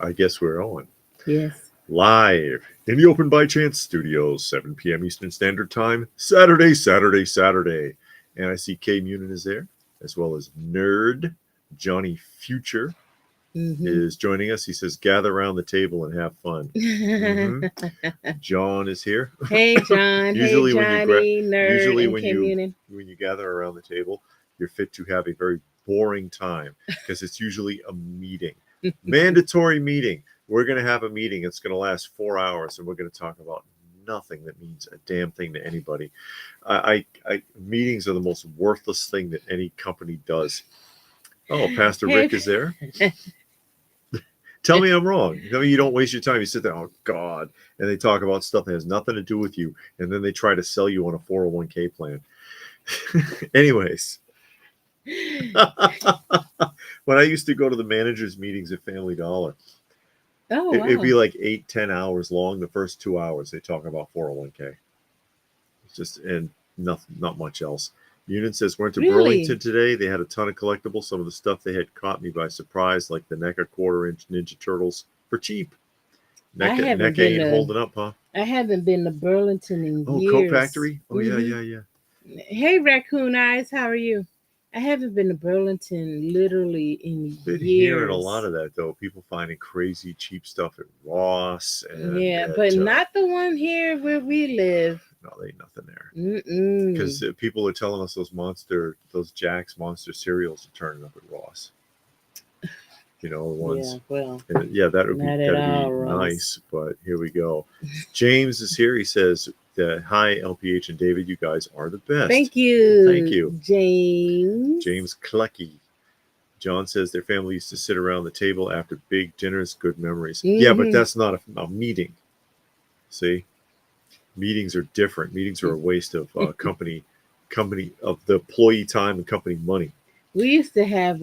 I guess we're on. Yes. Live in the Open by Chance Studios, 7 p.m. Eastern Standard Time, Saturday. And I see Kay Munin is there, as well as Nerd Johnny Future is joining us. He says, gather around the table and have fun. John is here. Hey, John. Usually hey, when Johnny, Nerd, usually and when Kay Munin. when you gather around the table, you're fit to have a very boring time because it's usually a meeting. Mandatory meeting. We're going to have a meeting. It's going to last 4 hours, and we're going to talk about nothing that means a damn thing to anybody. Meetings are the most worthless thing that any company does. Oh, Pastor Rick is there. Tell me I'm wrong. Tell me you don't waste your time. You sit there, oh God, and they talk about stuff that has nothing to do with you, and then they try to sell you on a 401k plan. Anyways. When I used to go to the managers' meetings at Family Dollar, it'd be like 8-10 hours long. The first 2 hours they talk about 401k. It's just and nothing, not much else. Munin says went to Burlington today. They had a ton of collectibles. Some of the stuff they had caught me by surprise, like the NECA quarter-inch Ninja Turtles for cheap. NECA ain't holding up, huh? I haven't been to Burlington in years. Coat Factory? Oh yeah. Hey, Raccoon Eyes, how are you? I haven't been to Burlington literally in Been years. Hearing a lot of that though. People finding crazy cheap stuff at Ross. And but not the one here where we live. No, there ain't nothing there. Because people are telling us those Jack's Monster cereals are turning up at Ross. You know, the ones. That would be nice. But here we go. James is here. He says, hi, LPH and David. You guys are the best. Thank you. Thank you. James Clucky. John says their family used to sit around the table after big dinners. Good memories. Yeah, but that's not a meeting. See? Meetings are different. Meetings are a waste of company of the employee time and company money. We used to have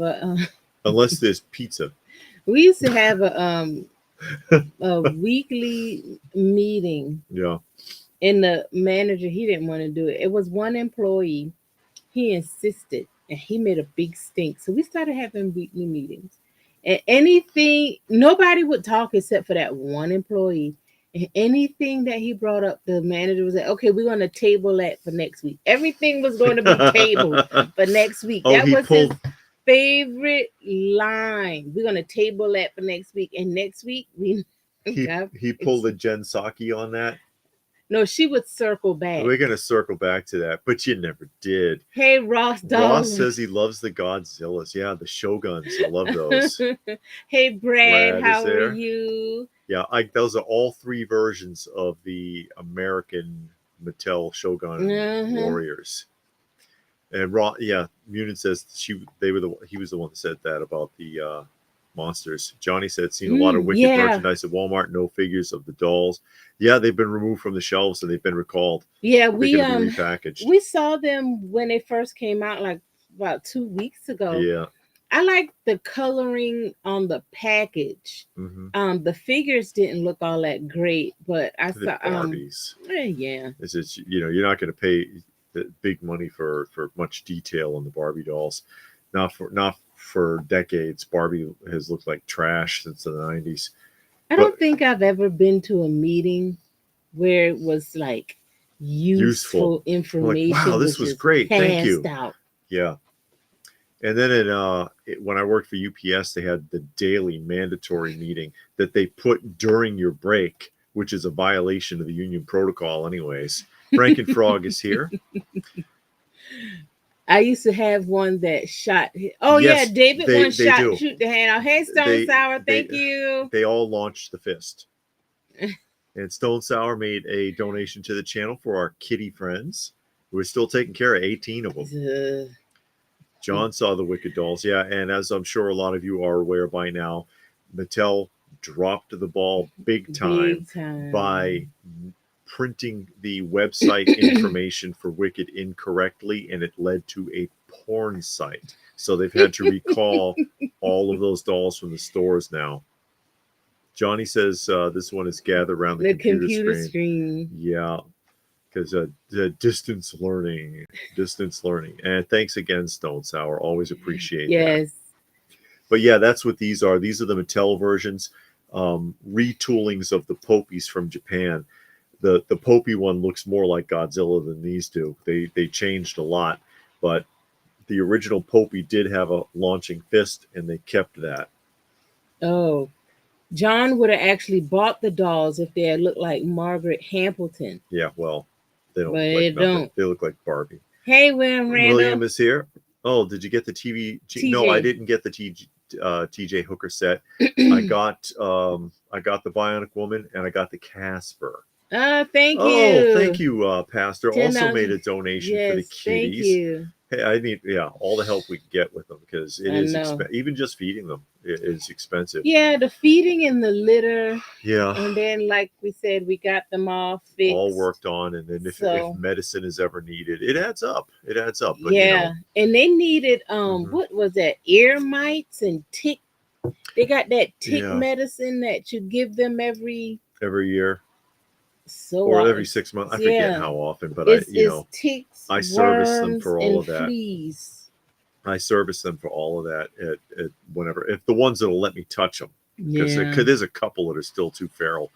unless there's pizza. We used to have a weekly meeting. Yeah. And the manager, he didn't want to do it. It was one employee. He insisted, and he made a big stink. So we started having weekly meetings. And nobody would talk except for that one employee. And anything that he brought up, the manager was like, okay, we're going to table that for next week. Everything was going to be tabled for next week. That was his favorite line. We're going to table that for next week. And next week, he pulled a Jen Psaki on that. No, she would circle back. We're going to circle back to that, but you never did. Hey, Ross. Ross says he loves the Godzillas. Yeah, the Shoguns. I love those. Hey, Brad, how are you? Yeah, those are all three versions of the American Mattel Shogun warriors. And Munin says he was the one that said that about the monsters. Johnny said seen a lot of Wicked merchandise at Walmart, no figures of the dolls. Yeah, they've been removed from the shelves and they've been recalled. Yeah, we repackaged. We saw them when they first came out, like about 2 weeks ago. Yeah. I like the coloring on the package. The figures didn't look all that great, but I saw Barbies. Yeah. It's you're not going to pay the big money for much detail on the Barbie dolls. Not for decades. Barbie has looked like trash since the 90s. I don't think I've ever been to a meeting where it was like useful information. Like, wow, this was great. Thank you. Out. Yeah. And then when I worked for UPS, they had the daily mandatory meeting that they put during your break, which is a violation of the union protocol anyways. Frank and Frog is here. I used to have one that shot. Oh, yes, yeah, David shoot the hand out. Hey, Stone Sour, thank you. They all launched the fist. And Stone Sour made a donation to the channel for our kitty friends. We're still taking care of 18 of them. John saw the Wicked dolls. Yeah, and as I'm sure a lot of you are aware by now, Mattel dropped the ball big time. By printing the website information for Wicked incorrectly, and it led to a porn site. So they've had to recall all of those dolls from the stores now. Johnny says this one is gathered around the computer screen. Yeah, because distance learning. And thanks again, Stone Sour. Always appreciate that. But yeah, that's what these are. These are the Mattel versions. retoolings of the Popies from Japan. The Popey one looks more like Godzilla than these do. They changed a lot, but the original Popey did have a launching fist, and they kept that. Oh, John would have actually bought the dolls if they had looked like Margaret Hamilton, Yeah, well, they don't but look they like nothing. don't. They look like Barbie. Hey, William William Randall, is here. Oh, did you get the No, I TJ. didn't get the TJ Hooker set. I got the Bionic Woman, and I got the Casper. Thank Oh, thank you. you, Pastor. Also made $10. a donation for the Yes, thank kitties. you. Hey, I need all the help we can get with them, because it I is know. even just feeding them is expensive. Yeah, the feeding and the litter, Yeah, and then like we said, we got them all fixed. all worked on, and then if So medicine is ever needed, it adds up. It adds up. But yeah, and they needed Mhm. what was that? Ear mites and tick. They got that tick Yeah. medicine that you give them every year so or often. every 6 months. I Yeah. forget how often, but It's ticks, I service them worms, for all and of that. fleas. I service them for all of that at whenever, if the ones that'll let me touch them, because Yeah. there's a couple that are still too feral.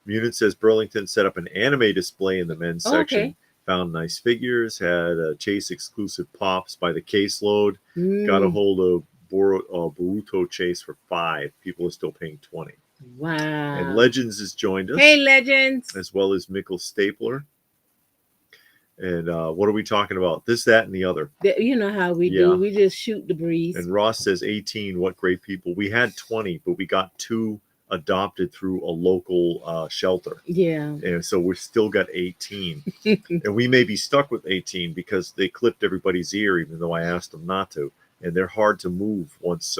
Munin says Burlington set up an anime display in the men's section. Okay. Found nice figures, had Chase exclusive pops by the caseload. Got a Mm, hold of Boruto Chase for $5. People are still paying $20. wow. And Legends has joined us, Hey, Legends. as well as Mickle Stapler. And what are we talking about? This, that, and the other. You know how we Yeah. do. We just shoot the breeze. And Ross says 18. What great people. We had 20, but we got 2 adopted through a local shelter. Yeah. And so we've still got 18. And we may be stuck with 18 because they clipped everybody's ear, even though I asked them not to. And they're hard to move once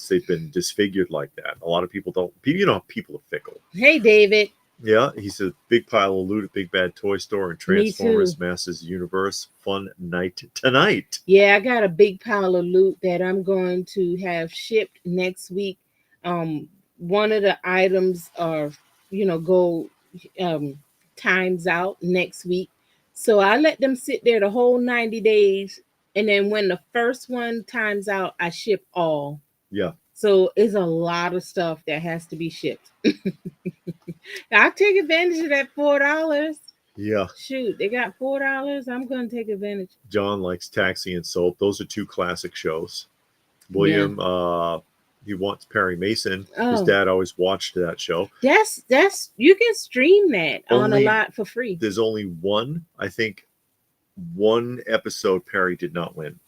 they've been disfigured like that. A lot of people don't. People are fickle. Hey, David. Yeah, he said big pile of loot at Big Bad Toy Store and Me Transformers too. Masters Universe. Fun night tonight. Yeah, I got a big pile of loot that I'm going to have shipped next week. One of the items are, go times out next week. So I let them sit there the whole 90 days. And then when the first one times out, I ship all. Yeah. So it's a lot of stuff that has to be shipped. I'll take advantage of that $4. Yeah. Shoot, they got $4. I'm going to take advantage. John likes Taxi and Soap. Those are 2 classic shows. William, he wants Perry Mason. His dad always watched that show. That's you can stream that on a lot for free. There's only one episode Perry did not win.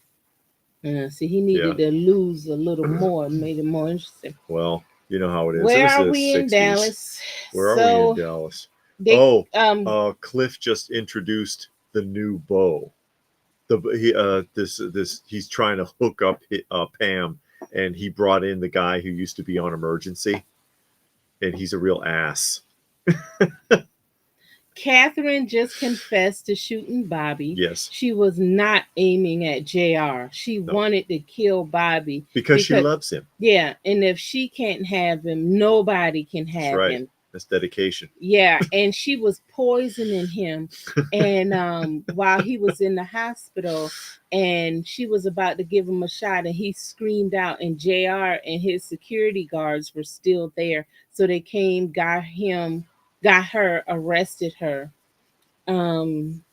See, he needed to lose a little more and made it more interesting. Well, you know how it is. Where are we in Dallas? Where are we in Dallas? Cliff just introduced the new beau. He's trying to hook up Pam, and he brought in the guy who used to be on Emergency, and he's a real ass. Catherine just confessed to shooting Bobby. Yes. She was not aiming at JR. She wanted to kill Bobby. Because she loves him. Yeah, and if she can't have him, nobody can have him. That's dedication. Yeah, and she was poisoning him, and while he was in the hospital, and she was about to give him a shot, and he screamed out, and JR and his security guards were still there, so they came, got her, arrested her, and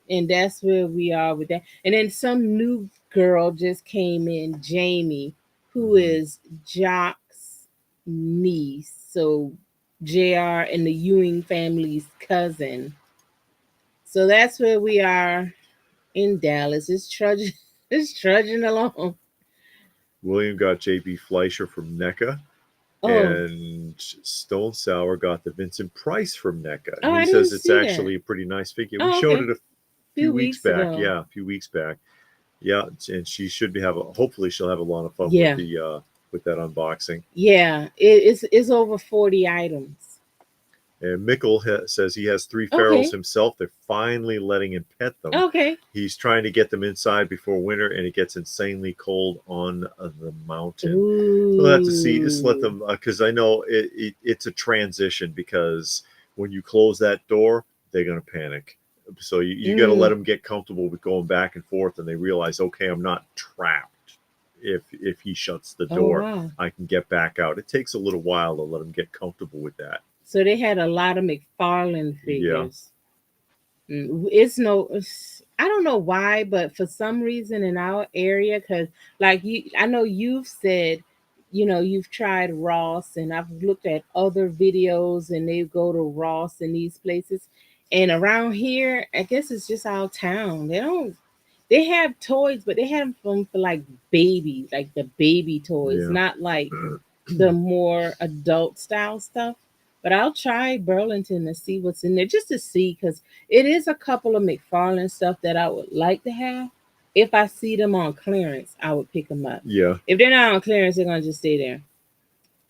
that's where we are with that. And then some new girl just came in, Jamie, who is Jock's niece, so JR and the Ewing family's cousin. So that's where we are in Dallas. It's trudging along. William got JB Fleischer from NECA. And Stone Sour got the Vincent Price from NECA. And he says it's actually a pretty nice figure. We showed it a few weeks back. Ago. Yeah, a few weeks back. Yeah, and she should hopefully she'll have a lot of fun with that unboxing. Yeah, it's over 40 items. And Mickle says he has 3 ferals himself. They're finally letting him pet them. Okay. He's trying to get them inside before winter, and it gets insanely cold on the mountain. Ooh. We'll have to see. Just let them, because I know it's a transition, because when you close that door, they're going to panic. So you got to let them get comfortable with going back and forth, and they realize, okay, I'm not trapped if he shuts the Oh, door, wow. I can get back out. It takes a little while to let him get comfortable with that. So they had a lot of McFarlane Yeah. figures. It's no, I don't know why, but for some reason in our area, because like you, I know you've said, you've tried Ross, and I've looked at other videos, and they go to Ross in these places, and around here, I guess it's just our town. They have toys, but they have them for like babies, like the baby toys, Yeah. not like the more adult style stuff. But I'll try Burlington to see what's in there just to see, because it is a couple of McFarlane stuff that I would like to have. If I see them on clearance, I would pick them up. Yeah. If they're not on clearance, they're gonna just stay there.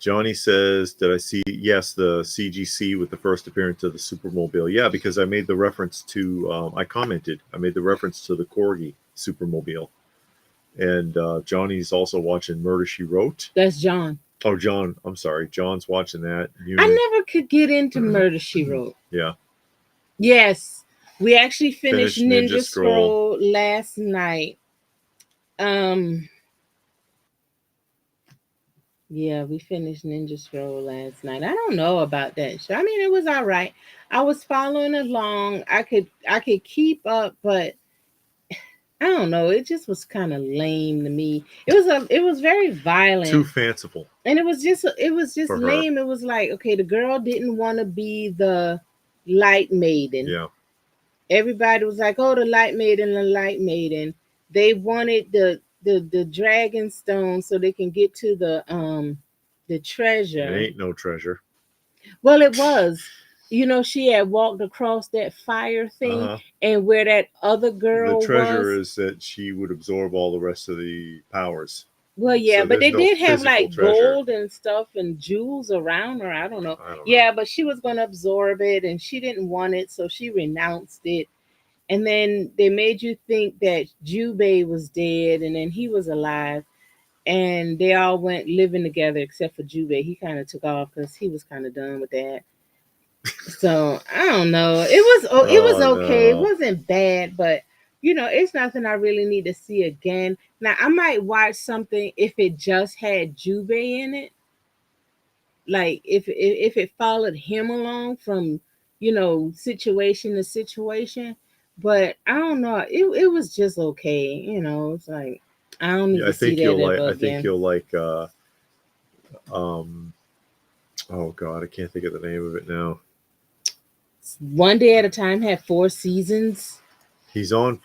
Johnny says, "Did I see? Yes, the CGC with the first appearance of the Supermobile. Yeah, because I made the reference to. I commented. I made the reference to the Corgi Supermobile, and Johnny's also watching Murder She Wrote. That's John. Oh, John. I'm sorry. John's watching that. I never could get into Murder She Wrote. Yeah. Yes, we actually finished Ninja Ninja Scroll. Scroll last night. Yeah, we finished Ninja Scroll last night. I don't know about that show. I mean, it was all right. I was following along. I could keep up, but I don't know. It just was kind of lame to me. It was very violent. Too fanciful. And it was just For her. lame. It was like, okay, the girl didn't want to be the light maiden. Yeah. Everybody was like, oh, the light maiden, the light maiden. They wanted the dragon stone so they can get to the treasure. It ain't no treasure. Well, it was. She had walked across that fire thing, and where that other girl The treasure was. is that she would absorb all the rest of the powers. Well, yeah, So but they there's no did have physical like treasure. gold and stuff and jewels around her. I don't know. I don't know. Yeah, but she was going to absorb it, and she didn't want it, so she renounced it. And then they made you think that Jubei was dead, and then he was alive, and they all went living together except for Jubei. He kind of took off because he was kind of done with that. So I don't know. It was okay. It No. wasn't bad, but it's nothing I really need to see again. Now I might watch something if it just had Jubei in it, like if it followed him along from situation to situation. But I don't know. It was just okay. It's like I don't need Yeah, to see that ever I think again. you'll like um oh god, I can't think of the name of it now. One Day at a Time had 4 seasons. He's on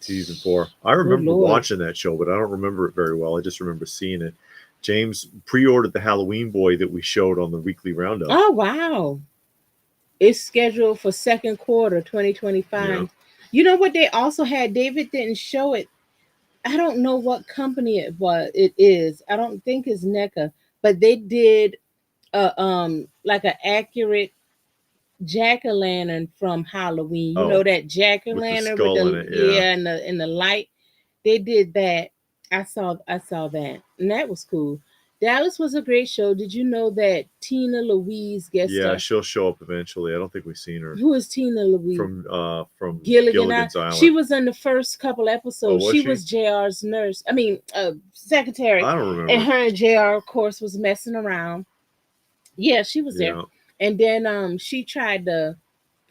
season 4. I remember Lord. watching that show, but I don't remember it very well. I just remember seeing it. James pre-ordered the Halloween Boy that we showed on the weekly roundup. Oh wow. It's scheduled for second quarter 2025. Yeah. You know what they also had? David didn't show it. I don't know what company it is. I don't think it's NECA, but they did like an accurate jack-o'-lantern from Halloween. You know that jack-o'-lantern with skull the in it, yeah. and the light. They did that. I saw that, and that was cool. Dallas was a great show. Did you know that Tina Louise guest Yeah, star? she'll show up eventually. I don't think we've seen her. Who is Tina Louise? From Gilligan's Island. She was in the first couple episodes. Was she she? was JR's nurse. I mean, secretary. I don't remember. And her and JR, of course, was messing around. Yeah, she was there. And then she tried to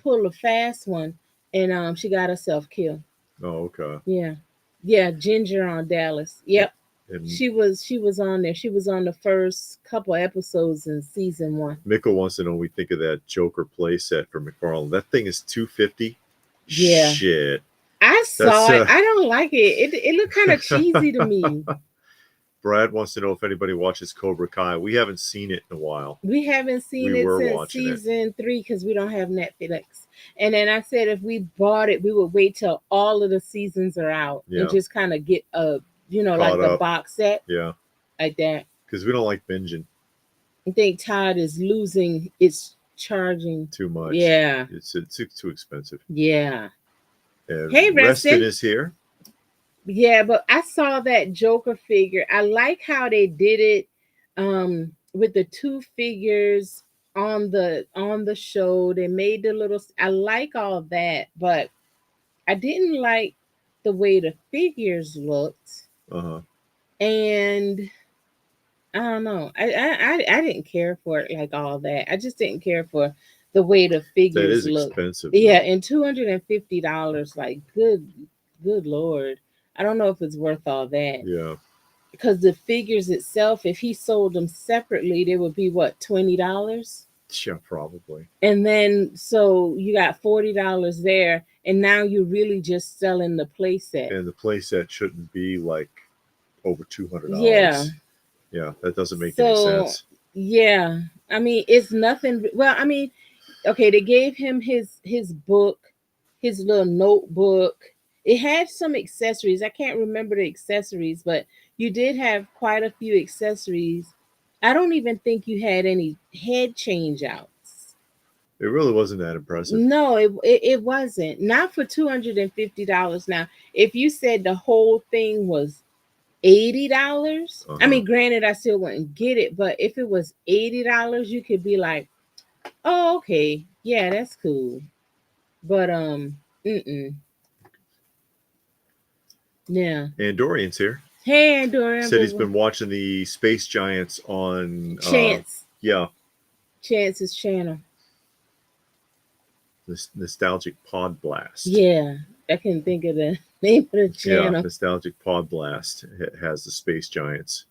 pull a fast one, and she got herself killed. Oh, okay. Yeah, Ginger on Dallas. Yep. And she was on there. She was on the first couple episodes in season 1. Mikkel wants to know what we think of that Joker playset for McFarlane. That thing is $250. Yeah. Shit. I saw it. I don't like it. It looked kind of cheesy to me. Brad wants to know if anybody watches Cobra Kai. We haven't seen it in a while. We haven't seen it since season 3 because we don't have Netflix. And then I said if we bought it, we would wait till all of the seasons are out and just kind of get like the box set. Yeah. Like that. Because we don't like binging. I think Todd is losing its charging. Too much. Yeah. It's too expensive. Yeah. Hey, Reston is here. Yeah, but I saw that Joker figure. I like how they did it with the 2 figures on the show. They made the little, I like all that, but I didn't like the way the figures looked. And I don't know. I didn't care for it like all that. I just didn't care for the way the That figures is look. expensive. Yeah, Though. and $250, like good Lord. I don't know if it's worth all that. Yeah. Because the figures itself, if he sold them separately, they would be what, $20? Yeah, probably. And then so you got $40 there, and now you're really just selling the playset. And the playset shouldn't be like over $200. Yeah. Yeah, that doesn't make any So sense. yeah, I mean it's nothing. Well, I mean, okay, they gave him his book, his little notebook. It had some accessories. I can't remember the accessories, but you did have quite a few accessories. I don't even think you had any head change outs. It really wasn't that impressive. No, it wasn't. Not for $250. Now, if you said the whole thing was $80, I Uh-huh. mean, granted, I still wouldn't get it, but if it was $80, you could be like, oh, okay, yeah, that's cool. But mm-mm. Yeah. And Dorian's here. Hey, Dorian, Said he's been watching the Space Giants on Chance. Yeah, Chance's channel. this Nostalgic Pod Blast. Yeah, I can think of the name of the channel. Yeah, Nostalgic Pod Blast has the Space Giants.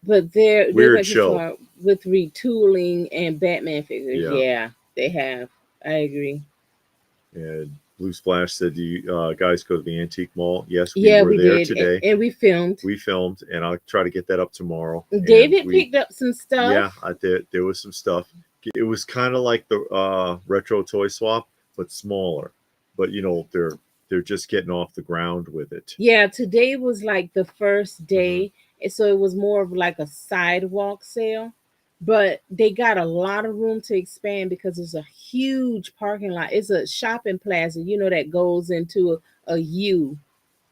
But they Weird went too show. far with retooling and Batman figures. Yeah. Yeah, they have. I agree. And Blue Splash said, "Do you guys go to the antique mall?" Yes, Yeah, were we there did. today. And we filmed. We filmed, and I'll try to get that up tomorrow. David picked up some stuff. Yeah, I did. There was some stuff. It was kind of like the retro toy swap, but smaller. But you know, they're just getting off the ground with it. Yeah, today was like the first day, and so it was more of like a sidewalk sale. But they got a lot of room to expand because it's a huge parking lot. It's a shopping plaza, that goes into a U.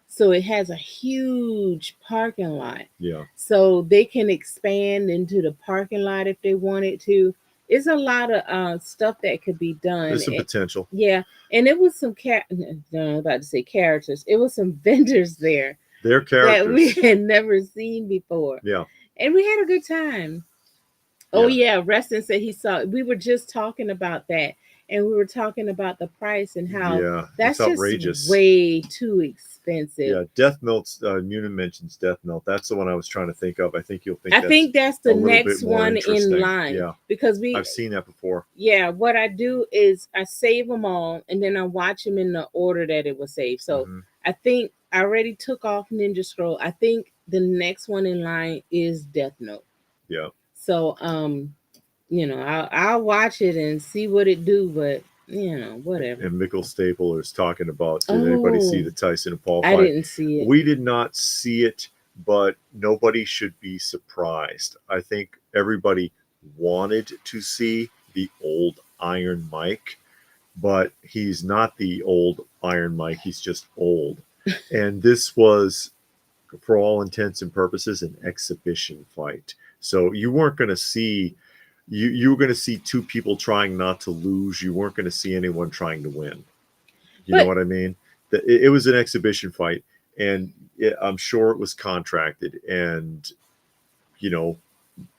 So it has a huge parking lot. Yeah. So they can expand into the parking lot if they wanted to. It's a lot of stuff that could be done. There's some potential. Yeah, and it was some I'm about to say characters. It was some vendors there. They're characters that we had never seen before. Yeah. And we had a good time. Oh yeah, Reston said he saw. We were just talking about that, and we were talking about the price and how that's outrageous. Just way too expensive. Yeah, Death Melt's Muna mentions Death Melt. That's the one I was trying to think of. I think you'll think. I think that's the next one in line. Yeah, because I've seen that before. Yeah, what I do is I save them all, and then I watch them in the order that it was saved. So I think I already took off Ninja Scroll. I think the next one in line is Death Note. Yeah. So I'll watch it and see what it do, but whatever. And Mickle Staple is talking about, did anybody see the Tyson and Paul fight? I didn't see it. We did not see it, but nobody should be surprised. I think everybody wanted to see the old Iron Mike, but he's not the old Iron Mike. He's just old. And this was, for all intents and purposes, an exhibition fight. So you weren't going to see, you were going to see two people trying not to lose. You weren't going to see anyone trying to win. You know what I mean? It was an exhibition fight, and I'm sure it was contracted. And,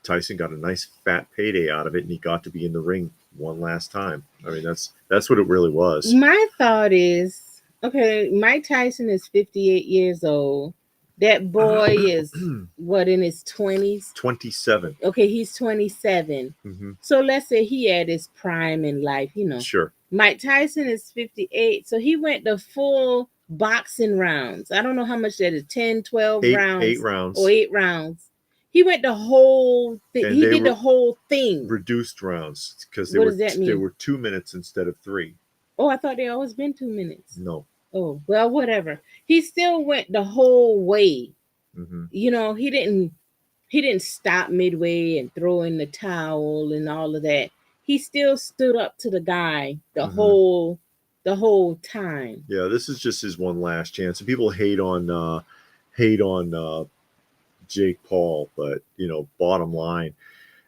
Tyson got a nice fat payday out of it, and he got to be in the ring one last time. I mean, that's what it really was. My thought is, okay, Mike Tyson is 58 years old. That boy is what, in his 20s? 27. Okay, he's 27. So let's say he had his prime in life, Sure. Mike Tyson is 58. So he went the full boxing rounds. I don't know how much that is, 10, 12 rounds. 8 rounds. Or 8 rounds. He went the whole thing. He did the whole thing. Reduced rounds, because what does that mean? They were 2 minutes instead of 3. Oh, I thought they always been 2 minutes. No. Oh, well, whatever. He still went the whole way. He didn't stop midway and throw in the towel and all of that. He still stood up to the guy the whole time. Yeah, this is just his one last chance. And people hate on Jake Paul, but bottom line,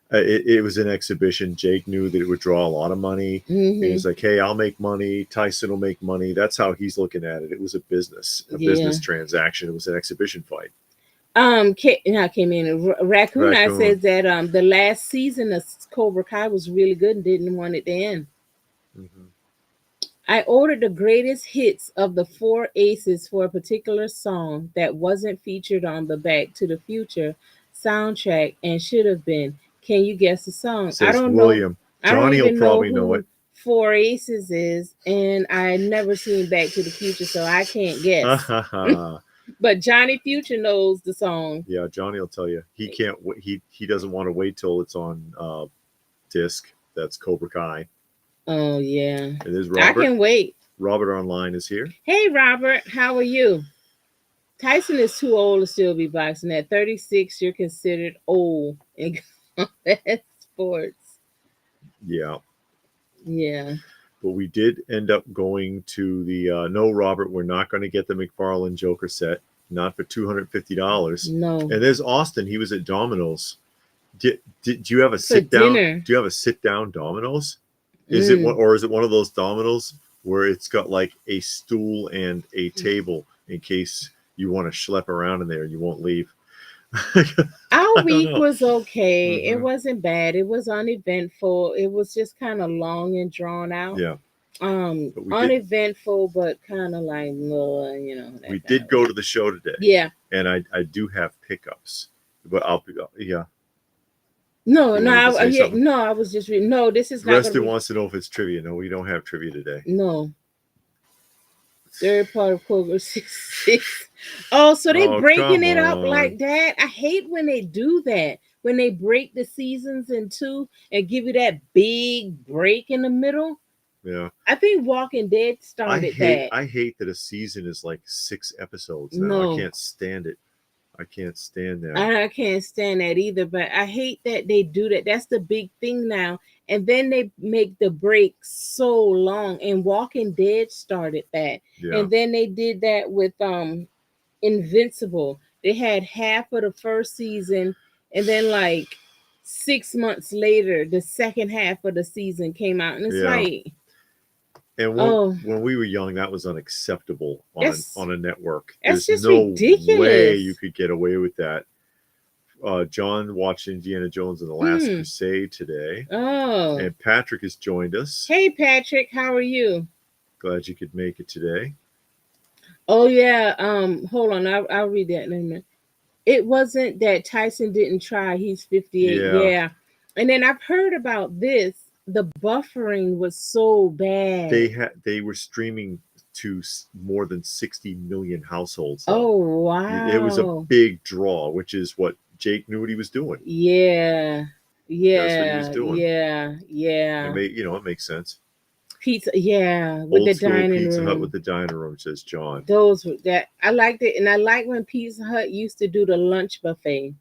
it was an exhibition. Jake knew that it would draw a lot of money. And he's like, hey, I'll make money. Tyson will make money. That's how he's looking at it. It was a business transaction. It was an exhibition fight. Came in. Raccoon I says that the last season of Cobra Kai was really good and didn't want it to end. Mhm. I ordered the greatest hits of the four aces for a particular song that wasn't featured on the Back to the Future soundtrack and should have been. Can you guess the song? I Says don't know. William. I don't Johnny will even know probably know it. who Four Aces is, and I never seen Back to the Future, so I can't guess. But Johnny Future knows the song. Yeah, Johnny will tell you. He can't. He doesn't want to wait till it's on disc. That's Cobra Kai. Oh yeah. And there's Robert. I can wait. Robert online is here. Hey Robert, how are you? Tyson is too old to still be boxing. At 36, you're considered old in combat sports. Yeah. Yeah. But we did end up going to the no, Robert, we're not going to get the McFarlane Joker set. Not for $250. No. And there's Austin. He was at Domino's. Did you have a sit down? Dinner. Do you have a sit down Domino's? Is it one, or is it one of those Domino's where it's got like a stool and a table in case you want to schlep around in there and you won't leave? Our week was okay. Mm-hmm. It wasn't bad. It was uneventful. It was just kind of long and drawn out. Yeah. Uneventful, but kind of like, you know. We did go to the show today. Yeah. And I do have pickups, but yeah. No, I was just reading. No, this is not. Reston wants to know if it's trivia. No, we don't have trivia today. No. Third part of Cobra 66. Oh, so they breaking it up like that? I hate when they do that. When they break the seasons in two and give you that big break in the middle. Yeah. I think Walking Dead started that. I hate that a season is like 6 episodes now. No. I can't stand it. I can't stand that. I can't stand that either, but I hate that they do that. That's the big thing now. And then they make the break so long. And Walking Dead started that. Yeah. And then they did that with Invincible. They had half of the first season, and then like 6 months later, the second half of the season came out. And it's like... And when we were young, that was unacceptable on a network. There's no ridiculous. way you could get away with that. John watched Indiana Jones and the Last Crusade today. Oh. And Patrick has joined us. Hey, Patrick. How are you? Glad you could make it today. Oh, yeah. Hold on. I'll read that in a minute. It wasn't that Tyson didn't try. He's 58. Yeah. And then I've heard about this. The buffering was so bad. They were streaming to more than 60 million households. Oh, wow. It was a big draw, which is what Jake knew what he was doing. Yeah. Yeah. That's what he was doing. Yeah. Yeah. It makes sense. Pizza, yeah, with Old the school dining Pizza room. Hut with the dining room, says John. Those that I liked it, and I like when Pizza Hut used to do the lunch buffet.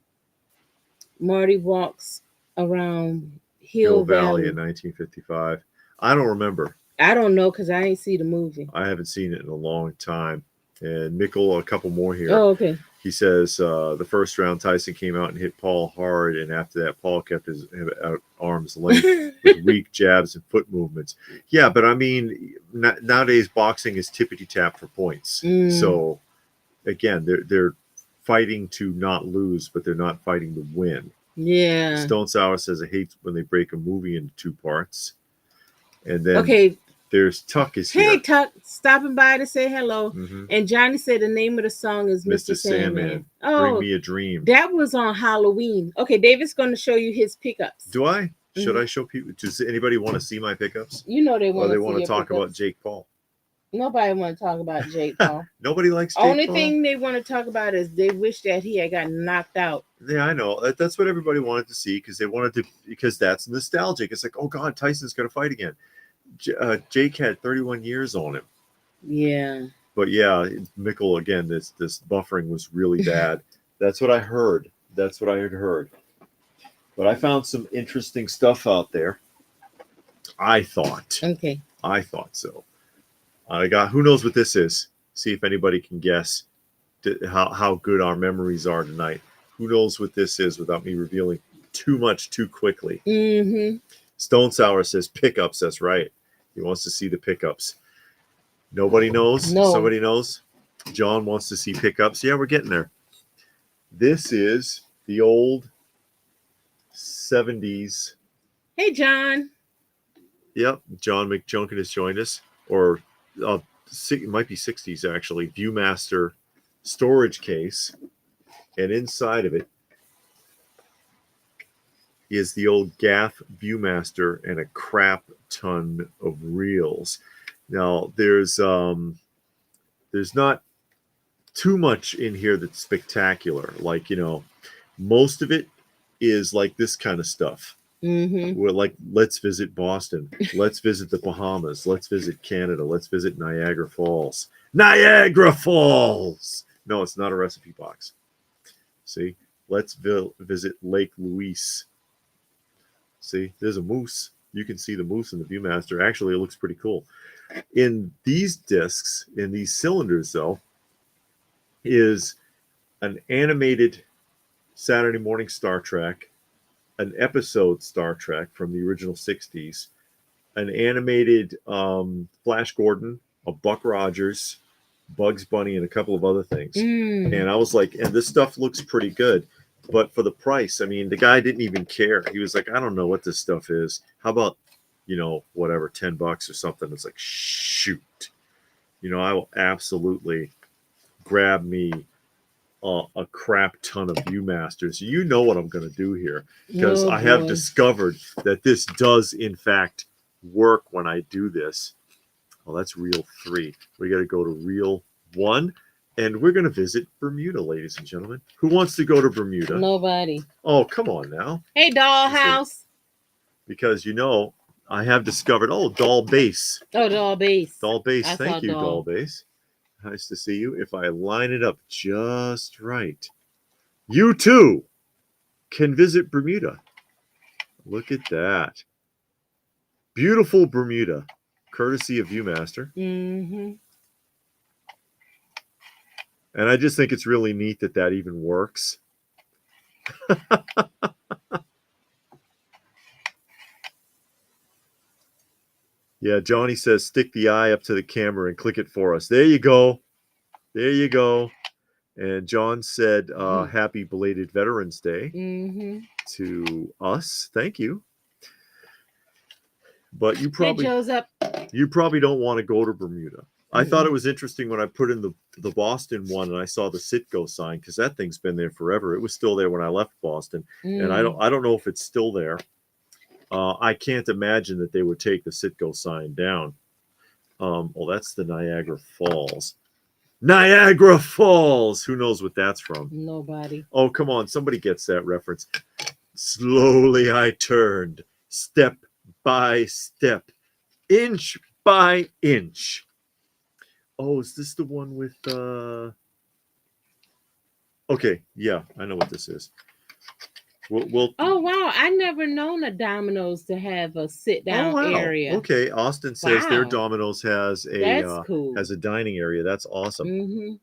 Marty walks around Hill Valley in 1955. I don't remember. I don't know because I ain't see the movie. I haven't seen it in a long time. And Mickle, a couple more here. Oh, okay. He says the first round Tyson came out and hit Paul hard, and after that Paul kept his at arm's length with weak jabs and foot movements. Yeah, but I mean, nowadays boxing is tippity tap for points. So again, they're fighting to not lose, but they're not fighting to win. Yeah. Stone Sour says I hate when they break a movie into 2 parts. And then there's Tuck is here. Hey Tuck, stopping by to say hello. And Johnny said the name of the song is Mr. Sandman. Oh, Bring Me a Dream. That was on Halloween. Okay, David's going to show you his pickups. Do I? Should I show people? Does anybody want to see my pickups? You know they want. Or they want to talk about Jake Paul. Nobody want to talk about Jake Paul. Nobody likes Jake Only Paul. thing they want to talk about is they wish that he had gotten knocked out. Yeah, I know. That's what everybody wanted to see because that's nostalgic. It's like, oh God, Tyson's going to fight again. Jake had 31 years on him. Yeah. But yeah, Mickle again. This buffering was really bad. That's what I heard. That's what I had heard. But I found some interesting stuff out there. I thought. Okay. I thought so. I got. Who knows what this is? See if anybody can guess how good our memories are tonight. Who knows what this is without me revealing too much too quickly? Stone Sour says pickups. That's right. He wants to see the pickups. Nobody knows. No. Somebody knows. John wants to see pickups. Yeah, we're getting there. This is the old 70s. Hey, John. Yep, John McJunkin has joined us, or it might be 60s actually. Viewmaster storage case, and inside of it is the old Gaff Viewmaster and a crap ton of reels. Now there's not too much in here that's spectacular. Like, most of it is like this kind of stuff. Mm-hmm. We're like, let's visit Boston. Let's visit the Bahamas. Let's visit Canada. Let's visit Niagara Falls. Niagara Falls! No, it's not a recipe box. See? Let's visit Lake Louise. See? There's a moose. You can see the moose in the Viewmaster. Actually, it looks pretty cool. In these discs, in these cylinders, though, is an animated Saturday morning Star Trek, an episode Star Trek from the original 60s, an animated Flash Gordon, a Buck Rogers, Bugs Bunny, and a couple of other things. And I was like, and this stuff looks pretty good. But for the price, I mean, the guy didn't even care. He was like, I don't know what this stuff is. How about, whatever, $10 or something? It's like, shoot. I will absolutely grab me a crap ton of Viewmasters. You know what I'm going to do here, because I have discovered that this does in fact work when I do this. Well, that's reel 3. We got to go to reel 1, and we're going to visit Bermuda, ladies and gentlemen. Who wants to go to Bermuda? Nobody. Oh, come on now. Hey, Dollhouse. Because I have discovered. Oh, Doll Base. Oh, Doll Base. Doll Base. I Thank you, saw Doll Base. Nice to see you. If I line it up just right, you too can visit Bermuda. Look at that. Beautiful Bermuda, courtesy of Viewmaster. Mm-hmm. And I just think it's really neat that even works. Yeah, Johnny says, stick the eye up to the camera and click it for us. There you go. There you go. And John said, happy belated Veterans Day to us. Thank you. But you probably don't want to go to Bermuda. I thought it was interesting when I put in the Boston one and I saw the Citgo sign, because that thing's been there forever. It was still there when I left Boston. And I don't know if it's still there. I can't imagine that they would take the Citgo sign down. Well, that's the Niagara Falls. Niagara Falls! Who knows what that's from? Nobody. Oh, come on. Somebody gets that reference. Slowly I turned, step by step, inch by inch. Oh, is this the one with... Okay, yeah, I know what this is. We'll... Oh, wow. I never known a Domino's to have a sit-down area. Okay, Austin says their Domino's has a dining area. That's awesome. Mm-hmm.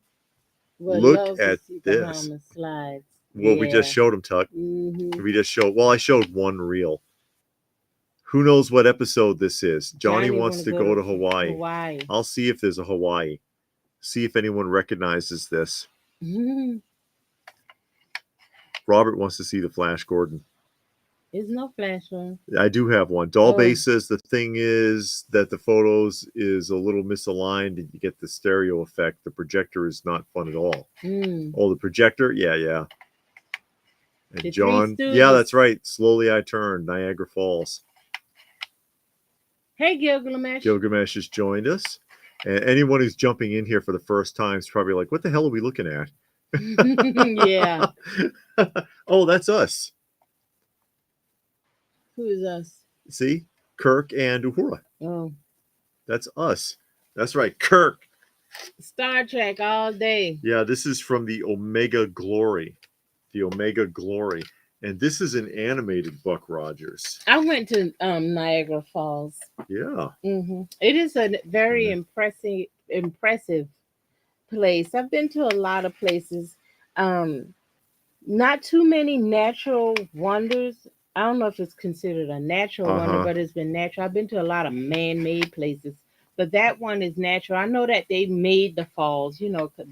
Look at this. Slides. Well, we just showed them, Tuck. Mm-hmm. We just showed... Well, I showed one reel. Who knows what episode this is? Johnny wants to go to Hawaii. I'll see if there's a Hawaii. See if anyone recognizes this. Mm-hmm. Robert wants to see the Flash Gordon. There's no Flash one. I do have one. Doll Base says the thing is that the photos is a little misaligned and you get the stereo effect. The projector is not fun at all. Oh, the projector? Yeah. And John, yeah, that's right. Slowly I turned, Niagara Falls. Hey, Gilgamesh. Gilgamesh has joined us. And anyone who's jumping in here for the first time is probably like, what the hell are we looking at? Yeah. Oh, that's us. Who is us? See? Kirk and Uhura. Oh. That's us. That's right. Kirk. Star Trek all day. Yeah, this is from the Omega Glory. The Omega Glory. And this is an animated Buck Rogers. I went to Niagara Falls. Yeah. Mm-hmm. It is a very impressive place. I've been to a lot of places. Not too many natural wonders. I don't know if it's considered a natural wonder, but it's been natural. I've been to a lot of man-made places, but that one is natural. I know that they made the falls,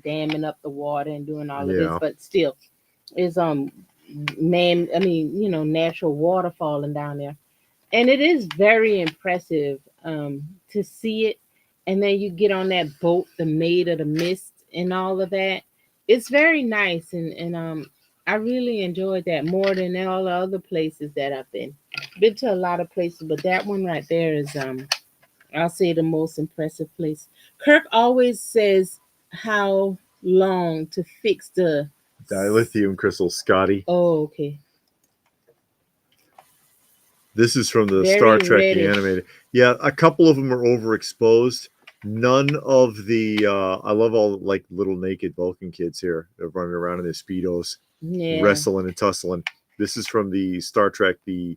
damming up the water and doing all of this, but still, is natural water falling down there. And it is very impressive to see it. And then you get on that boat, the Maid of the Mist, and all of that. It's very nice, and I really enjoyed that more than all the other places that I've been. Been to a lot of places, but that one right there is I'll say the most impressive place. Kirk always says how long to fix the. Dilithium crystal, Scotty. Oh, okay. This is from the Very Star Trek the reddish. animated. Yeah, a couple of them are overexposed. None of the I love all like little naked Vulcan kids here. They're running around in their speedos, Yeah. wrestling and tussling. This is from the Star Trek the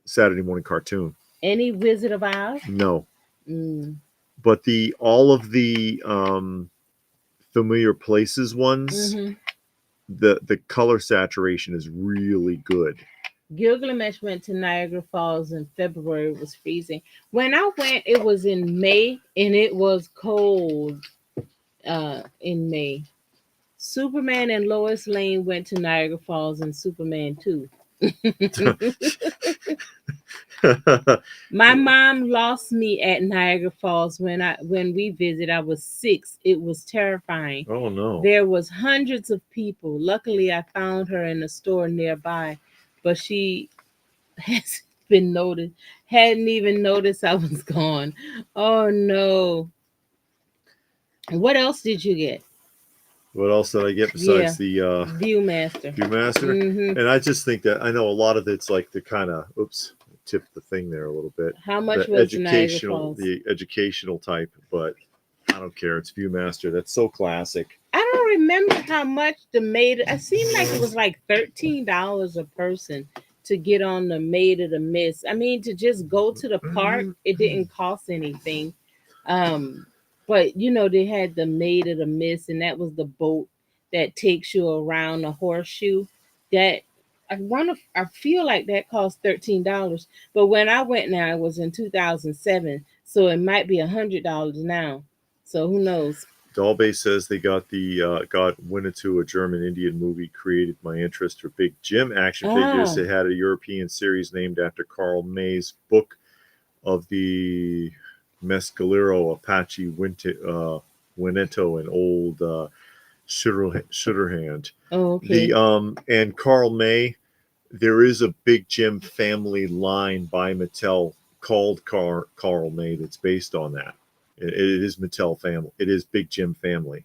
Saturday morning cartoon. Any Wizard of Oz? No, Mm. but the all of the familiar places ones, Mm-hmm. the color saturation is really good. Gilgamesh went to Niagara Falls in February. It was freezing. When I went, it was in May, and it was cold in May. Superman and Lois Lane went to Niagara Falls in Superman 2. My mom lost me at Niagara Falls when we visited. I was 6. It was terrifying. Oh no. There was hundreds of people. Luckily, I found her in a store nearby, but she has been noticed. Hadn't even noticed I was gone. Oh no. What else did you get? What else did I get besides the Viewmaster? Viewmaster? Mm-hmm. And I just think that I know a lot of it's like the kind of tip the thing there a little bit. How much The was Niagara Falls? the educational type, but I don't care. It's Viewmaster. That's so classic. I don't remember how much the Maid. It seemed like it was like $13 a person to get on the Maid of the Mist. I mean, to just go to the park, it didn't cost anything. Um, but they had the Maid of the Mist, and that was the boat that takes you around the horseshoe. That I feel like that cost $13. But when I went now, it was in 2007, so it might be $100 now. So who knows? Dalbay says they got got Winnetou, a German Indian movie, created my interest for Big Jim action figures. Ah. It had a European series named after Carl May's book of the Mescalero Apache Winnetou and old Shooterhand. Oh, okay. The and Carl May, there is a Big Jim family line by Mattel called Carl May that's based on that. It is Mattel family. It is Big Jim family.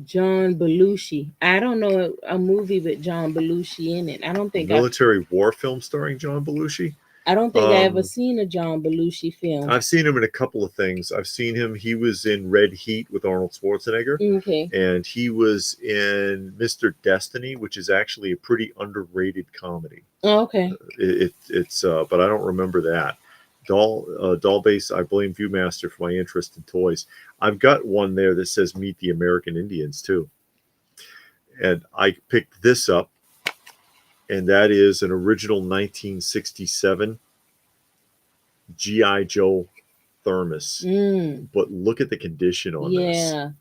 John Belushi. I don't know a movie with John Belushi in it. I don't think Military war film starring John Belushi. I ever seen a John Belushi film. I've seen him in a couple of things. I've seen him. He was in Red Heat with Arnold Schwarzenegger. Okay. And he was in Mr. Destiny, which is actually a pretty underrated comedy. Oh, okay. It's but I don't remember that. Doll base. I blame Viewmaster for my interest in toys. I've got one there that says Meet the American Indians too, and I picked this up, and that is an original 1967 GI Joe thermos. But look at the condition on this. Yeah.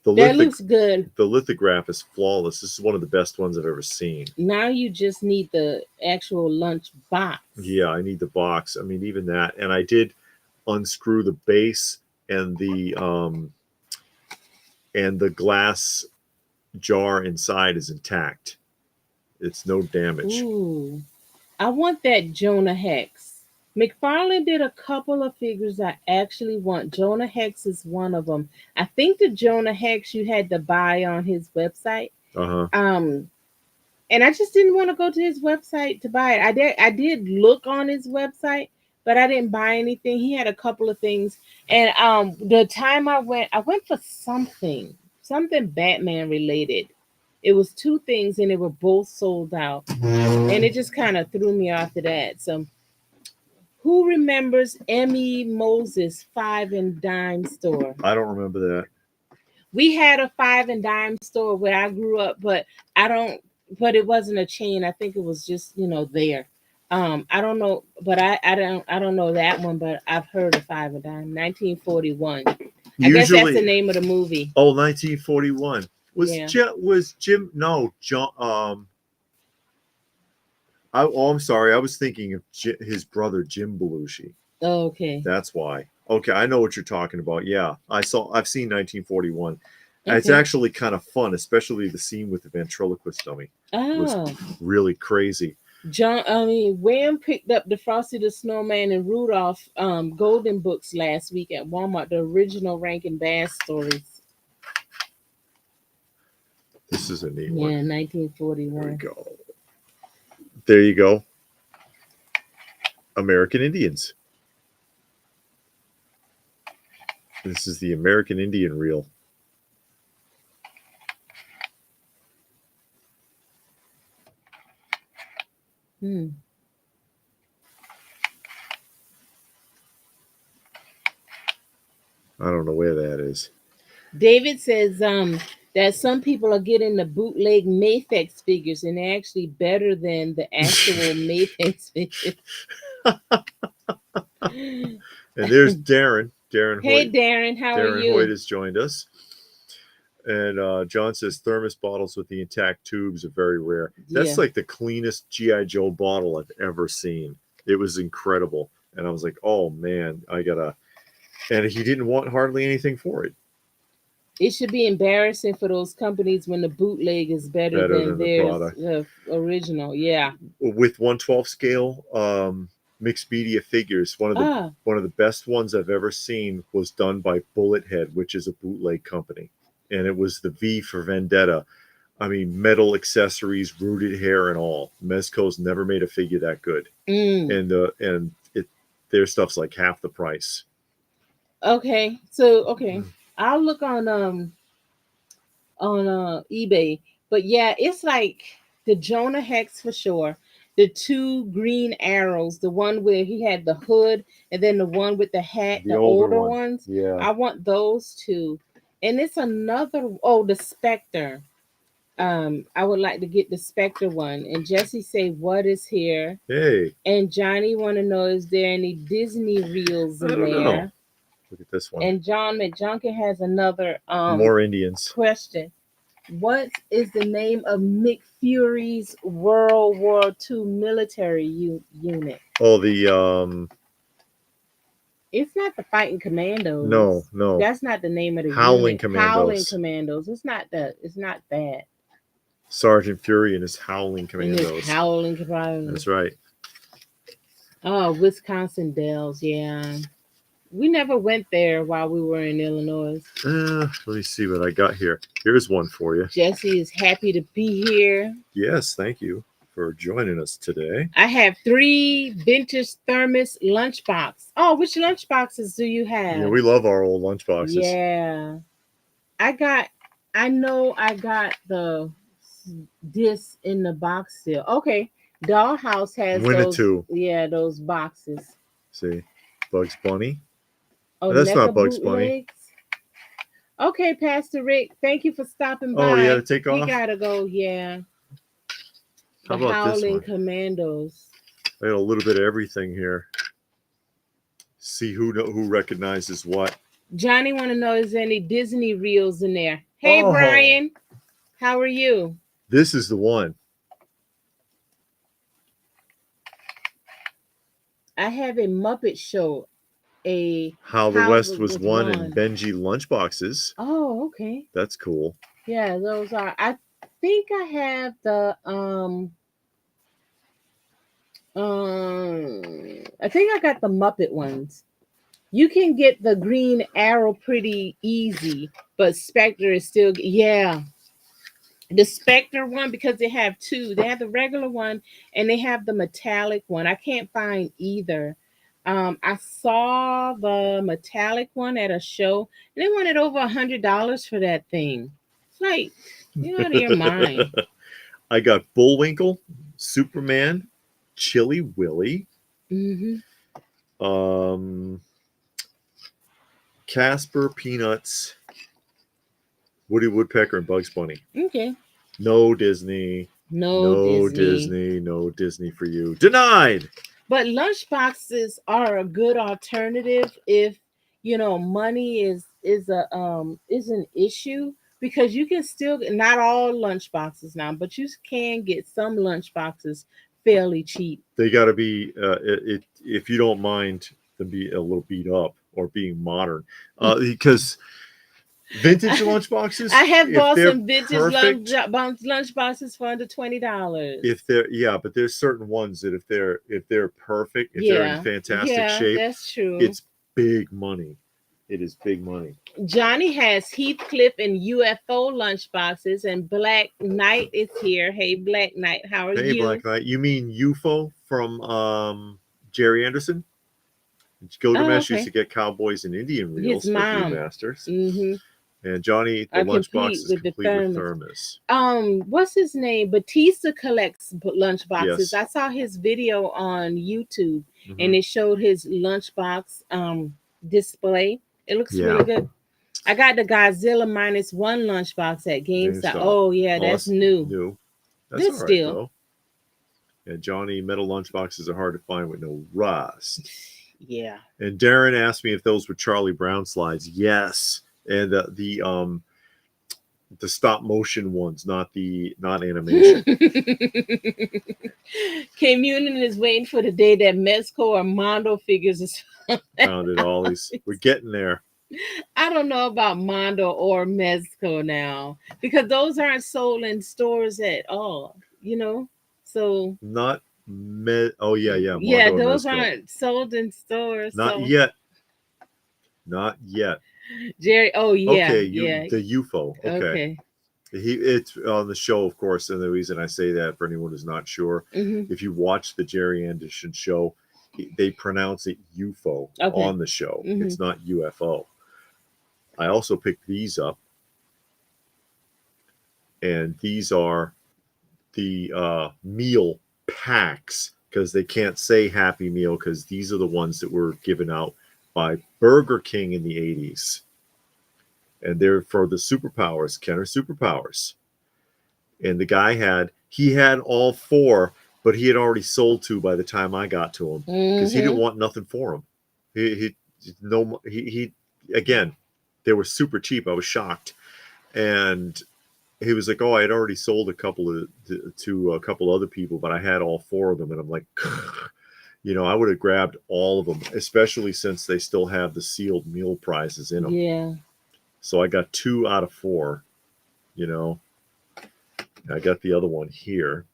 That looks good. The lithograph is flawless. This is one of the best ones I've ever seen. Now you just need the actual lunch box. Yeah, I need the box. I mean, even that. And I did unscrew the base and the glass jar inside is intact. It's no damage. Ooh. I want that Jonah Hex. McFarlane did a couple of figures I actually want. Jonah Hex is one of them. I think the Jonah Hex you had to buy on his website. Uh-huh. And I just didn't want to go to his website to buy it. I did look on his website, but I didn't buy anything. He had a couple of things. And the time I went for something Batman related. It was 2 things and they were both sold out. And it just kind of threw me off of that. So who remembers Emmy Moses 5 and Dime store? I don't remember that. We had a 5 and Dime store where I grew up, but it wasn't a chain. I think it was just, there. I don't know, but I don't know that one, but I've heard of 5 and Dime, 1941. I guess that's the name of the movie. Oh, 1941. Was Jim? No, John. I'm sorry. I was thinking of his brother Jim Belushi. Oh, okay. That's why. Okay, I know what you're talking about. Yeah, I've seen 1941. Okay. It's actually kind of fun, especially the scene with the ventriloquist dummy. It was really crazy. Wham picked up the Frosty the Snowman and Rudolph Golden books last week at Walmart, the original Rankin Bass stories. This is a neat one. Yeah, 1941. There we go. There you go. American Indians. This is the American Indian reel. I don't know where that is. David says that some people are getting the bootleg Mafex figures and they're actually better than the actual Mafex figures. And there's Darren. Hey, Hoyt. Darren, how are you? Darren Hoyt has joined us. And John says thermos bottles with the intact tubes are very rare. That's like the cleanest G.I. Joe bottle I've ever seen. It was incredible. And I was like, oh, man, and he didn't want hardly anything for it. It should be embarrassing for those companies when the bootleg is better than the original. Yeah. With 1/12 scale mixed media figures, one of the best ones I've ever seen was done by Bullet Head, which is a bootleg company. And it was the V for Vendetta. I mean, metal accessories, rooted hair, and all. Mezco's never made a figure that good. And their stuff's like half the price. Okay, so I'll look on eBay, but yeah, it's like the Jonah Hex for sure. The two green arrows, the one where he had the hood, and then the one with the hat, the older ones. Yeah, I want those two. And it's another. The Spectre. I would like to get the Spectre one. And Jesse say, "What is here?" Hey. And Johnny want to know, is there any Disney reels in there? Know. Look at this one. And John McJunkin has another more Indians question. What is the name of Nick Fury's World War II military unit? Oh, the It's not the Fighting Commandos. No. That's not the name of the Howling unit. Commandos. Howling Commandos. It's not that. Sergeant Fury and his Howling Commandos. Howling Commandos. That's right. Oh, Wisconsin Dells, yeah. We never went there while we were in Illinois. Let me see what I got here. Here's one for you. Jesse is happy to be here. Yes, thank you for joining us today. I have 3 vintage thermos lunchbox. Oh, which lunchboxes do you have? Yeah, we love our old lunchboxes. Yeah. I know I got this in the box still. Okay. Dollhouse has Winnetou. Those boxes. See, Bugs Bunny. Oh, that's not Bugs Bunny. Okay, Pastor Rick, thank you for stopping by. Oh, you gotta take off? We gotta go, yeah. How the about this Howling one? Commandos. I got a little bit of everything here. See who recognizes what. Johnny want to know, is there any Disney reels in there? Hey, Brian, how are you? This is the one. I have a Muppet Show. How the West was won and Benji lunchboxes. Oh, okay. That's cool. Yeah, those are. I think I have the I think I got the Muppet ones. You can get the Green Arrow pretty easy, but Spectre is still the Spectre one, because they have 2. They have the regular one and they have the metallic one. I can't find either. I saw the metallic one at a show and they wanted over $100 for that thing. It's like, you're out of your mind. I got Bullwinkle, Superman, Chili Willy, Casper, Peanuts, Woody Woodpecker, and Bugs Bunny. Okay. No Disney. No Disney. No Disney for you. Denied. But lunchboxes are a good alternative if money is an issue. because you can still not all lunch boxes now, but you can get some lunch boxes fairly cheap. They got to be if you don't mind them be a little beat up or being modern, because vintage lunch boxes, I have if bought they're some vintage perfect, lunch boxes for under $20. if they're but there's certain ones that if they're perfect, if they're in Yeah, fantastic yeah, shape, that's true. it's big money. It is big money. Johnny has Heathcliff and UFO lunch boxes, and Black Knight is here. Hey, Black Knight, how are Hey, you? Black Knight, you mean UFO from Jerry Anderson? Gilgamesh used to get cowboys and Indian reels His for mom. Viewmasters. Mm-hmm. And Johnny, the lunchbox is complete with thermos. What's his name? Batista collects lunch boxes. Yes. I saw his video on YouTube, Mhm. and it showed his lunchbox display. It looks really good. I got the Godzilla -1 lunchbox at GameStop. Oh yeah, that's new. New. That's Good all right still. though. And Johnny, metal lunchboxes are hard to find with no rust. Yeah. And Darren asked me if those were Charlie Brown slides. Yes. And the stop motion ones, not animation. Kim Union is waiting for the day that Mezco or Mondo figures is found it all. We're getting there. I don't know about Mondo or Mezco now, because those aren't sold in stores at all, you know? So not oh yeah, Mondo yeah, those Mezco aren't sold in stores. Not yet. Not yet. Jerry, oh yeah. Okay, yeah. the UFO. Okay. It's on the show, of course, and the reason I say that for anyone who's not sure, if you watch the Jerry Anderson show, they pronounce it UFO on the show. It's not UFO. I also picked these up, and these are the meal packs, because they can't say Happy Meal, because these are the ones that were given out by Burger King in the 80s. And they're for the superpowers, Kenner superpowers. And the guy had all 4, but he had already sold 2 by the time I got to him, because he didn't want nothing for them. He again, they were super cheap. I was shocked. And he was like, "Oh, I had already sold a couple to a couple other people, but I had all 4 of them." And I'm like, I would have grabbed all of them, especially since they still have the sealed meal prizes in them. Yeah. So I got 2 out of 4. I got the other one here.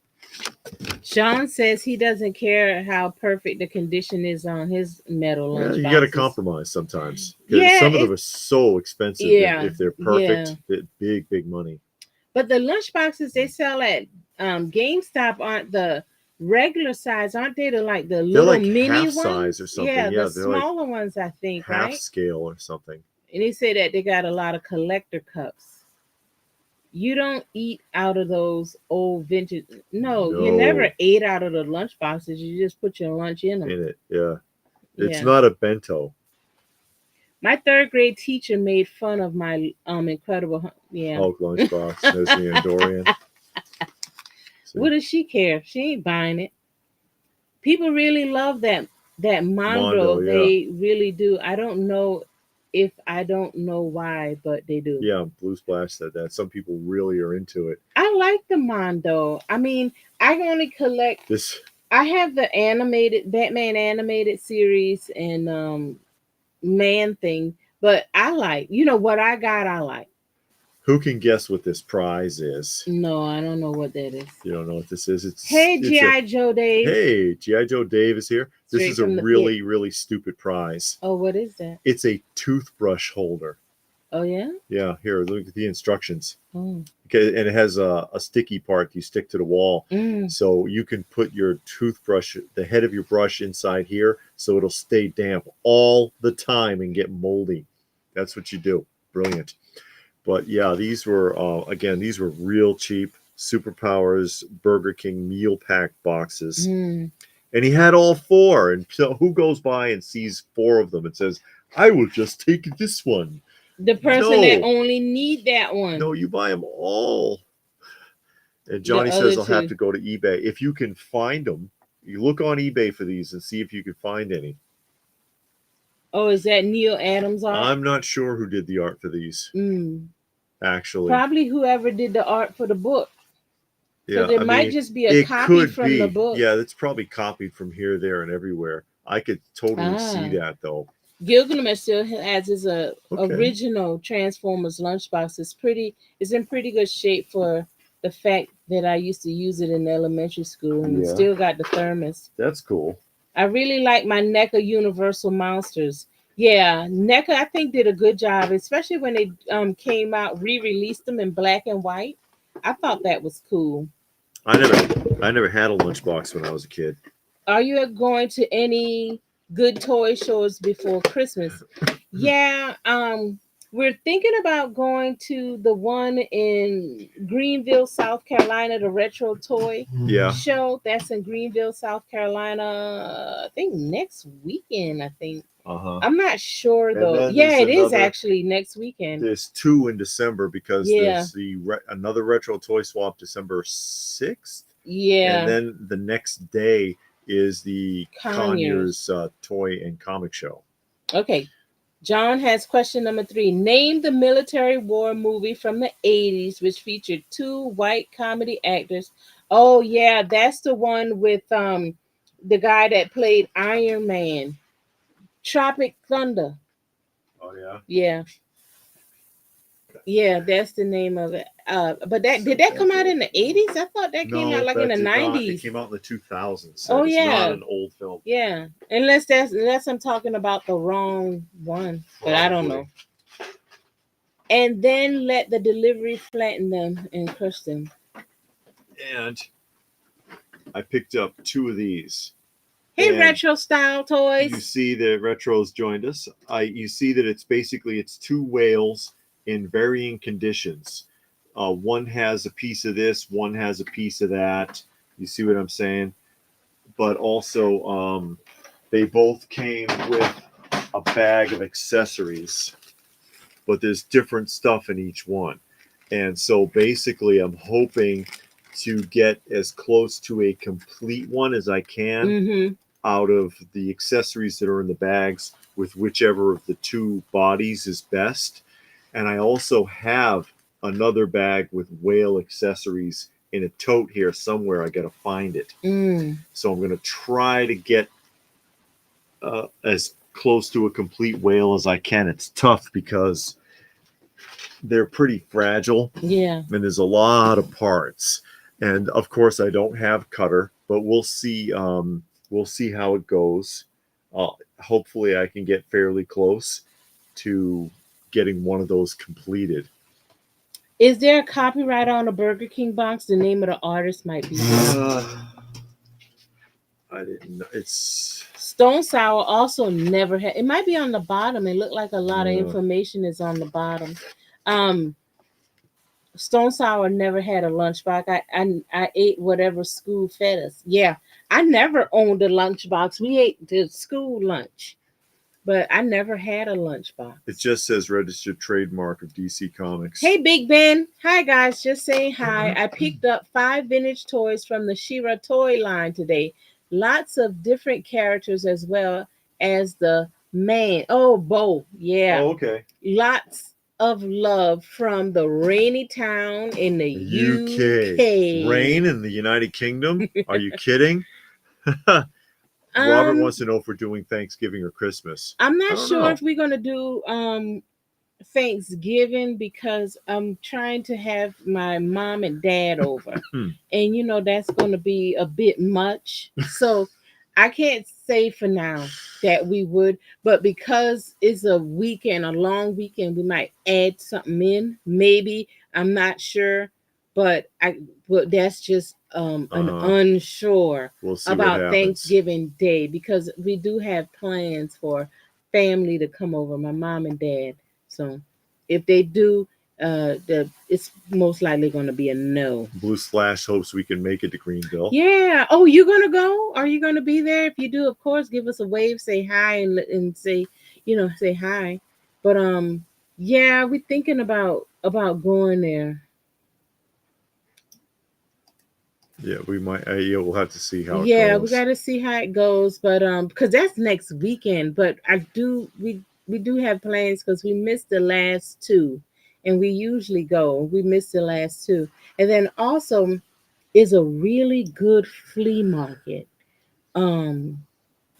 Sean says he doesn't care how perfect the condition is on his metal lunch You boxes. got to compromise sometimes. Yeah, some of them are so expensive. If they're perfect, big money. But the lunch boxes they sell at GameStop aren't the regular size, aren't they? The little like mini half ones, size or something. Yeah, the smaller ones, I think, half right? scale or something. And he said that they got a lot of collector cups. You don't eat out of those old vintage. No, you never ate out of the lunch boxes. You just put your lunch in them. In it, yeah. It's not a bento. My 3rd grade teacher made fun of my incredible Hulk lunchbox, Nesme and Dorian. What does she care? She ain't buying it. People really love that Mondo. They really do. I don't know why, but they do. Yeah, Blue Splash said that. Some people really are into it. I like the Mondo. I mean, I only collect this. I have the Batman animated series and Man Thing, but I like, what I got, I like. Who can guess what this prize is? No, I don't know what that is. You don't know what this is? Hey, G.I. Joe Dave. Hey, G.I. Joe Dave is here. This is a really, really stupid prize. Oh, what is that? It's a toothbrush holder. Oh, yeah? Yeah, here, look at the instructions. Oh. Okay, and it has a sticky part you stick to the wall. So you can put your toothbrush, the head of your brush inside here, so it'll stay damp all the time and get moldy. That's what you do. Brilliant. But yeah, these were real cheap Superpowers Burger King meal pack boxes. And he had all 4. And so who goes by and sees 4 of them and says, "I will just take this one"? The person that only need that one. No, you buy them all. And Johnny says I'll have to go to eBay. If you can find them, you look on eBay for these and see if you can find any. Oh, is that Neil Adams art? I'm not sure who did the art for these. actually. Probably whoever did the art for the book. Yeah, Because it I might mean, just be a it copy could from the be. book. Yeah, it's probably copied from here, there, and everywhere. I could totally see that though. Gilgamesh still has his Okay. original Transformers lunchbox. It's in pretty good shape for the fact that I used to use it in elementary school, and Yeah. still got the thermos. That's cool. I really like my NECA Universal Monsters. Yeah, NECA I think did a good job, especially when they came out, re-released them in black and white. I thought that was cool. I never had a lunchbox when I was a kid. Are you going to any good toy shows before Christmas? Yeah, we're thinking about going to the one in Greenville, South Carolina, the Retro Toy Yeah. Show. That's in Greenville, South Carolina. I think next weekend. I think. Uh-huh. I'm not sure And though. then Yeah, it is another. actually next weekend. There's 2 in December because Yeah. there's another retro toy swap December 6th, Yeah. and then the next day is the Conyers. Conyers toy and comic show. Okay. John has question number 3. Name the military war movie from the 80s which featured 2 white comedy actors. Oh yeah, that's the one with the guy that played Iron Man. Tropic Thunder. Oh yeah. Yeah. Yeah, that's the name of it. But did that come out in the 80s? I thought that came out like in the 90s. It came out in the 2000s. So Oh it's yeah. not an old film. Yeah. Unless I'm talking about the wrong one. But I don't know. And then let the delivery flatten them and crush them. And I picked up 2 of these. Hey, And retro style toys. you see that Retro's joined us. You see that it's 2 whales in varying conditions. One has a piece of this, one has a piece of that. You see what I'm saying? But also, they both came with a bag of accessories, but there's different stuff in each one. And so basically, I'm hoping to get as close to a complete one as I can. Mm-hmm. Out of the accessories that are in the bags with whichever of the 2 bodies is best. And I also have another bag with whale accessories in a tote here somewhere. I got to find it. So I'm going to try to get as close to a complete whale as I can. It's tough because they're pretty fragile. Yeah. And there's a lot of parts. And of course, I don't have cutter, but we'll see. We'll see how it goes. Hopefully, I can get fairly close to getting one of those completed. Is there a copyright on a Burger King box? The name of the artist might be. I didn't know. It's Stone Sour also never had. It might be on the bottom. It looked like a lot of information is on the bottom. Stone Sour never had a lunchbox. I ate whatever school fed us. Yeah, I never owned a lunchbox. We ate the school lunch, but I never had a lunchbox. It just says registered trademark of DC Comics. Hey, Big Ben. Hi, guys. Just saying hi. I picked up 5 vintage toys from the She-Ra toy line today. Lots of different characters as well as the man. Oh, Bo. Yeah. Oh, okay. Lots of love from the rainy town in the UK. Rain in the United Kingdom? Are you kidding? Robert wants to know if we're doing Thanksgiving or Christmas. I'm not sure if we're going to do Thanksgiving because I'm trying to have my mom and dad over. And that's going to be a bit much. So I can't say for now that we would, but because it's a weekend, a long weekend, we might add something in. Maybe, I'm not sure, but that's just an unsure about Thanksgiving Day because we do have plans for family to come over, my mom and dad. So if they do, it's most likely going to be a no. Blue Slash hopes we can make it to Greenville. Yeah. Oh, you're going to go? Are you going to be there? If you do, of course, give us a wave, say hi, and say, say hi. But yeah, we're thinking about going there. Yeah, we might. Yeah, we'll have to see how it goes. Yeah, we got to see how it goes, but because that's next weekend. But we do have plans because we missed the last 2, and we usually go. We missed the last two. And then also is a really good flea market um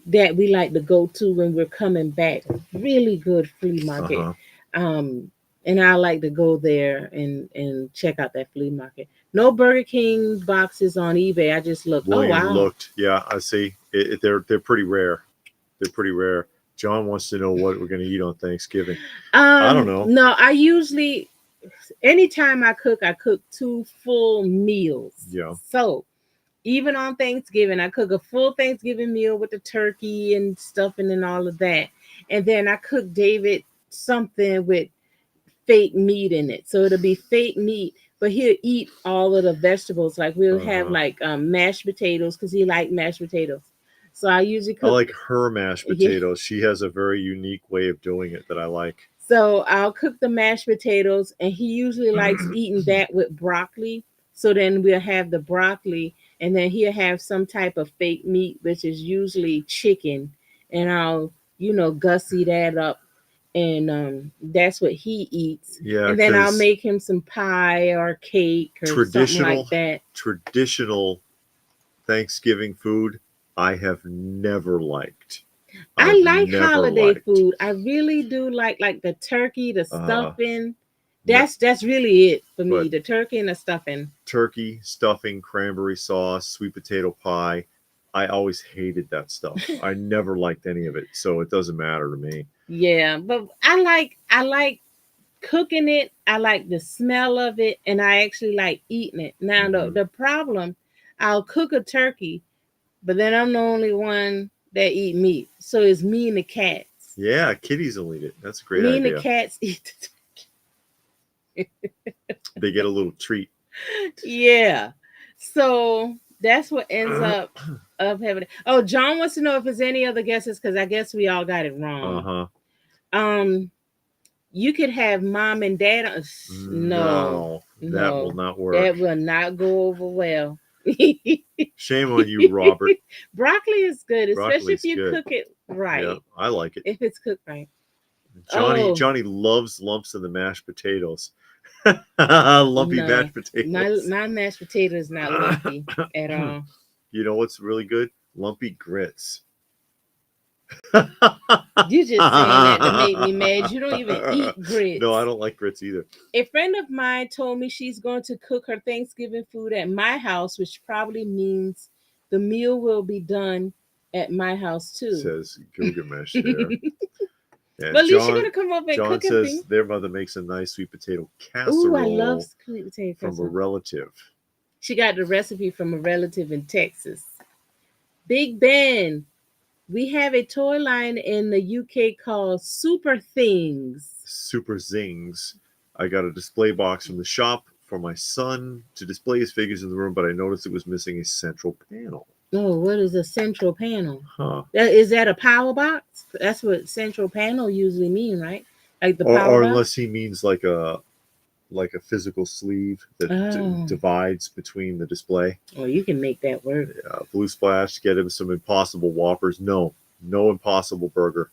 that we like to go to when we're coming back. Really good flea market. Uh-huh. And I like to go there and check out that flea market. No Burger King boxes on eBay. I just looked. Oh William wow. looked. Yeah, I see. They're pretty rare. They're pretty rare. John wants to know what we're going to eat on Thanksgiving. I don't know. No, I usually anytime I cook two full meals. Yeah. So even on Thanksgiving, I cook a full Thanksgiving meal with the turkey and stuffing and all of that. And then I cook David something with fake meat in it. So it'll be fake meat, but he'll eat all of the vegetables. Like we'll have like mashed potatoes because he like mashed potatoes. So I usually cook. I like her mashed Yeah. potatoes. She has a very unique way of doing it that I like. So I'll cook the mashed potatoes, and he usually likes eating that with broccoli. So then we'll have the broccoli, and then he'll have some type of fake meat, which is usually chicken, and I'll gussy that up, and that's what he eats. Yeah, And then I'll 'cause make him some pie or cake or something like that. traditional Thanksgiving food I have never liked. I I've like never holiday liked. food. I really do like the turkey, the Uh, stuffing. That's really it for me. But The turkey and the stuffing. turkey, stuffing, cranberry sauce, sweet potato pie. I always hated that stuff. I never liked any of it, so it doesn't matter to me. Yeah, but I like cooking it. I like the smell of it, and I actually like eating it. Now Mhm. the problem, I'll cook a turkey, but then I'm the only one that eat meat. So it's me and the cats. Yeah, kitties will eat it. That's a great Me and the idea. cats eat the They get a little treat. Yeah. So that's what ends up having it. Oh, John wants to know if there's any other guesses because I guess we all got it wrong. Uh-huh. You could have mom and dad. No, that will not work. That will not go over well. Shame on you, Robert. Broccoli is good, especially Broccoli's if you good. cook it right. Yeah, I like it. If it's cooked right. Johnny loves lumps in the mashed potatoes. Lumpy No, mashed potatoes. my mashed potato is not lumpy at all. You know what's really good? Lumpy grits. You just saying that to make me mad. You don't even eat grits. No, I don't like grits either. A friend of mine told me she's going to cook her Thanksgiving food at my house, which probably means the meal will be done at my house too. Says Gilgamesh there. And But at least you're gonna come up and John cook says thing. their mother makes a nice sweet potato casserole. Ooh, I love sweet potato from casserole. a relative. She got the recipe from a relative in Texas. Big Ben, we have a toy line in the UK called Super Things. Super Zings. I got a display box from the shop for my son to display his figures in the room, but I noticed it was missing a central panel. Oh, what is a central panel? Huh. Is that a power box? That's what central panel usually mean, right? Like the power or box? unless he means like a physical sleeve that divides between the display. Oh, you can make that work. Yeah, Blue Splash, get him some Impossible Whoppers. No Impossible Burger.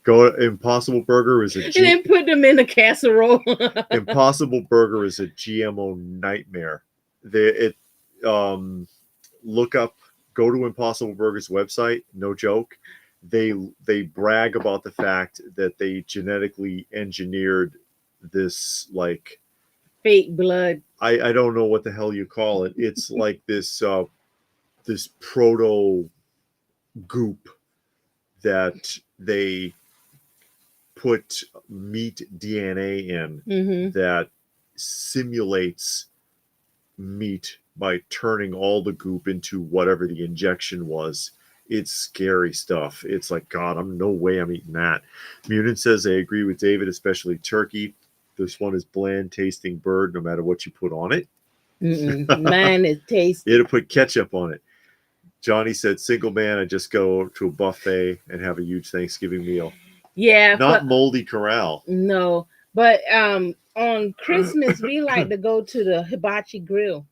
Impossible Burger is and then put them in a casserole. Impossible Burger is a GMO nightmare. Go to Impossible Burger's website. No joke. They brag about the fact that they genetically engineered this like fake blood. I don't know what the hell you call it. It's like this proto goop that they put meat DNA in that simulates meat by turning all the goop into whatever the injection was. It's scary stuff. It's like, God, no way I'm eating that. Munin says, I agree with David, especially turkey. This one is bland tasting bird no matter what you put on it. Mine is tasty. You had to put ketchup on it. Johnny said, single man, I just go to a buffet and have a huge Thanksgiving meal. Yeah. Not Moldy Corral. No. But on Christmas, we like to go to the Hibachi Grill.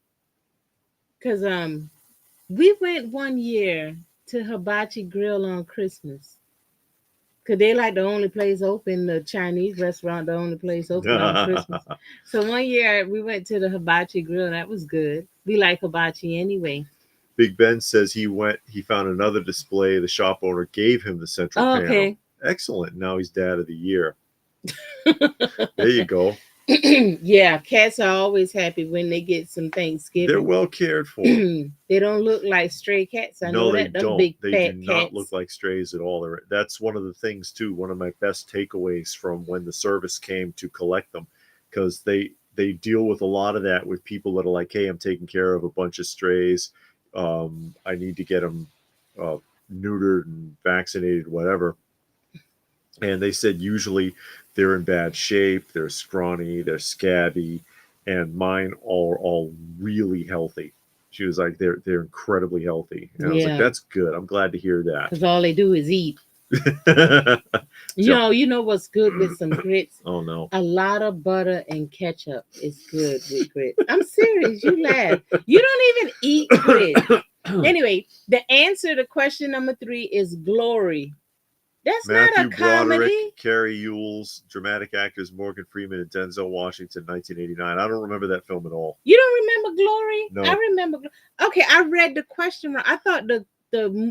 Because we went one year to Hibachi Grill on Christmas. Cause they like the only place open, the Chinese restaurant, the only place open on Christmas. So one year we went to the hibachi grill, and that was good. We like hibachi anyway. Big Ben says he found another display. The shop owner gave him the central Oh, panel. okay. Excellent. Now he's dad of the year. There you go. Yeah, cats are always happy when they get some Thanksgiving. They're well cared for. They don't look like stray cats. I No, know they that. Them don't. big They fat do cats. not look like strays at all. That's one of the things too. One of my best takeaways from when the service came to collect them, because they deal with a lot of that with people that are like, hey, I'm taking care of a bunch of strays. I need to get them neutered and vaccinated, whatever. And they said usually they're in bad shape, they're scrawny, they're scabby, and mine are all really healthy. She was like, they're incredibly healthy. And I was like, Yeah. that's good. I'm glad to hear that. Because all they do is eat. You know what's good with some grits? Oh no. A lot of butter and ketchup is good with grits. I'm serious. You laugh. You don't even eat grits. Anyway, the answer to question number 3 is Glory. That's Matthew not a comedy. Broderick, Carrie Ewells, dramatic actors Morgan Freeman and Denzel Washington, 1989. I don't remember that film at all. You don't remember Glory? No. I remember. Okay, I read the question wrong. I thought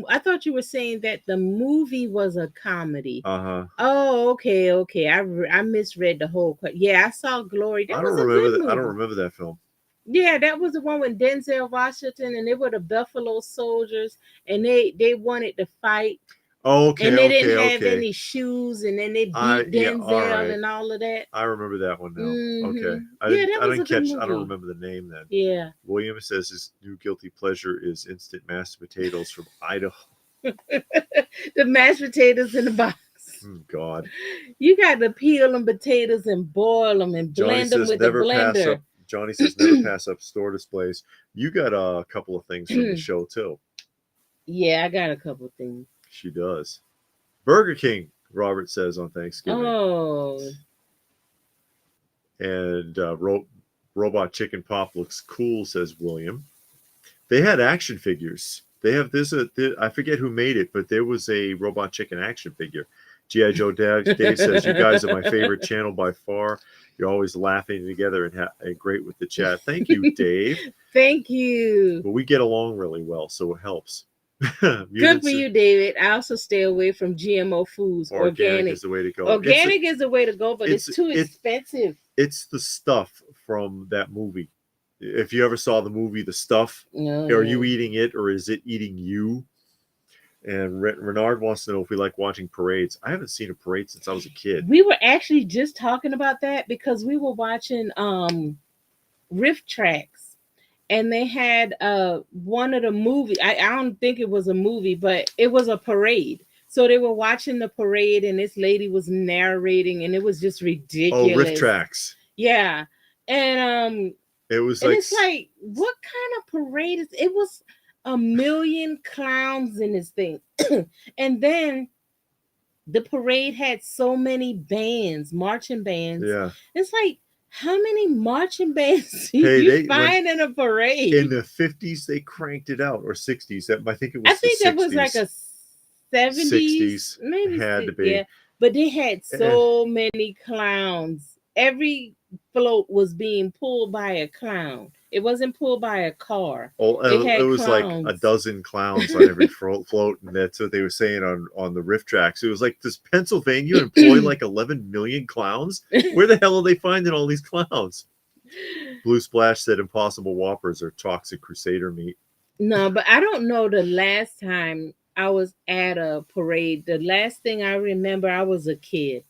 I thought you were saying that the movie was a comedy. Uh-huh. Oh, okay. I misread the whole question. Yeah, I saw Glory. That was a good movie. I don't remember that film. Yeah, that was the one with Denzel Washington, and they were the Buffalo Soldiers, and they wanted to fight. Oh, okay, and they didn't have any shoes, and then they beat Denzel all right. and all of that. I remember that one now. Mm-hmm. Okay. That was a good movie. I don't remember the name then. Yeah. William says his new guilty pleasure is instant mashed potatoes from Idaho. The mashed potatoes in the box. Oh, God. You got to peel them potatoes and boil them and blend them with the blender. Johnny says never pass up store displays. You got a couple of things from the show too. Yeah, I got a couple of things. She does. Burger King, Robert says on Thanksgiving. Oh. And Robot Chicken Pop looks cool, says William. They had action figures. They have this. I forget who made it, but there was a Robot Chicken action figure. G.I. Joe Dave says, you guys are my favorite channel by far. You're always laughing together and great with the chat. Thank you, Dave. Thank you. But we get along really well, so it helps. Good for you, David. I also stay away from GMO foods. Organic is the way to go. Organic is the way to go, but it's too expensive. It's the stuff from that movie. If you ever saw the movie The Stuff, are you eating it or is it eating you? And Renard wants to know if we like watching parades. I haven't seen a parade since I was a kid. We were actually just talking about that because we were watching Riff Tracks, and they had one of the movies. I don't think it was a movie, but it was a parade. So they were watching the parade, and this lady was narrating, and it was just ridiculous. Oh, Riff Tracks. Yeah, and it was and it's like, what kind of parade is it? Was a million clowns in this thing. And then the parade had so many bands, marching bands. Yeah. It's like, how many marching bands do you find in a parade? In the 50s, they cranked it out, or 60s. I think it was. I think that was like a 70s. 60s. Maybe had to be. Yeah. But they had so many clowns. Every float was being pulled by a clown. It wasn't pulled by a car. Oh, it was clowns. Like a dozen clowns on every float, and that's what they were saying on the Riff Tracks. It was like, does Pennsylvania employ like 11 million clowns? Where the hell are they finding all these clowns? Blue Splash said Impossible Whoppers are toxic Crusader meat. No, but I don't know the last time I was at a parade. The last thing I remember, I was a kid.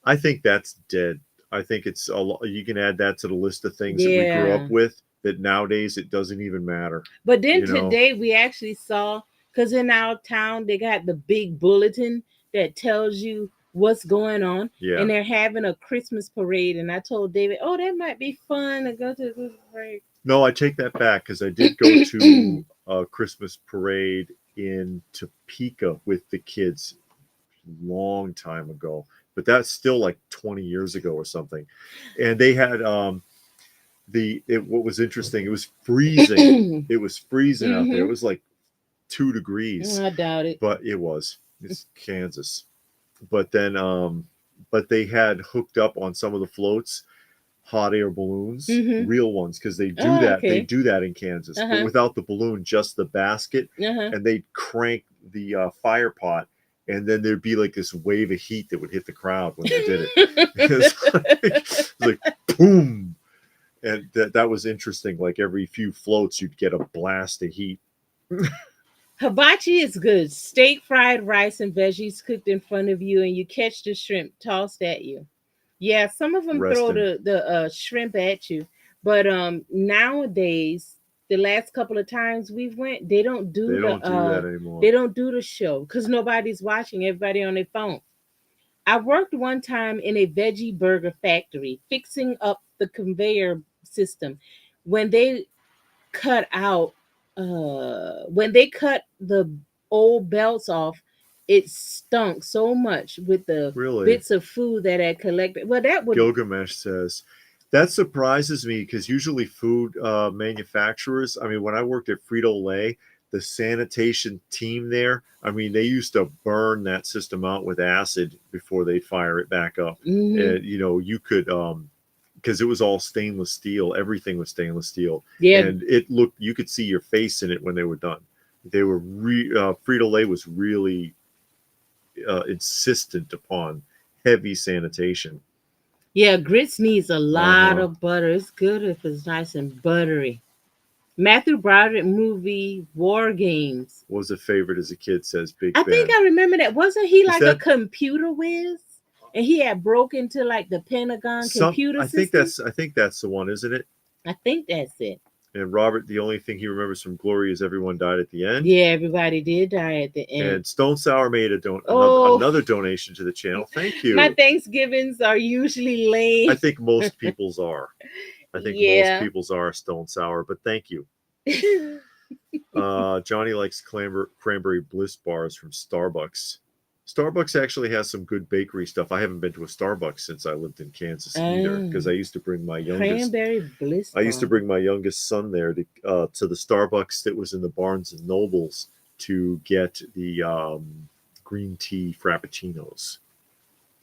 I think that's dead. I think it's a lot. You can add that to the list of things that we grew up with. That nowadays it doesn't even matter. But then today we actually saw, because in our town they got the big bulletin that tells you what's going on. Yeah. And they're having a Christmas parade. And I told David, oh, that might be fun to go to the Christmas parade. No, I take that back, because I did go to a Christmas parade in Topeka with the kids a long time ago. But that's still like 20 years ago or something. And they had what was interesting, it was freezing. It was freezing out there. It was like 2 degrees. I doubt it. But it's Kansas. but then but they had hooked up on some of the floats hot air balloons, Mm-hmm. real ones, because they do Oh, that. They okay. do that in Kansas, but Uh-huh. without the balloon, just the basket, Uh-huh. and they'd crank the fire pot, and then there'd be like this wave of heat that would hit the crowd when they did it. It's like boom, and that was interesting. Like every few floats, you'd get a blast of heat. Hibachi is good. Steak, fried rice, and veggies cooked in front of you, and you catch the shrimp tossed at you. Yeah, some of them throw Resting. the shrimp at you, but nowadays, the last couple of times we've went, They don't do that anymore. they don't do the show because nobody's watching. Everybody on their phone. I worked one time in a veggie burger factory, fixing up the conveyor system. When they cut out when they cut the old belts off, it stunk so much with the Really, bits of food that had collected. Well, that would Gilgamesh says that surprises me because usually food manufacturers. I mean, when I worked at Frito Lay, the sanitation team there, I mean, they used to burn that system out with acid before they fire it back up. hmm And you could because it was all stainless steel. Everything was stainless steel, yeah, and it looked. You could see your face in it when they were done. They were Frito Lay was really insistent upon heavy sanitation. yeah, grits needs a Uh lot huh. of butter. It's good if it's nice and buttery. Matthew Broderick movie War Games. Was a favorite as a kid, says Big I think Ben. I remember that. Wasn't he Is like a that computer whiz? And he had broke into like the Pentagon some? computer system. I think that's the one, isn't it? I think that's it. And Robert, the only thing he remembers from Glory is everyone died at the end. Yeah, everybody did die at the end. And Stone Sour made Oh, another donation to the channel. Thank my you. Thanksgivings are usually I lame. think most people's are. I think most Yeah. people's are Stone Sour, but thank you. Johnny likes cranberry bliss bars from Starbucks. Starbucks actually has some good bakery stuff. I haven't been to a Starbucks since I lived in Kansas either, because I used to bring my youngest. Cranberry bliss I used to bar. bring my youngest son there to the Starbucks that was in the Barnes and Nobles to get the green tea frappuccinos.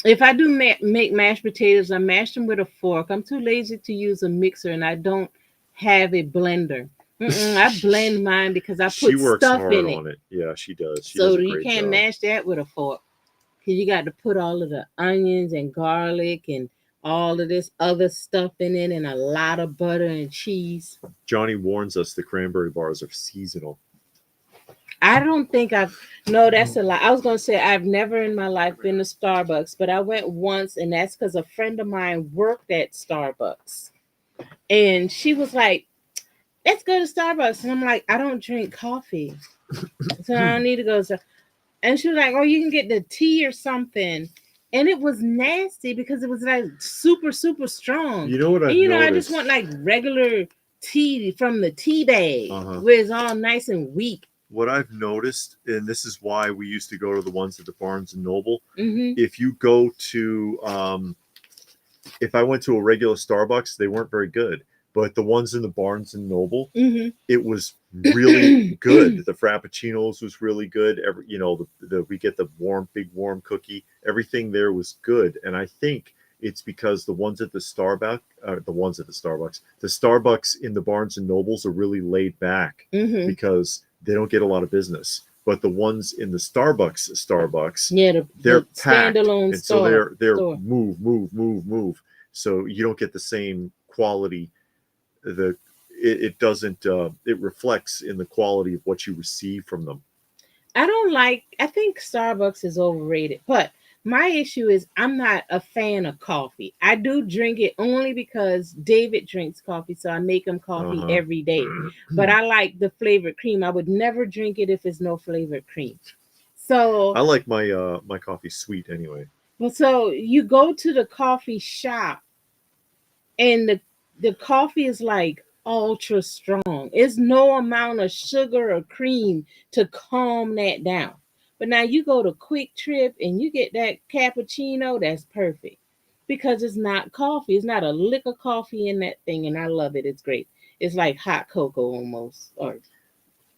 If I do make mashed potatoes, I mash them with a fork. I'm too lazy to use a mixer, and I don't have a blender. I blend mine because I She put works stuff hard in it. on it. Yeah, she does. She does So a you great can't job. mash that with a fork because you got to put all of the onions and garlic and all of this other stuff in it, and a lot of butter and cheese. Johnny warns us the cranberry bars are seasonal. I don't think I've no, that's a lie. I was gonna say I've never in my life been to Starbucks, but I went once, and that's because a friend of mine worked at Starbucks, and she was like, "Let's go to Starbucks," and I'm like, "I don't drink coffee, so I don't need to go." And she was like, "Oh, you can get the tea or something." And it was nasty because it was like super, super strong. You know what And I've I just want noticed? like regular tea from the tea bag Uh-huh. where it's all nice and weak. What I've noticed, and this is why we used to go to the ones at the Barnes and Noble. hmm If you go to, if I went to a regular Starbucks, they weren't very good. But the ones in the Barnes and Noble, hmm it was really good. The Frappuccinos was really good. We get the big warm cookie. Everything there was good, and I think it's because the ones at the Starbucks, the Starbucks in the Barnes and Nobles are really laid back hmm because they don't get a lot of business. But the ones in the Starbucks, Yeah, they're the packed, standalone and so they're store. move. So you don't get the same quality. It doesn't it reflects in the quality of what you receive from them. I think Starbucks is overrated, but my issue is I'm not a fan of coffee. I do drink it only because David drinks coffee, so I make him coffee Uh-huh. every day. But I like the flavored cream. I would never drink it if it's no flavored cream. So, I like my coffee sweet anyway. so you go to the coffee shop and the coffee is like ultra strong. It's no amount of sugar or cream to calm that down. But now you go to Quick Trip and you get that cappuccino, that's perfect because it's not coffee. It's not a lick of coffee in that thing, and I love it. It's great. It's like hot cocoa almost, or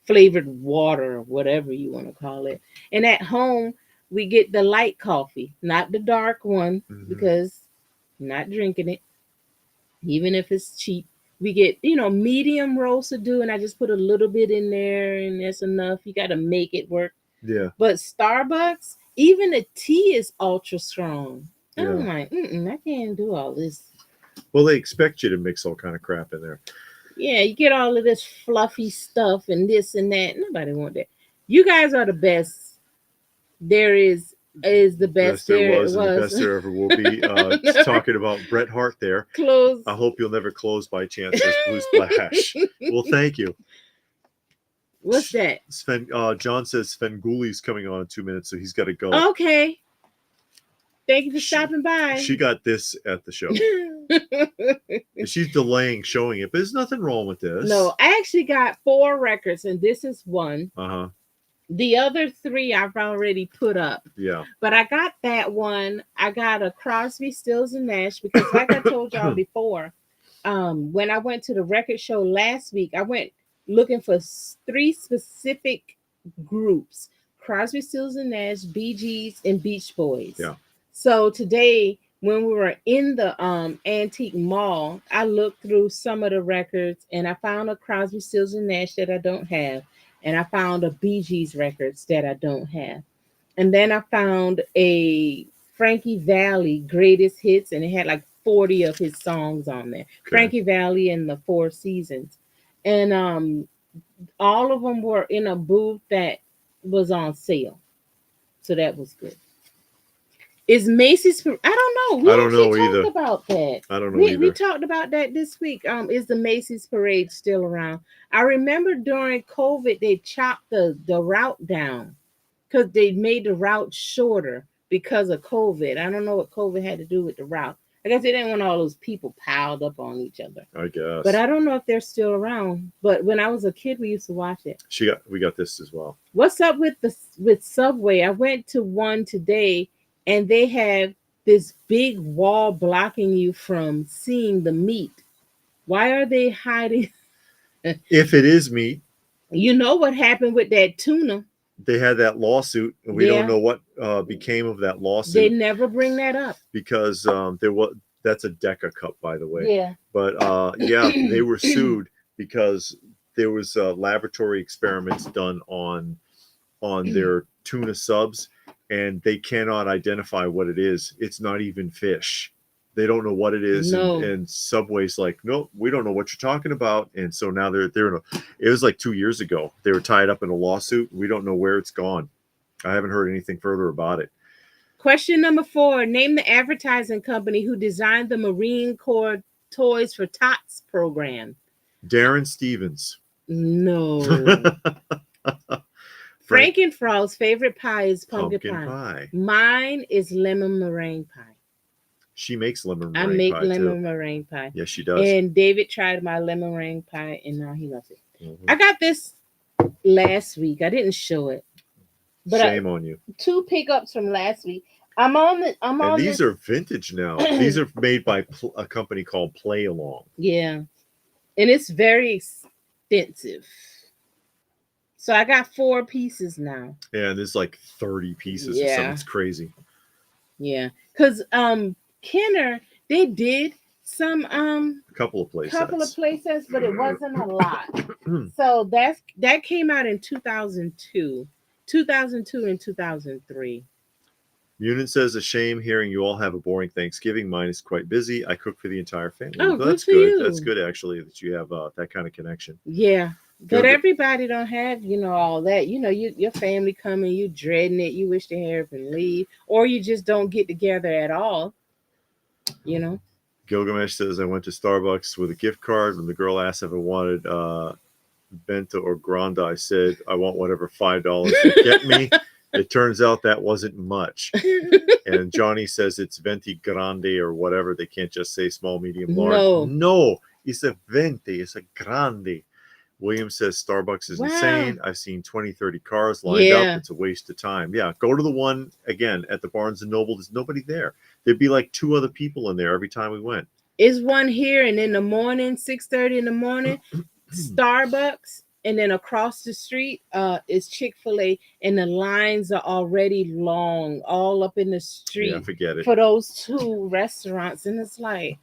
flavored water, or whatever you want to call it. And at home, we get the light coffee, not the dark one, Mhm. because I'm not drinking it, even if it's cheap. We get, medium roasted do, and I just put a little bit in there, and that's enough. You got to make it work. Yeah. But Starbucks, even the tea is ultra strong. Yeah. I'm like, I can't do all this. Well, they expect you to mix all kind of crap in there. Yeah, you get all of this fluffy stuff and this and that. Nobody want that. You guys are the best. There is the best there was and the best there ever will be. Talking about Bret Hart there. Close. I hope you'll never close by chance, says Blue Splash. Well, thank you. What's that? Sven, John says Sven Guli's coming on in 2 minutes, so he's got to go. Okay. Thank you for stopping by. She got this at the show. She's delaying showing it, but there's nothing wrong with this. No, I actually got 4 records, and this is one. Uh-huh. The other 3 I've already put up. Yeah. But I got that one. I got a Crosby, Stills, and Nash because, like I told y'all before, when I went to the record show last week, I went looking for 3 specific groups: Crosby, Stills, and Nash, Bee Gees, and Beach Boys. Yeah. So today, when we were in the antique mall, I looked through some of the records, and I found a Crosby, Stills, and Nash that I don't have. And I found a Bee Gees records that I don't have. And then I found a Frankie Valli greatest hits, and it had like 40 of his songs on there. Okay. Frankie Valli and the 4 Seasons. And all of them were in a booth that was on sale. So that was good. Is Macy's? I don't know. I don't know either. Talked about that. I don't know either. We talked about that this week. Is the Macy's parade still around? I remember during COVID they chopped the route down because they made the route shorter because of COVID. I don't know what COVID had to do with the route. I guess they didn't want all those people piled up on each other. I guess. But I don't know if they're still around. But when I was a kid, we used to watch it. We got this as well. What's up with Subway? I went to one today. And they have this big wall blocking you from seeing the meat. Why are they hiding? If it is meat. You know what happened with that tuna. They had that lawsuit, and we don't know what became of that lawsuit. They never bring that up. Because that's a Deca cup, by the way. Yeah. But they were sued because there was laboratory experiments done on their tuna subs. And they cannot identify what it is. It's not even fish. They don't know what it is. No. And Subway's like, no, we don't know what you're talking about. And so now they're in it was like 2 years ago. They were tied up in a lawsuit. We don't know where it's gone. I haven't heard anything further about it. Question number 4. Name the advertising company who designed the Marine Corps Toys for Tots program. Darren Stevens. No. Frankenfrog's favorite pie is pumpkin pie. Mine is lemon meringue pie. She makes lemon meringue pie. I make lemon meringue pie. Yes, she does. And David tried my lemon meringue pie, and now he loves it. Mm-hmm. I got this last week. I didn't show it. But shame on you. 2 pickups from last week. These are vintage now. These are made by a company called Play Along. Yeah. And it's very expensive. So I got 4 pieces now. Yeah, and there's like 30 pieces or something. It's crazy. Yeah. Because Kenner, they did some a couple of places, but it wasn't a lot. So that came out in 2002 and 2003. Munin says, a shame hearing you all have a boring Thanksgiving. Mine is quite busy. I cook for the entire family. Oh, that's good. You. That's good, actually, that you have that kind of connection. Yeah. But everybody don't have, all that. Your family coming, you dreading it. You wish to hear up and leave. Or you just don't get together at all. Gilgamesh says, I went to Starbucks with a gift card. When the girl asked if I wanted Benta or Grande, I said, I want whatever $5 you get me. It turns out that wasn't much. And Johnny says it's Venti Grande or whatever. They can't just say small, medium, large. No, it's a Venti. It's a Grande. William says Starbucks is insane. I've seen 20, 30 cars lined up. It's a waste of time. Yeah, go to the one, again, at the Barnes & Noble. There's nobody there. There'd be like 2 other people in there every time we went. Is one here, and in the morning, 6:30 in the morning, Starbucks and then across the street is Chick-fil-A, and the lines are already long all up in the Yeah, street forget it. for those two restaurants. And it's like,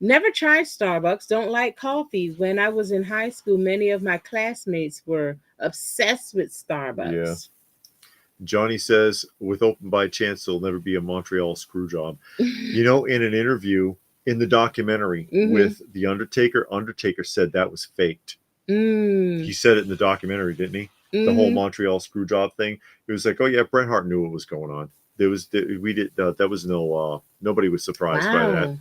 never tried Starbucks, don't like coffee. When I was in high school, many of my classmates were obsessed with Yeah. Starbucks. Johnny says, with open by chance, there'll never be a Montreal screw job. You know, in an interview in the documentary with The Undertaker, Undertaker said that was faked. He said it in the documentary, didn't he? The whole Montreal screw job thing. It was like, oh yeah, Bret Hart knew what was going on. There was we did that was no nobody was surprised by that.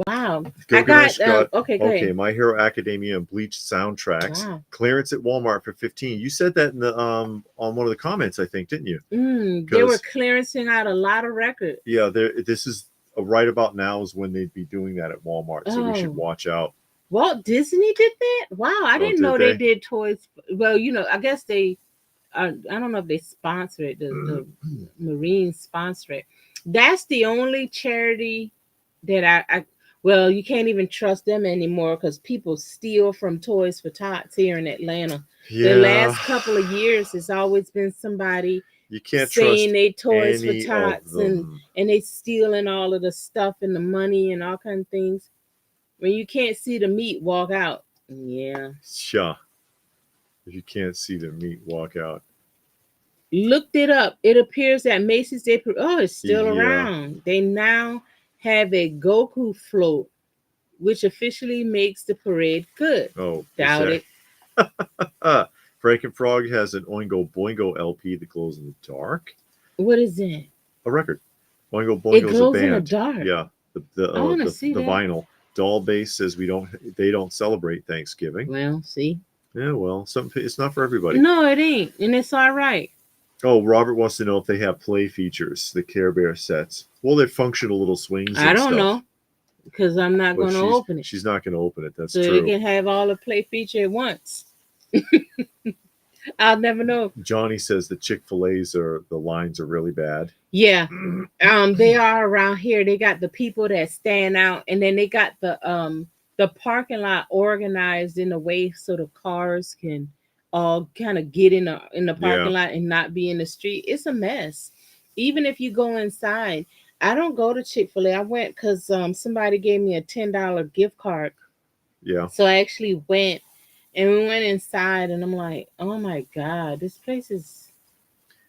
Wow. Gilgamesh got okay, go okay. ahead. My Hero Academia and Bleach soundtracks Wow. clearance at Walmart for 15. You said that in the on one of the comments, I think, didn't you? They were clearancing out a lot of records. Yeah, this is right about now is when they'd be doing that at Walmart, so we should watch out. Walt Disney did that? Wow, I didn't know they did toys. Well, I guess they. I don't know if they sponsor it. The Marines sponsor it. That's the only charity that I well, you can't even trust them anymore because people steal from Toys for Tots here in Atlanta. Yeah. The last couple of years, it's always been somebody you can't saying trust they Toys for any Tots of them. and they stealing all of the stuff and the money and all kinds of things. When you can't see the meat, walk out. Yeah. Sure. If you can't see the meat, walk out. Looked it up. It appears that Macy's Day. Oh, it's still around. They now have a Goku float, which officially makes the parade good. Oh, doubt it. Frankenfrog has an Oingo Boingo LP that glows in the dark. What is that? A record. Oingo Boingo It is a glows band. in the dark. Yeah, I want to see the that. vinyl. Doll Base says they don't celebrate Thanksgiving. Well, see. Yeah, well, it's not for everybody. No, it ain't, and it's all right. Oh, Robert wants to know if they have play features, the Care Bear sets. Well, they functional little swings. I don't know, because I'm not going to open it. She's not going to open it. That's so true. They can have all the play feature at once. I'll never know. Johnny says the Chick-fil-A's the lines are really bad. Yeah, they are around here. They got the people that stand out, and then they got the parking lot organized in a way so the cars can all kind of get in the parking lot and not be in the street. It's a mess. Even if you go inside, I don't go to Chick-fil-A. I went because somebody gave me a $10 gift card. Yeah. So I actually went, and we went inside, and I'm like, oh my God, this place is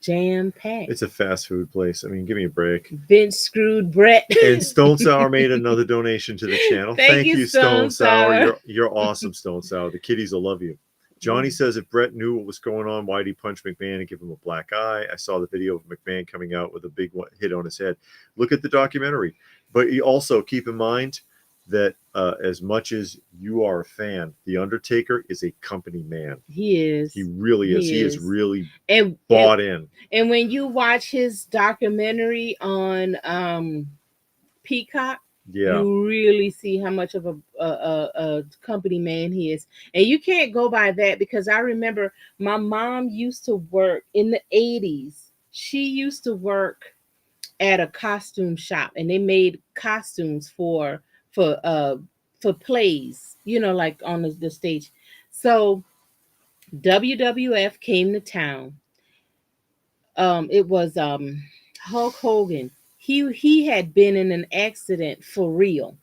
jam-packed. It's a fast food place. I mean, give me a break. Vince screwed Brett. And Stone Sour made another donation to the channel. Thank you, Stone Sour. You're awesome, Stone Sour. The kiddies will love you. Johnny says if Brett knew what was going on, why'd he punch McMahon and give him a black eye? I saw the video of McMahon coming out with a big hit on his head. Look at the documentary. But you also keep in mind that as much as you are a fan, The Undertaker is a company man. He is. He really is. He is really bought in. And when you watch his documentary on Peacock, you really see how much of a company man he is. And you can't go by that, because I remember my mom used to work in the 80s. She used to work at a costume shop, and they made costumes for plays, like on the stage. So WWF came to town. It was Hulk Hogan. He had been in an accident for real,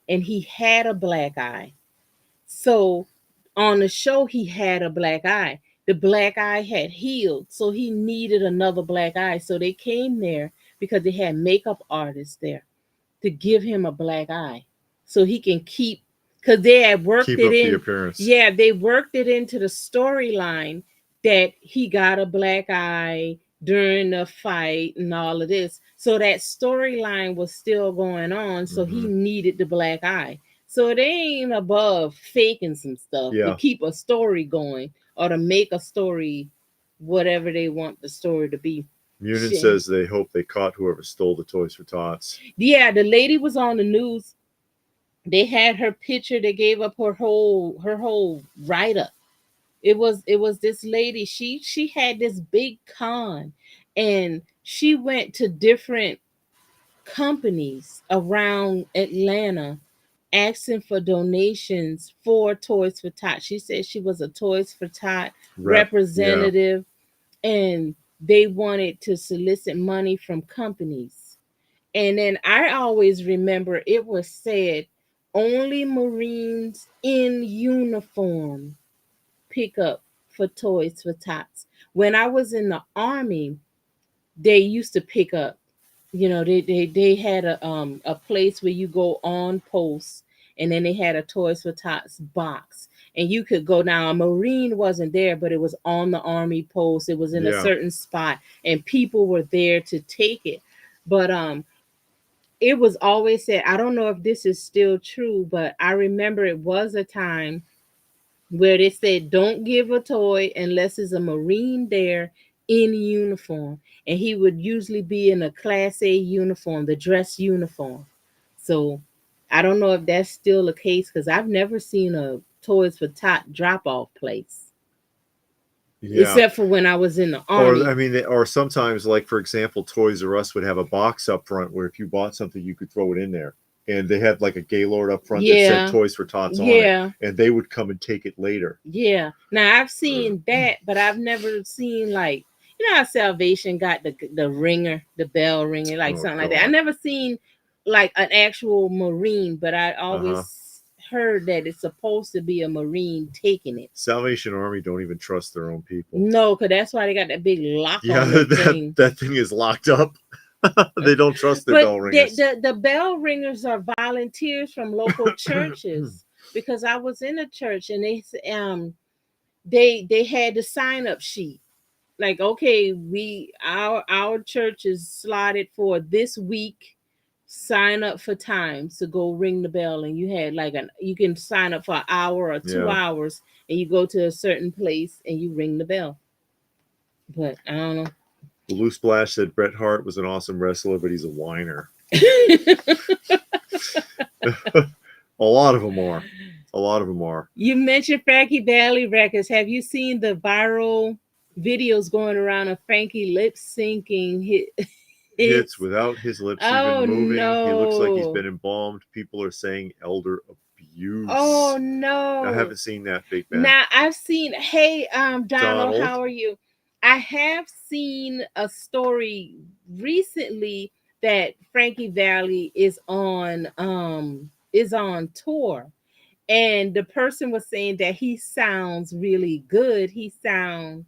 and he had a black eye. So on the show, he had a black eye. The black eye had healed, so he needed another black eye. So they came there because they had makeup artists there to give him a black eye, so he can keep, because they had worked it in. The appearance. Yeah, they worked it into the storyline that he got a black eye during the fight and all of this. So that storyline was still going on. So he needed the black eye. So they ain't above faking some stuff to keep a story going or to make a story whatever they want the story to be. Munin says they hope they caught whoever stole the Toys for Tots. Yeah, the lady was on the news. They had her picture. They gave up her whole write-up. It was this lady. She had this big con, and she went to different companies around Atlanta asking for donations for Toys for Tot. She said she was a Toys for Tot representative, and they wanted to solicit money from companies. And then I always remember it was said only Marines in uniform pick up for Toys for Tots. When I was in the Army, they used to pick up. They had a place where you go on post, and then they had a Toys for Tots box, and you could go down. A Marine wasn't there, but it was on the Army post. It was in a certain spot, and people were there to take it. But it was always said, I don't know if this is still true, but I remember it was a time where they said don't give a toy unless it's a Marine there in uniform. And he would usually be in a Class A uniform, the dress uniform. So I don't know if that's still the case, because I've never seen a Toys for Tot drop-off place. Yeah. Except for when I was in the Army. Or, I mean, or sometimes, like, for example, Toys R Us would have a box up front where if you bought something, you could throw it in there. And they had like a Gaylord up front that said Toys for Tots on it. And they would come and take it later. Yeah. Now, I've seen that, but I've never seen, like, you know how Salvation got the ringer, the bell ringer, like something like that. I never seen, like, an actual Marine, but I always heard that it's supposed to be a Marine taking it. Salvation Army don't even trust their own people. No, because that's why they got that big lock on the thing. That thing is locked up. They don't trust the bell ringers. The bell ringers are volunteers from local churches, because I was in a church and they had the sign up sheet. Like, okay, our church is slotted for this week. Sign up for times to go ring the bell, and you had like you can sign up for an hour or 2 hours, and you go to a certain place and you ring the bell. But I don't know. Blue Splash said Bret Hart was an awesome wrestler, but he's a whiner. A lot of them are. You mentioned Frankie Valli records. Have you seen the viral videos going around of Frankie lip syncing hits without his lips even moving? No. He looks like he's been embalmed. People are saying elder abuse. Oh no! I haven't seen that, Big Man. Now I've seen. Hey, Donald, how are you? I have seen a story recently that Frankie Valli is on tour, and the person was saying that he sounds really good. He sounds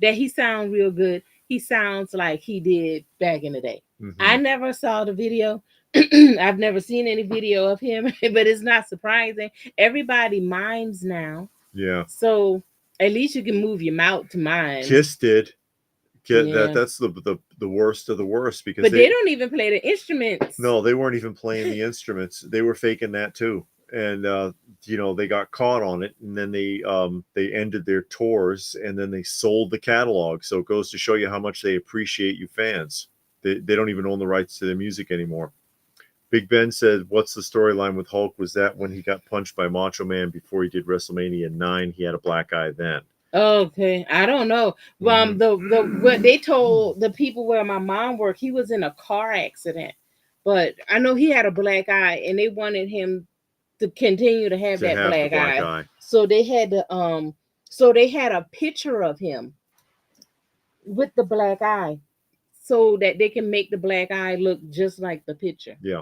real good. He sounds like he did back in the day. Mm-hmm. I never saw the video. I've never seen any video of him, but it's not surprising. Everybody mimes now. Yeah. So at least you can move your mouth to mime. Kiss did. That's the worst of the worst, because they don't even play the instruments. No, they weren't even playing the instruments. They were faking that too. And they got caught on it, and then they ended their tours, and then they sold the catalog. So it goes to show you how much they appreciate you fans. They don't even own the rights to their music anymore. Big Ben said, "What's the storyline with Hulk? Was that when he got punched by Macho Man before he did WrestleMania 9? He had a black eye then." Okay, I don't know. What they told the people where my mom worked, he was in a car accident, but I know he had a black eye, and they wanted him to continue to have that black eye. So they had a picture of him with the black eye, so that they can make the black eye look just like the picture. Yeah.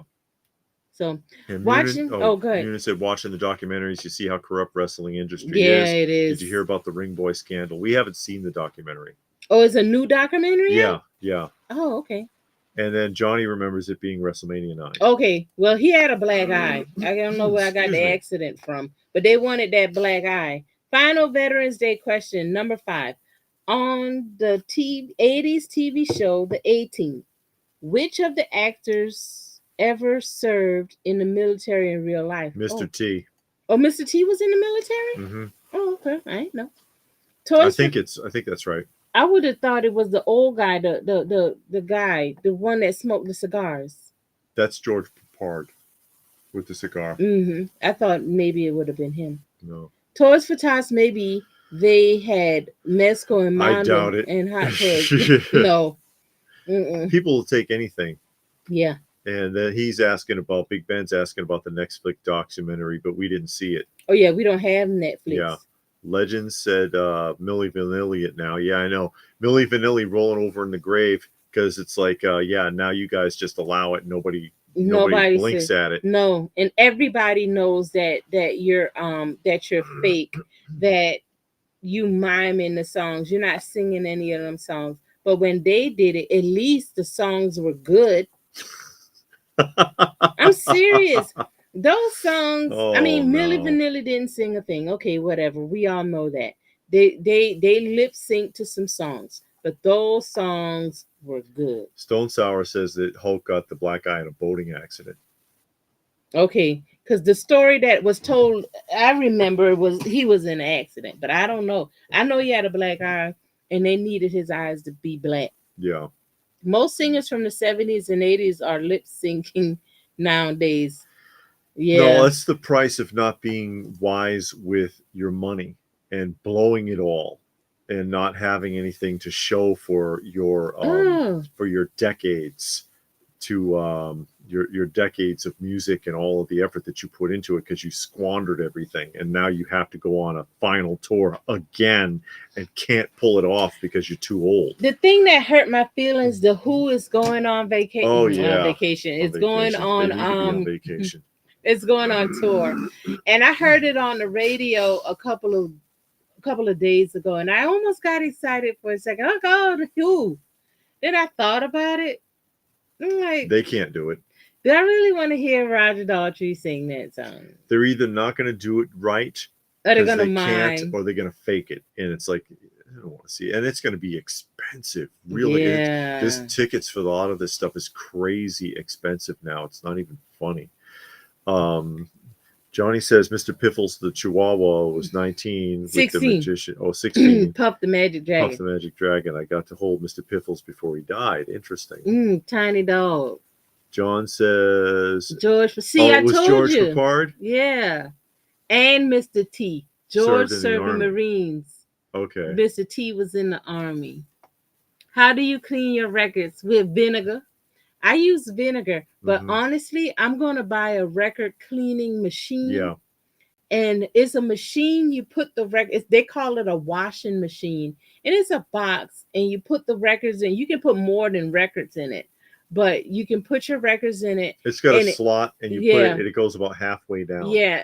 So watching. Go ahead. Munin said, watching the documentaries, you see how corrupt wrestling industry is. Yeah, it is. Did you hear about the Ring Boy scandal? We haven't seen the documentary. Oh, it's a new documentary? Yeah. Oh, okay. And then Johnny remembers it being WrestleMania 9. Okay. Well, he had a black eye. I don't know where I got the accident from, but they wanted that black eye. Final Veterans Day question, number 5. On the 80s TV show, The A-Team, which of the actors ever served in the military in real life? Mr. T. Oh, Mr. T was in the military? Mm-hmm. Oh, okay. I ain't know. I think that's right. I would have thought it was the old guy, the guy, the one that smoked the cigars. That's George Papard with the cigar. Mm-hmm. I thought maybe it would have been him. No. Toys for Tots, maybe they had Mezco and Mondo. I doubt it. And Hot Tubs. No. Mm-mm. People will take anything. Yeah. And then Big Ben's asking about the Netflix documentary, but we didn't see it. Oh yeah, we don't have Netflix. Yeah. Legend said Milli Vanilli it now. Yeah, I know. Milli Vanilli rolling over in the grave because it's like, yeah, now you guys just allow it. Nobody blinks at it. No, and everybody knows that you're fake, that you mime in the songs. You're not singing any of them songs. But when they did it, at least the songs were good. I'm serious. Those songs, Oh, I mean, Milli no. Vanilli didn't sing a thing. Okay, whatever. We all know that. They lip sync to some songs, but those songs were good. Stone Sour says that Hulk got the black eye in a boating accident. Okay, because the story that was told, I remember he was in an accident, but I don't know. I know he had a black eye, and they needed his eyes to be black. Yeah. Most singers from the 70s and 80s are lip syncing nowadays. Yeah. No, that's the price of not being wise with your money and blowing it all and not having anything to show for your decades to your decades of music and all of the effort that you put into it, because you squandered everything and now you have to go on a final tour again and can't pull it off because you're too old. The thing that hurt my feelings, the Who is going on vacation. Oh yeah, vacation. It's going on. They need to be on vacation. It's going on tour, and I heard it on the radio a couple of days ago, and I almost got excited for a second. Oh God, the Who. Then I thought about it. I'm like, they can't do it. Do I really want to hear Roger Daltrey sing that song? They're either not going to do it right, or they're going to mime, or they're going to fake it, and it's like, I don't want to see it. And it's going to be expensive, really. Yeah. This tickets for a lot of this stuff is crazy expensive now. It's not even funny. Johnny says Mr. Piffles the Chihuahua was 19 16. with the magician. Oh, 16. Puff the Magic Dragon. Puff the Magic Dragon. I got to hold Mr. Piffles before he died. Interesting. Tiny dog. John says George. See, I told George you. Papard? Yeah. And Mr. T. George served in the Marines. Okay. Mr. T was in the Army. How do you clean your records? With vinegar. I use vinegar, but honestly, I'm going to buy a record cleaning machine. Yeah. And it's a machine you put the records, they call it a washing machine. And it's a box, and you put the records in. You can put more than records in it, but you can put your records in it. It's got a slot, and you put it, and it goes about halfway down. Yeah.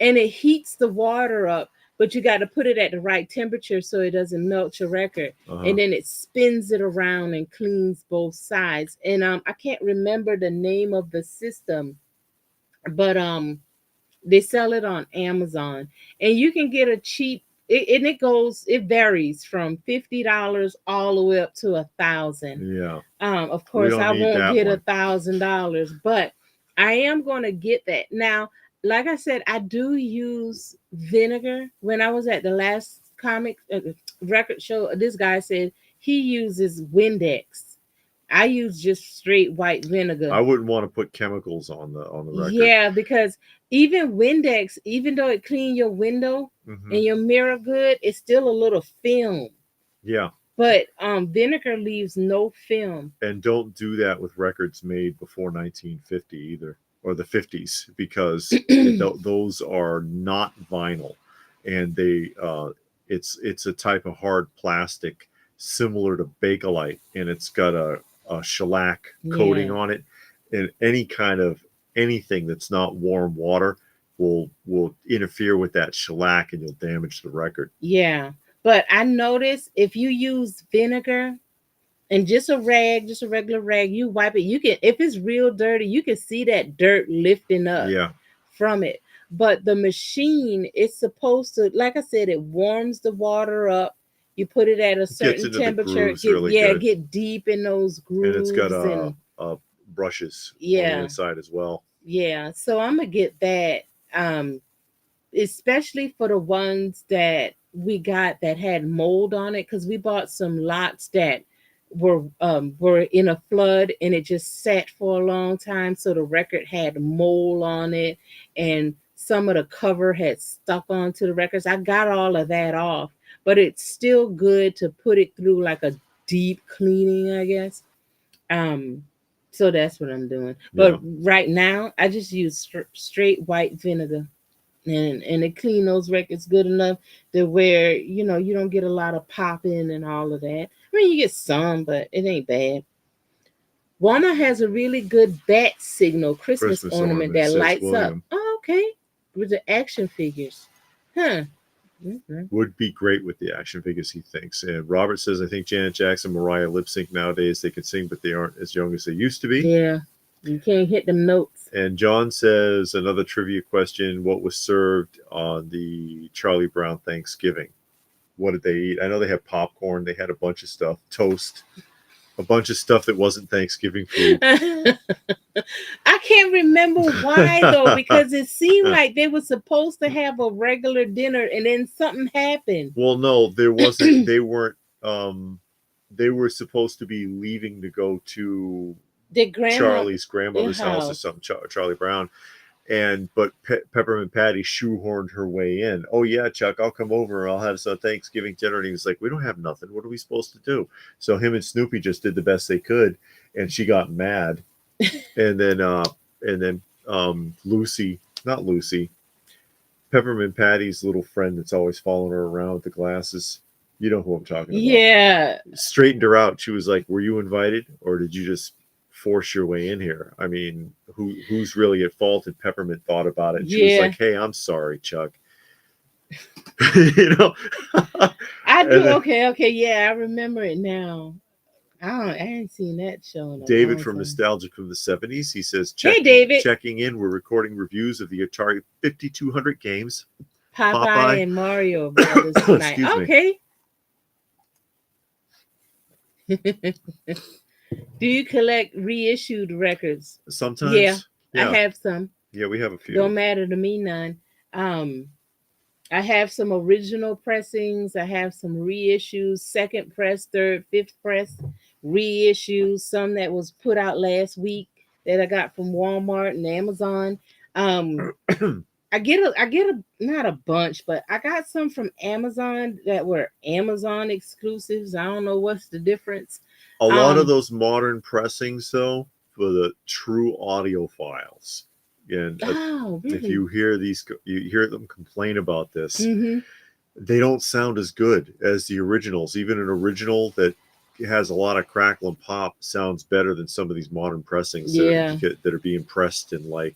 And it heats the water up, but you got to put it at the right temperature so it doesn't melt your record. And then it spins it around and cleans both sides. And I can't remember the name of the system, but they sell it on Amazon, and you can get a cheap. It varies from $50 all the way up to $1,000. Yeah. Of course, I won't get $1,000, but I am going to get that now. Like I said, I do use vinegar. When I was at the last comic record show, this guy said he uses Windex. I use just straight white vinegar. I wouldn't want to put chemicals on the record. Yeah, because even Windex, even though it cleans your window and your mirror good, it's still a little film. Yeah. But vinegar leaves no film. And don't do that with records made before 1950 either, or the 50s, because those are not vinyl, and it's a type of hard plastic similar to Bakelite, and it's got a shellac coating on it, and anything that's not warm water will interfere with that shellac, and you'll damage the record. Yeah, but I noticed if you use vinegar and just a regular rag, you wipe it. You can, if it's real dirty, you can see that dirt lifting up from it. But the machine is supposed to, like I said, it warms the water up. You put it at a certain temperature. Get deep in those grooves. And it's got brushes on the inside as well. Yeah, so I'm gonna get that, especially for the ones that we got that had mold on it, because we bought some lots that were in a flood and it just sat for a long time, so the record had mold on it and some of the cover had stuck onto the records. I got all of that off, but it's still good to put it through like a deep cleaning, I guess. So that's what I'm doing. Yeah. But right now, I just use straight white vinegar, and it clean those records good enough to where you don't get a lot of popping and all of that. I mean, you get some, but it ain't bad. Walmart has a really good bat signal Christmas ornament that says lights up. William. Oh, okay. With the action figures. Huh. Okay. Would be great with the action figures, he thinks. And Robert says, I think Janet Jackson, Mariah lip sync nowadays. They can sing, but they aren't as young as they used to be. Yeah. You can't hit them notes. And John says, another trivia question, what was served on the Charlie Brown Thanksgiving? What did they eat? I know they had popcorn. They had a bunch of stuff, toast, a bunch of stuff that wasn't Thanksgiving food. I can't remember why though, because it seemed like they were supposed to have a regular dinner and then something happened. Well, no, there wasn't. They weren't. They were supposed to be leaving to go to Charlie's grandmother's house or something. Charlie Brown, but Peppermint Patty shoehorned her way in. Oh yeah, Chuck, I'll come over. I'll have some Thanksgiving dinner. And he was like, we don't have nothing. What are we supposed to do? So him and Snoopy just did the best they could, and she got mad. and then Lucy, not Lucy, Peppermint Patty's little friend that's always following her around with the glasses. You know who I'm talking about. Yeah. Straightened her out. She was like, were you invited or did you just force your way in here? I mean, who's really at fault? And Peppermint thought about it. And she was like, hey, I'm sorry, Chuck. I do. Okay. Yeah, I remember it now. I ain't seen that show. David from Nostalgic from the 70s. He says, hey, David. Checking in. We're recording reviews of the Atari 5200 games. Popeye and Mario Brothers tonight. Okay. Do you collect reissued records? Sometimes. Yeah, I have some. Yeah, we have a few. Don't matter to me none. I have some original pressings. I have some reissues, second press, third, fifth press reissues. Some that was put out last week that I got from Walmart and Amazon. I get a not a bunch, but I got some from Amazon that were Amazon exclusives. I don't know what's the difference. A lot of those modern pressings, though, for the true audiophiles. And really? if you hear them complain about this, they don't sound as good as the originals. Even an original that has a lot of crackle and pop sounds better than some of these modern pressings that are being pressed in like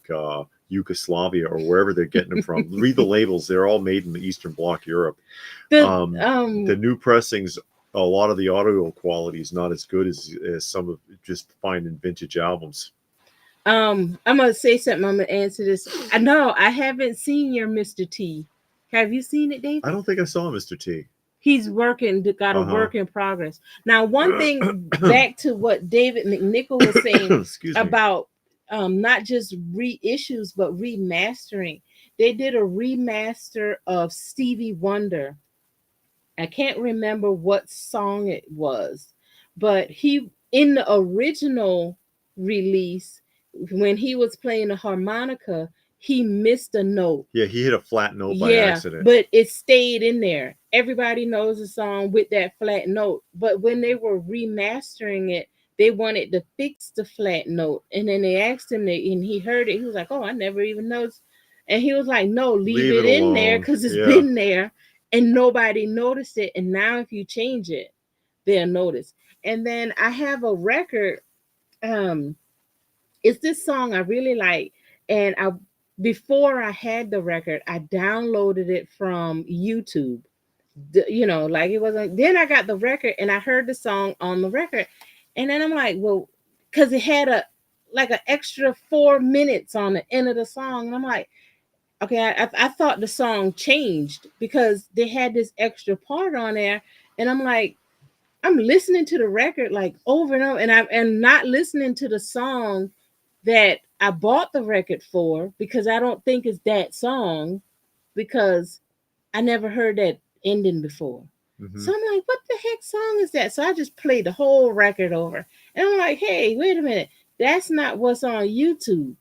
Yugoslavia or wherever they're getting them from. Read the labels; they're all made in the Eastern Bloc Europe. The new pressings, a lot of the audio quality is not as good as some of just finding vintage albums. I'm gonna say something. I'm gonna answer this. I know I haven't seen your Mr. T. Have you seen it, David? I don't think I saw Mr. T. He's working, got a work in progress. Now, one thing back to what David McNichol was saying about not just reissues but remastering. They did a remaster of Stevie Wonder. I can't remember what song it was, but he in the original release, when he was playing the harmonica, he missed a note. Yeah, he hit a flat note by accident. But it stayed in there. Everybody knows the song with that flat note. But when they were remastering it, they wanted to fix the flat note. And then they asked him, and he heard it. He was like, oh, I never even noticed. And he was like, no, leave it in there because it's been there. And nobody noticed it. And now if you change it, they'll notice. And then I have a record. It's this song I really like. And before I had the record, I downloaded it from YouTube. Like it wasn't. Then I got the record and I heard the song on the record. And then I'm like, well, because it had an extra 4 minutes on the end of the song. And I'm like, okay, I thought the song changed because they had this extra part on there. And I'm like, I'm listening to the record like over and over. And I'm not listening to the song that I bought the record for because I don't think it's that song because I never heard that ending before. So I'm like, what the heck song is that? So I just played the whole record over. And I'm like, hey, wait a minute. That's not what's on YouTube.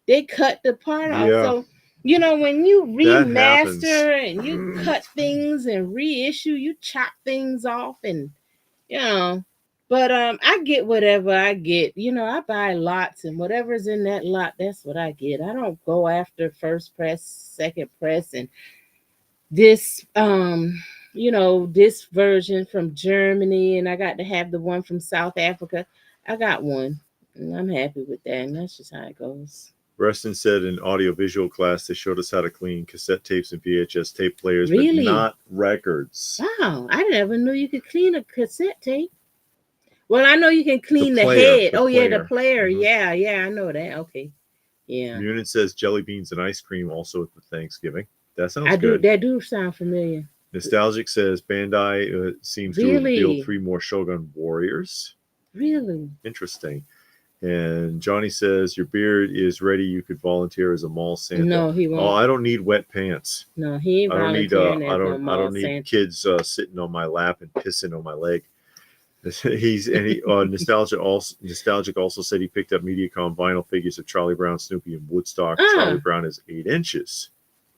They cut the part off. So, when you remaster and you cut things and reissue, you chop things off and, But I get whatever I get. You know, I buy lots, and whatever's in that lot, that's what I get. I don't go after first press, second press, and this this version from Germany, and I got to have the one from South Africa. I got one, and I'm happy with that, and that's just how it goes. Reston said in audiovisual class they showed us how to clean cassette tapes and VHS tape players, Really? but not records. Wow, I never knew you could clean a cassette tape. Well, I know you can clean the player, head. the Yeah, the player. player. Mhm. Yeah, I know that. Okay. Yeah. Munin says jelly beans and ice cream also at the Thanksgiving. That sounds I do. good. That do sound familiar. Nostalgic says Bandai seems to have revealed Really? 3 more Shogun Warriors. Really? Interesting. And Johnny says your beard is ready. You could volunteer as a mall Santa. No, he Oh, won't. I don't need wet pants. No, he ain't I don't need volunteering I as no don't mall need Santa. kids sitting on my lap and pissing on my leg. Nostalgic also said he picked up MediaCom vinyl figures of Charlie Brown, Snoopy, and Woodstock. Charlie Brown is 8 inches.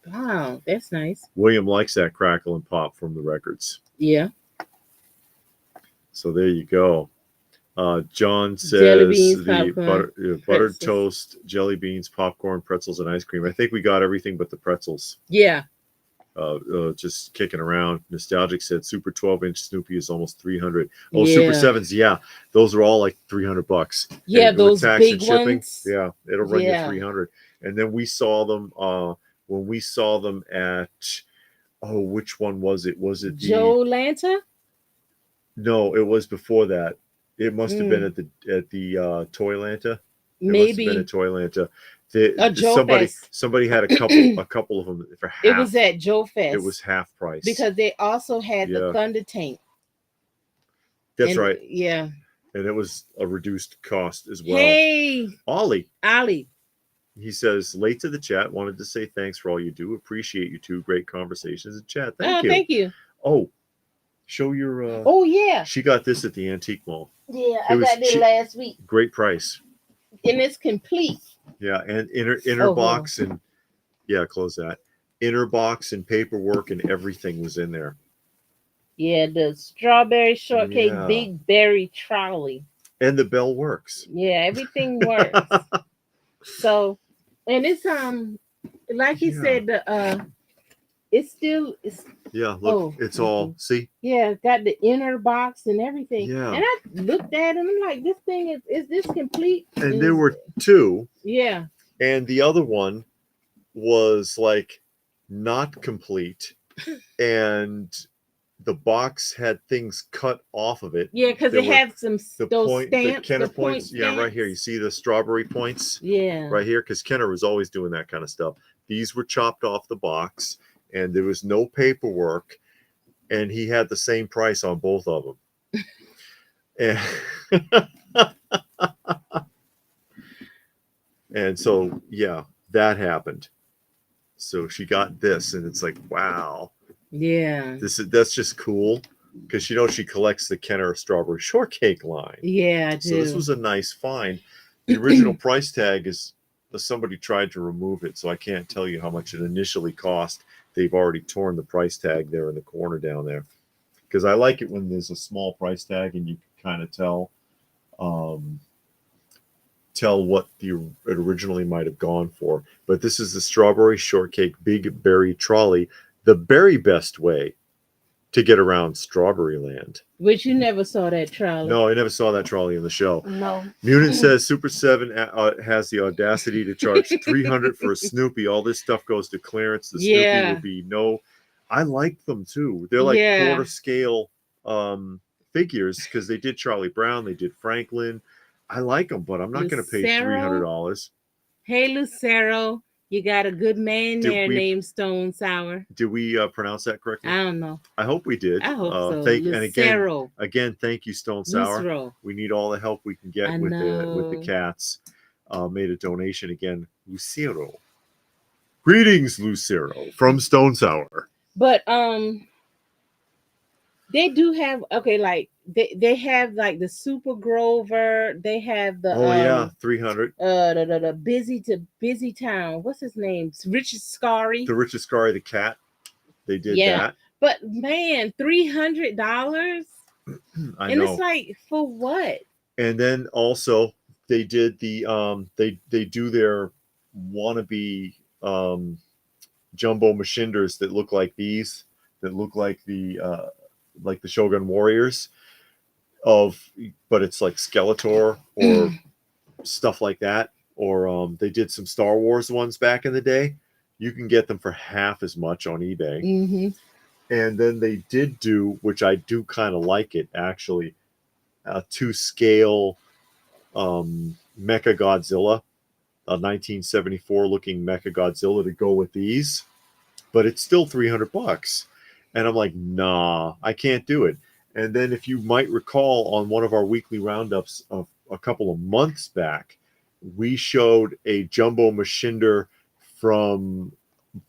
Wow, that's nice. William likes that crackle and pop from the records. Yeah. So there you go. John says Jelly beans, the popcorn, buttered pretzels. toast, jelly beans, popcorn, pretzels, and ice cream. I think we got everything but the pretzels. Yeah. Just kicking around. Nostalgic said Super 12-inch Snoopy is almost 300. Oh, Yeah. Super 7s, yeah. Those are all like $300. Yeah, and those with tax big and shipping, ones. yeah, it'll run Yeah. you 300. And then we saw them when we saw them at which one was it? Was it the Joe Lanta? No, it was before that. It must have been at the Toylanta. Maybe. It must have been at Toylanta. Joe Fest. Somebody had a couple of them for half. It was at Joe Fest. It was half price because they also had the Thunder Tank. That's right. Yeah. And it was a reduced cost as well. Hey, Ollie. He says, late to the chat, wanted to say thanks for all you do. Appreciate you two. Great conversations in chat. Thank you. Thank you. Oh, show your. Oh yeah. She got this at the antique mall. Yeah, I got it last week. Great price. And it's complete. Yeah, and inner box and close that. Inner box and paperwork and everything was in there. Yeah, the strawberry shortcake big berry trolley. And the bell works. Yeah, everything works. So, and it's like he said, it's look, it's all see. Yeah, got the inner box and everything. Yeah, and I looked at it and I'm like, this thing is this complete? And there were 2. Yeah, and the other one was like not complete, and the box had things cut off of it. Yeah, because it had some those stamps, the Kenner points. Yeah, right here. You see the strawberry points? Yeah, right here, because Kenner was always doing that kind of stuff. These were chopped off the box, and there was no paperwork, and he had the same price on both of them. And so that happened. So she got this, and it's like, wow. Yeah. That's just cool, because she collects the Kenner strawberry shortcake line. Yeah, I do. So this was a nice find. The original price tag is somebody tried to remove it, so I can't tell you how much it initially cost. They've already torn the price tag there in the corner down there, because I like it when there's a small price tag and you can kind of tell what it originally might have gone for. But this is the strawberry shortcake big berry trolley, the very best way to get around Strawberry Land. Which you never saw that trolley. No, I never saw that trolley in the show. No. Munin says Super 7 has the audacity to charge $300 for a Snoopy. All this stuff goes to clearance. The Snoopy will be no. I like them too. They're like quarter scale figures, because they did Charlie Brown, they did Franklin. I like them, but I'm not going to pay $300. Hey, Lucero. You got a good man there named Stone Sour. Did we pronounce that correctly? I don't know. I hope we did. I hope so. And again, thank you, Stone Sour. Lucero. We need all the help we can get with the cats. Made a donation again, Lucero. Greetings, Lucero, from Stone Sour. But they do have like they have like the Super Grover. They have the 300. The busy town. What's his name? Richard Scarry. The Richard Scarry, the cat. They did that. But man, $300. I And know. it's like, for what? And then also they did the they do their wannabe jumbo machinders that look like these, that look like the Shogun Warriors of, but it's like Skeletor or stuff like that. Or they did some Star Wars ones back in the day. You can get them for half as much on eBay. Mm-hmm. And then they did do, which I do kind of like it actually, to scale Mecha Godzilla, a 1974 looking Mecha Godzilla to go with these, but it's still $300. And I'm like, nah, I can't do it. And then, if you might recall, on one of our weekly roundups of a couple of months back, we showed a jumbo machinder from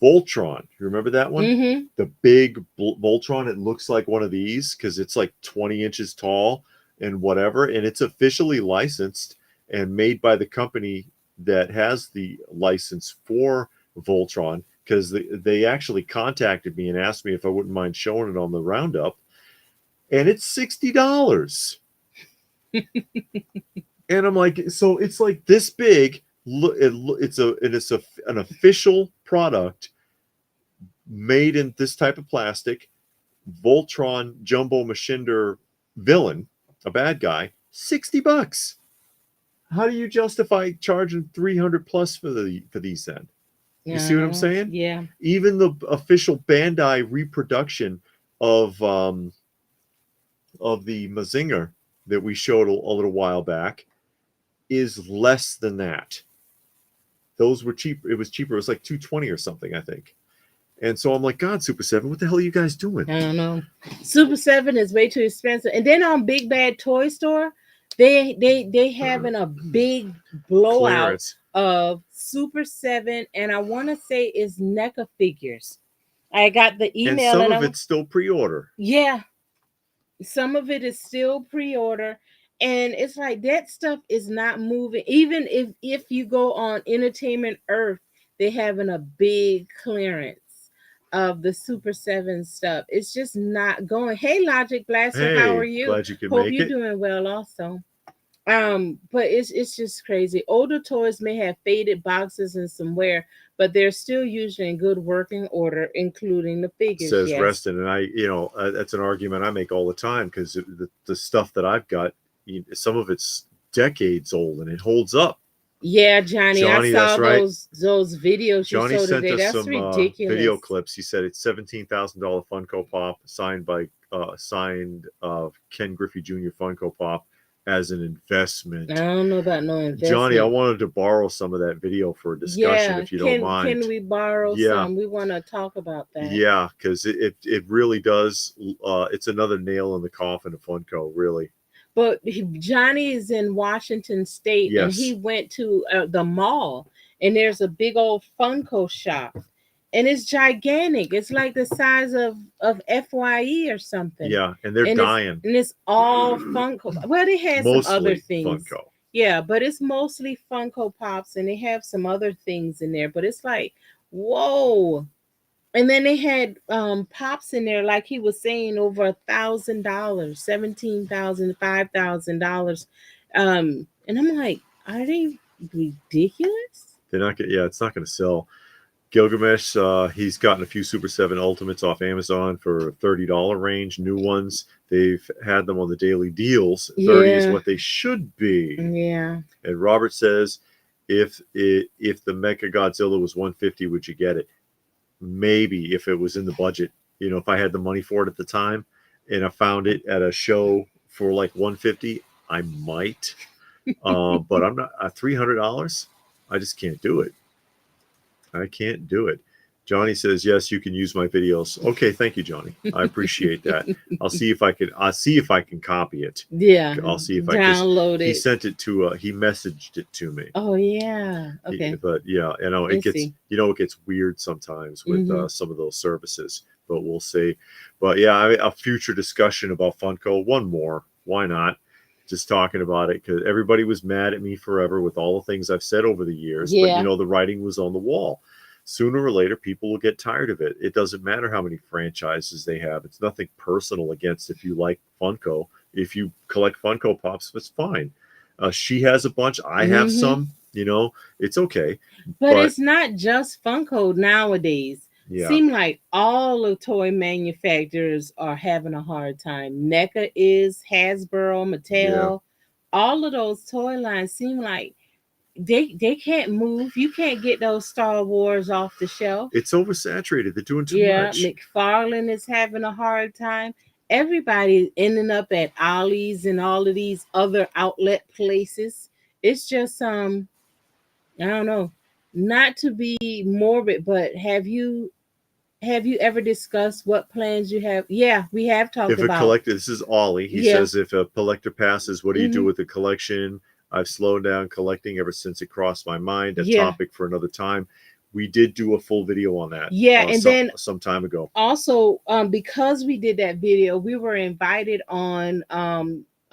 Voltron. You remember that one? Mm-hmm. The big Voltron. It looks like one of these because it's like 20 inches tall and whatever. And it's officially licensed and made by the company that has the license for Voltron, because they actually contacted me and asked me if I wouldn't mind showing it on the roundup. And it's $60. And I'm like, so it's like this big. It's an official product made in this type of plastic. Voltron jumbo machinder villain, a bad guy, $60. How do you justify charging 300 plus for these then? You see what I'm saying? Yeah. Even the official Bandai reproduction of the Mazinger that we showed a little while back is less than that. Those were cheap. It was cheaper. It was like $220 or something, I think. And so I'm like, God, Super 7, what the hell are you guys doing? I don't know. Super 7 is way too expensive. And then on Big Bad Toy Store, they having a big blowout Clearance. of Super 7, and I want to say it's NECA figures. I got the And email, some of it's still pre-order. yeah, some of it is still pre-order, and it's like that stuff is not moving. Even if you go on Entertainment Earth, they having a big clearance of the Super 7 stuff. It's just not going. Hey, Logic Blaster, how are Hey, you? glad you could Hope make you're it. doing well also. But it's just crazy. Older toys may have faded boxes and some wear, but they're still usually in good working order, including the figures. Says Yes. Reston, and that's an argument I make all the time, because the stuff that I've got, some of it's decades old and it holds up. Yeah, Johnny, I saw that's right. those videos you Johnny showed sent today. us That's some ridiculous. video clips. He said it's $17,000 Funko Pop, signed by Ken Griffey Jr. Funko Pop as an investment. I don't know about no investment. Johnny, I wanted to borrow some of that video for a discussion, if you don't mind. Can we borrow some? We want to talk about that. Yeah, because it really does. It's another nail in the coffin of Funko, really. But Johnny is in Washington State, Yes. and he went to the mall, and there's a big old Funko shop, and it's gigantic. It's like the size of FYE or something. Yeah, and they're dying. It's all Funko. Well, they had some other things. Funko. Yeah, but it's mostly Funko Pops, and they have some other things in there. But it's like, whoa. And then they had pops in there, like he was saying, over $1,000, $17,000, $5,000. And I'm like, are they ridiculous? They're not gonna, yeah, it's not gonna sell. Gilgamesh, he's gotten a few Super 7 Ultimates off Amazon for $30 range. New ones, they've had them on the daily deals. 30 is what they should be. Yeah. And Robert says, if the Mecha Godzilla was $150, would you get it? Maybe, if it was in the budget. If I had the money for it at the time and I found it at a show for like $150, I might. But I'm not $300. I just can't do it. I can't do it. Johnny says, yes, you can use my videos. Okay, thank you, Johnny. I appreciate that. I'll see if I can copy it. Yeah. I'll see if download it. He sent it to he messaged it to me. Oh yeah. Okay. But yeah, it gets it gets weird sometimes with some of those services, but we'll see. But yeah, a future discussion about Funko. One more. Why not? Just talking about it, because everybody was mad at me forever with all the things I've said over the years. Yeah. But the writing was on the wall. Sooner or later, people will get tired of it. It doesn't matter how many franchises they have. It's nothing personal against if you like Funko. If you collect Funko Pops, it's fine. She has a bunch. I have some. You know, it's okay. But it's not just Funko nowadays. Yeah. Seem like all the toy manufacturers are having a hard time. NECA is, Hasbro, Mattel, all of those toy lines seem like they can't move. You can't get those Star Wars off the shelf. It's oversaturated. They're doing too much. McFarlane is having a hard time. Everybody's ending up at Ollie's and all of these other outlet places. It's just I don't know. Not to be morbid, but have you ever discussed what plans you have? Yeah, we have talked if about. A collector, this is Ollie. He says, if a collector passes, what do you do with the collection? I've slowed down collecting ever since it crossed my mind. A topic for another time. We did do a full video on that. And then some time ago. Also, because we did that video, we were invited on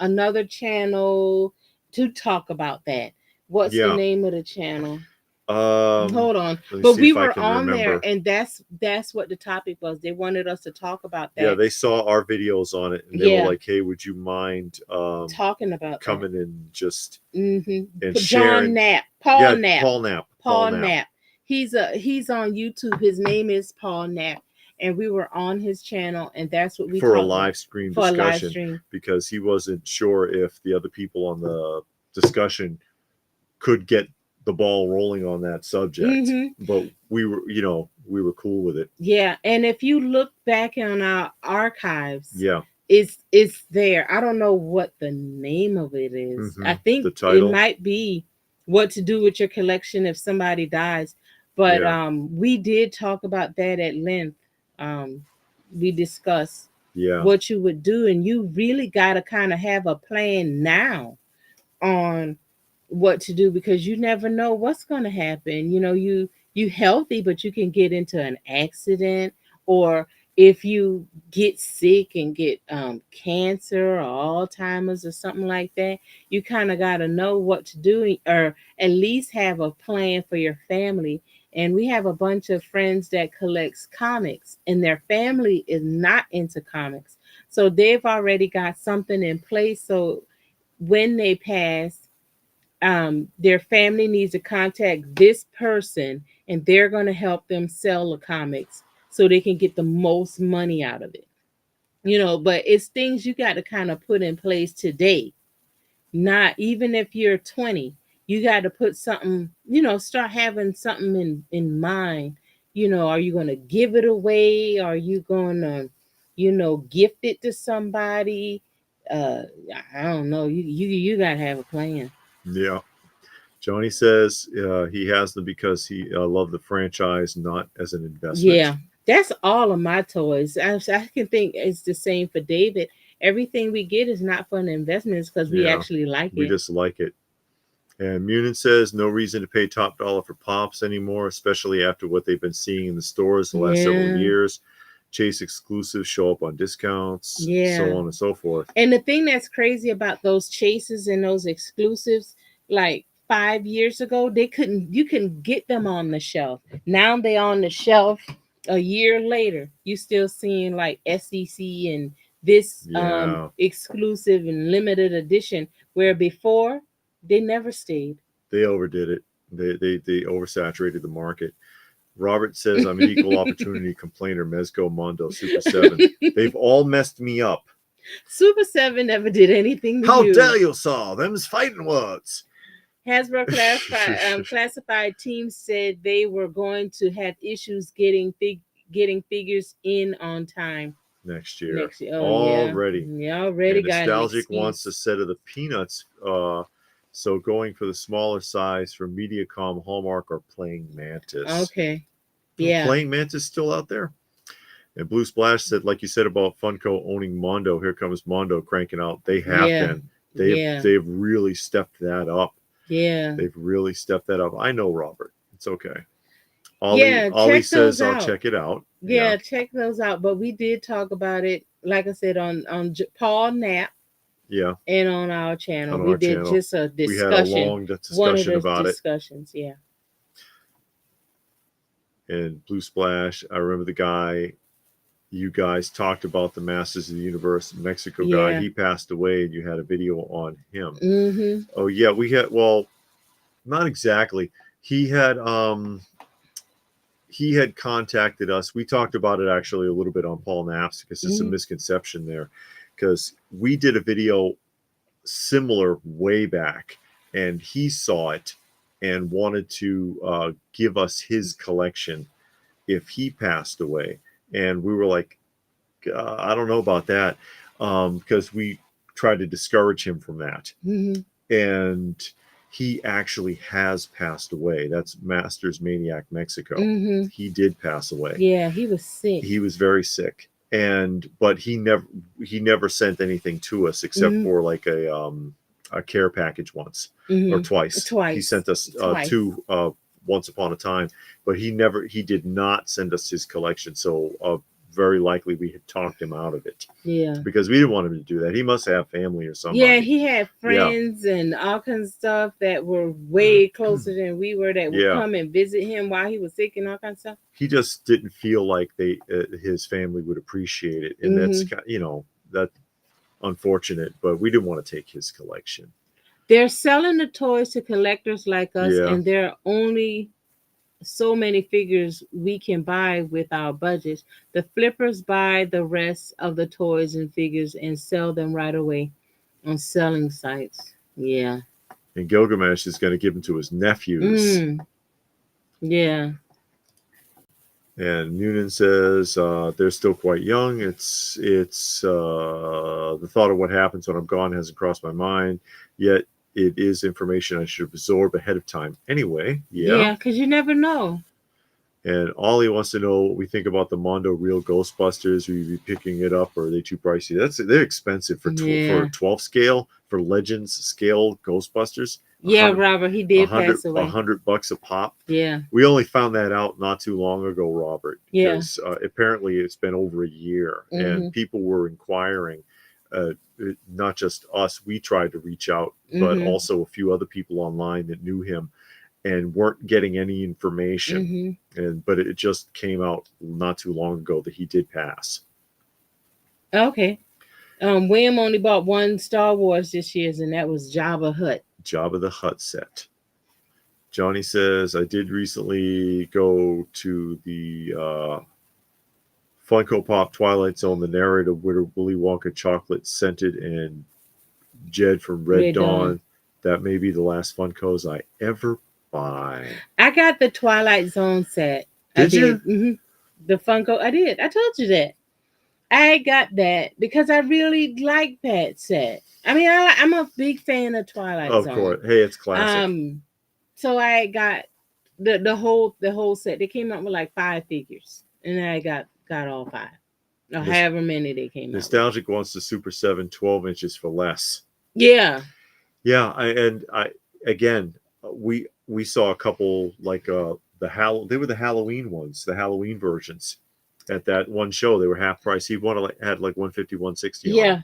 another channel to talk about that. What's the name of the channel? Hold on. But we were on there, and that's what the topic was. They wanted us to talk about that. Yeah, they saw our videos on it, and they were like, "Hey, would you mind talking about coming and just and sharing?" Paul Knapp. He's on YouTube. His name is Paul Knapp, and we were on his channel, and that's what we for a live stream for discussion a live stream. Because he wasn't sure if the other people on the discussion could get the ball rolling on that subject, but we were cool with it. Yeah, and if you look back on our archives, yeah, it's there. I don't know what the name of it is. I think the title, it might be what to do with your collection if somebody dies. But we did talk about that at length. We discussed what you would do, and you really got to kind of have a plan now on what to do, because you never know what's going to happen. You know, you healthy, but you can get into an accident, or if you get sick and get cancer or Alzheimer's or something like that, you kind of got to know what to do, or at least have a plan for your family. And we have a bunch of friends that collects comics, and their family is not into comics, so they've already got something in place. So when they pass, their family needs to contact this person, and they're going to help them sell the comics so they can get the most money out of it. You know, but it's things you got to kind of put in place today. Not even if you're 20, you got to put something, start having something in mind. You know, are you going to give it away? Are you going to, gift it to somebody? I don't know. You got to have a plan. Yeah. Johnny says he has them because he loved the franchise, not as an investment. Yeah, that's all of my toys. I can think it's the same for David. Everything we get is not for an investment. It's because we actually like it. We just like it. And Munin says no reason to pay top dollar for Pops anymore, especially after what they've been seeing in the stores the last several years. Chase exclusives show up on discounts, so on and so forth. And the thing that's crazy about those chases and those exclusives, like 5 years ago, you couldn't get them on the shelf. Now they on the shelf a year later. You still seeing like SEC and this exclusive and limited edition, where before they never stayed. They overdid it. They oversaturated the market. Robert says I'm an equal opportunity complainer. Mezco, Mondo, Super 7. They've all messed me up. Super 7 never did anything to How you. dare you, Saul? Them's fighting words. Hasbro classified teams said they were going to have issues getting figures in on time next year. Already. Yeah, already and got Nostalgic wants a set of the Peanuts. So going for the smaller size for Mediacom, Hallmark, or Playing Mantis. Okay. Yeah. Playing Mantis still out there. And Blue Splash said, like you said about Funko owning Mondo, here comes Mondo cranking out. They have been. They've really stepped that up. Yeah. They've really stepped that up. I know, Robert. It's okay. Ollie says I'll check it out. Yeah, check those out. But we did talk about it, like I said, on Paul Knapp. Yeah. And on our channel. We did just a discussion. We had a long discussion about discussions, it. and Blue Splash. I remember the guy. You guys talked about the Masters of the Universe Mexico guy. Yeah. He passed away, and you had a video on him. Mm-hmm. Oh yeah, we had. Well, not exactly. He had contacted us. We talked about it actually a little bit on Paul Naps because there's some misconception there. Because we did a video similar way back, and he saw it and wanted to give us his collection if he passed away. And we were like, I don't know about that, because we tried to discourage him from that. And he actually has passed away. That's Masters Maniac Mexico. He did pass away. Yeah, he was sick. He was very sick, but he never sent anything to us except for like a care package once or twice. He sent us two once upon a time, but he did not send us his collection. So very likely we had talked him out of it. Yeah. Because we didn't want him to do that. He must have family or something. Yeah, he had friends and all kinds of stuff that were way closer than we were that would come and visit him while he was sick and all kinds of stuff. He just didn't feel like his family would appreciate it. And that's, that's unfortunate, but we didn't want to take his collection. They're selling the toys to collectors like us, and there are only so many figures we can buy with our budgets. The flippers buy the rest of the toys and figures and sell them right away on selling sites. Yeah. And Gilgamesh is going to give them to his nephews. Yeah. And Noonan says they're still quite young. It's the thought of what happens when I'm gone hasn't crossed my mind yet. It is information I should absorb ahead of time. Anyway, yeah, because you never know. And Ollie wants to know what we think about the Mondo Real Ghostbusters. Will you be picking it up, or are they too pricey? They're expensive for 12 scale, for Legends scale Ghostbusters. Yeah, Robert, he did pass away. $100 a pop. Yeah. We only found that out not too long ago, Robert. Yeah. Because apparently it's been over a year, and people were inquiring. Not just us, we tried to reach out, but also a few other people online that knew him and weren't getting any information. But it just came out not too long ago that he did pass. Okay. William only bought one Star Wars this year, and that was Jabba Hutt. Jabba the Hutt set. Johnny says, I did recently go to the Funko Pop Twilight Zone. The narrator, Willy Wonka chocolate scented, and Jed from Red Dawn. That may be the last Funkos I ever buy. I got the Twilight Zone set. Did you? The Funko. I did. I told you that. I got that because I really like that set. I mean, I'm a big fan of Twilight Zone. Of course. Hey, it's classic. So I got the whole set. They came out with like 5 figures, and I got all 5. Or however many they came out. Nostalgic wants the Super 7 12 inches for less. Yeah. Yeah, we saw a couple like they were the Halloween ones, the Halloween versions at that one show. They were half price. He had like 150, 160. Yeah.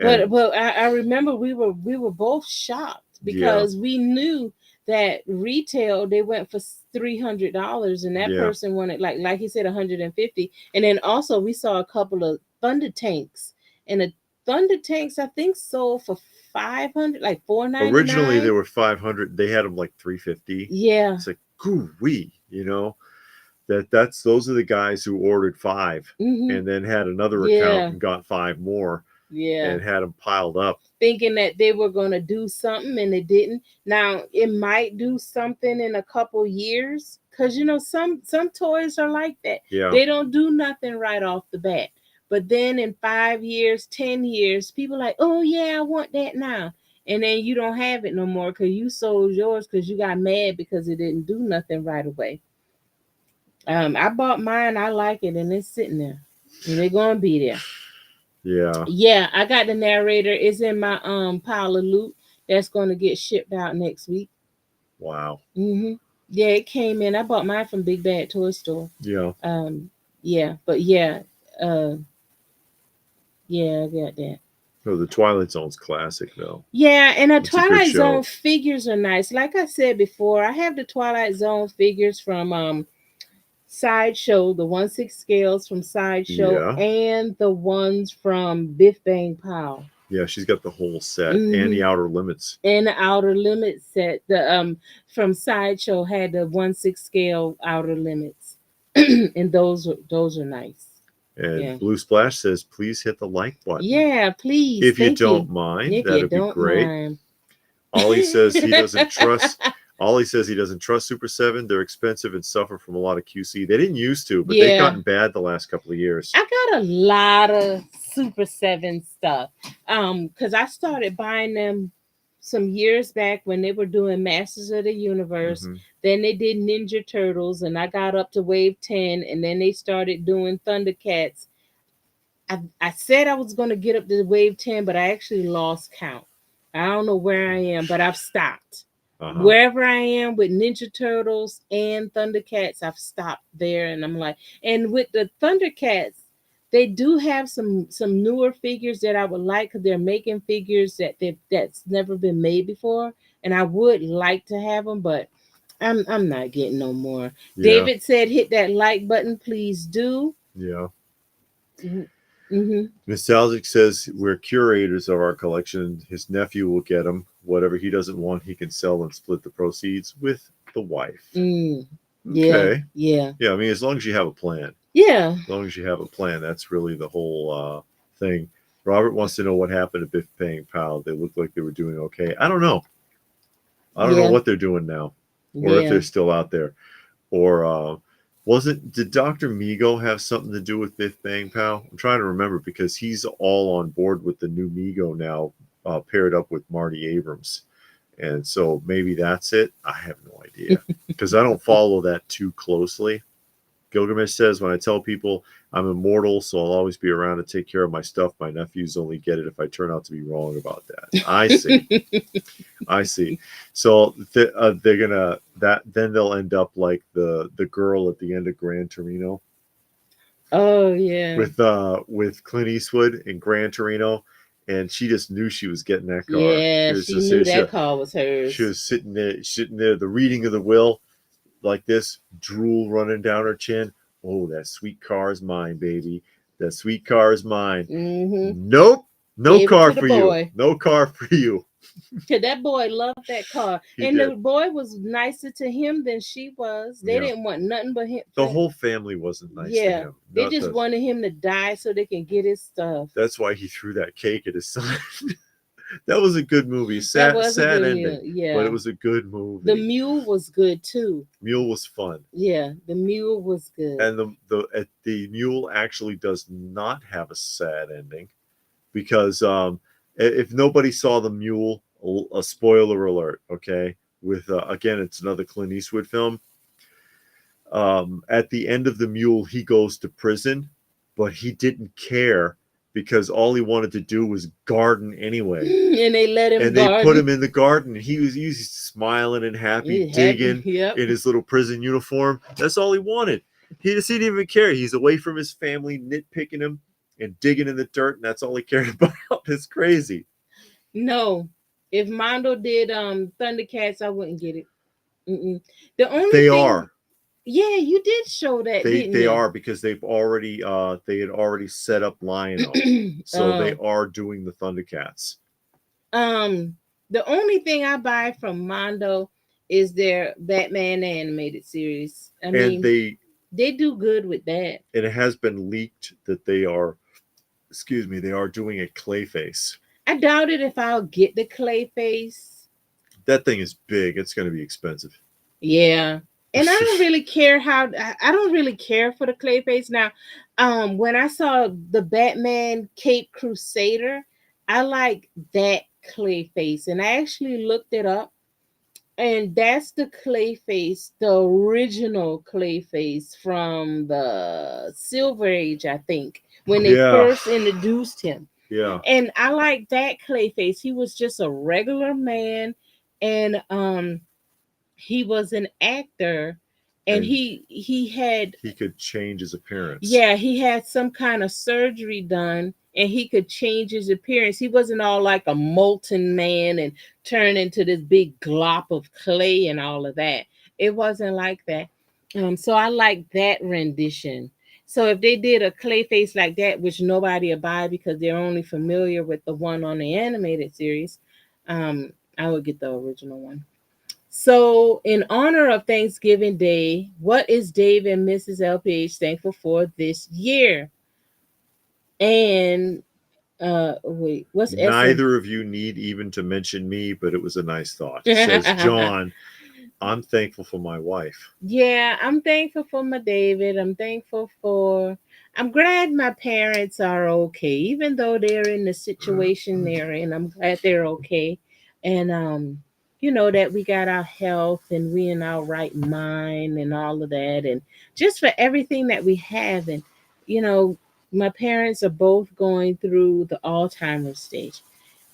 But I remember we were both shocked because we knew that retail they went for $300, and that person wanted like he said $150. And then also we saw a couple of Thunder Tanks, and the Thunder Tanks I think sold for $500, like $499. Originally they were $500. They had them like $350. Yeah, it's like gooey, those are the guys who ordered 5 and then had another account and got 5 more. Yeah, and had them piled up, thinking that they were going to do something, and it didn't. Now it might do something in a couple years, because some toys are like that. Yeah, they don't do nothing right off the bat, but then in 5 years, 10 years, people are like, oh yeah, I want that now, and then you don't have it no more because you sold yours because you got mad because it didn't do nothing right away. I bought mine. I like it, and it's sitting there, and they're gonna be there. Yeah, I got the narrator. It's in my pile of loot that's going to get shipped out next week. Wow. Yeah, it came in. I bought mine from Big Bad Toy Store. Yeah. Yeah, but yeah, I got that. No, the Twilight Zone's classic though. Yeah, and the Twilight Zone figures are nice. Like I said before, I have the Twilight Zone figures from Sideshow, the 1/6 scales from Sideshow, Yeah. and the ones from Biff Bang Pow. Yeah, she's got the whole set and the Hmm. Outer Limits. And the Outer Limits set, the from Sideshow had the 1/6 scale Outer Limits, and those are nice. And Yeah. Blue Splash says, please hit the like button. Yeah, please. If you Thank you. don't mind, If you that'd be don't great. mind. Ollie says he doesn't trust. Ollie says he doesn't trust Super 7. They're expensive and suffer from a lot of QC. They didn't used to, but they've Yeah. gotten bad the last couple of years. I got a lot of Super 7 stuff. Because I started buying them some years back when they were doing Masters of the Universe. Mhm. Then they did Ninja Turtles, and I got up to Wave 10, and then they started doing Thundercats. I said I was going to get up to Wave 10, but I actually lost count. I don't know where I am, but I've stopped. Wherever I am with Ninja Turtles and Thundercats, I've stopped there, and I'm like, and with the Thundercats, they do have some newer figures that I would like because they're making figures that's never been made before, and I would like to have them, but I'm not getting no more. Yeah. David said, "Hit that like button, please do." Yeah. Mm-hmm. Nostalgic says we're curators of our collection. His nephew will get them. Whatever he doesn't want, he can sell and split the proceeds with the wife. Yeah. Okay. Yeah. Yeah. I mean, as long as you have a plan. Yeah. As long as you have a plan, that's really the whole thing. Robert wants to know what happened to Biff Paying Pow. They looked like they were doing okay. I don't know. I don't know what they're doing now, or if they're still out there, or did Dr. Mego have something to do with Biff Bang Pow? I'm trying to remember because he's all on board with the new Mego now, paired up with Marty Abrams. And so maybe that's it. I have no idea because I don't follow that too closely. Gilgamesh says, when I tell people I'm immortal, so I'll always be around to take care of my stuff, my nephews only get it if I turn out to be wrong about that. I see. I see. So they're gonna then they'll end up like the girl at the end of Gran Torino. Oh yeah. With Clint Eastwood in Gran Torino, and she just knew she was getting that car. Yeah, she knew that car was hers. She was sitting there, the reading of the will, like this, drool running down her chin. Oh, that sweet car is mine, baby. That sweet car is mine. Mm-hmm. Nope. No Gave car for you. No car for you. Cause that boy loved that car, and the boy was nicer to him than she was. They didn't want nothing but him. The whole family wasn't nice to him. They just wanted him to die so they can get his stuff. That's why he threw that cake at his son. That was a good movie. Sad ending. Yeah. But it was a good movie. The mule was good too. Mule was fun. Yeah, the mule was good. And the mule actually does not have a sad ending, because if nobody saw the mule, a spoiler alert, okay? With again, it's another Clint Eastwood film. At the end of the mule, he goes to prison, but he didn't care because all he wanted to do was garden anyway. And they let him and garden. They put him in the garden. He was smiling and happy, digging in his little prison uniform. That's all he wanted. He didn't even care. He's away from his family, nitpicking him and digging in the dirt, and that's all he cared about. It's crazy. No. If Mondo did Thundercats, I wouldn't get it. The only they are. Yeah, you did show that. They are, because they had already set up Lion-O. So they are doing the Thundercats. The only thing I buy from Mondo is their Batman animated series. I mean, they do good with that. And it has been leaked that they are doing a Clayface. I doubt it if I'll get the Clayface. That thing is big. It's going to be expensive. Yeah. And I don't really care for the Clayface. Now, when I saw the Batman Cape Crusader, I like that Clayface. And I actually looked it up. And that's the Clayface, the original Clayface from the Silver Age, I think, when they first introduced him. Yeah. And I like that Clayface. He was just a regular man, and he was an actor, and he could change his appearance. Yeah, he had some kind of surgery done, and he could change his appearance. He wasn't all like a molten man and turn into this big glop of clay and all of that. It wasn't like that. So I like that rendition. So if they did a clay face like that, which nobody will buy because they're only familiar with the one on the animated series, I would get the original one. So, in honor of Thanksgiving Day, what is Dave and Mrs. LPH thankful for this year? And wait, what's Essence? Neither of you need even to mention me, but it was a nice thought. Says John, I'm thankful for my wife. Yeah, I'm thankful for my David. I'm glad my parents are okay, even though they're in the situation they're in. I'm glad they're okay. And that we got our health and we in our right mind and all of that. And just for everything that we have. And you know, my parents are both going through the Alzheimer's stage.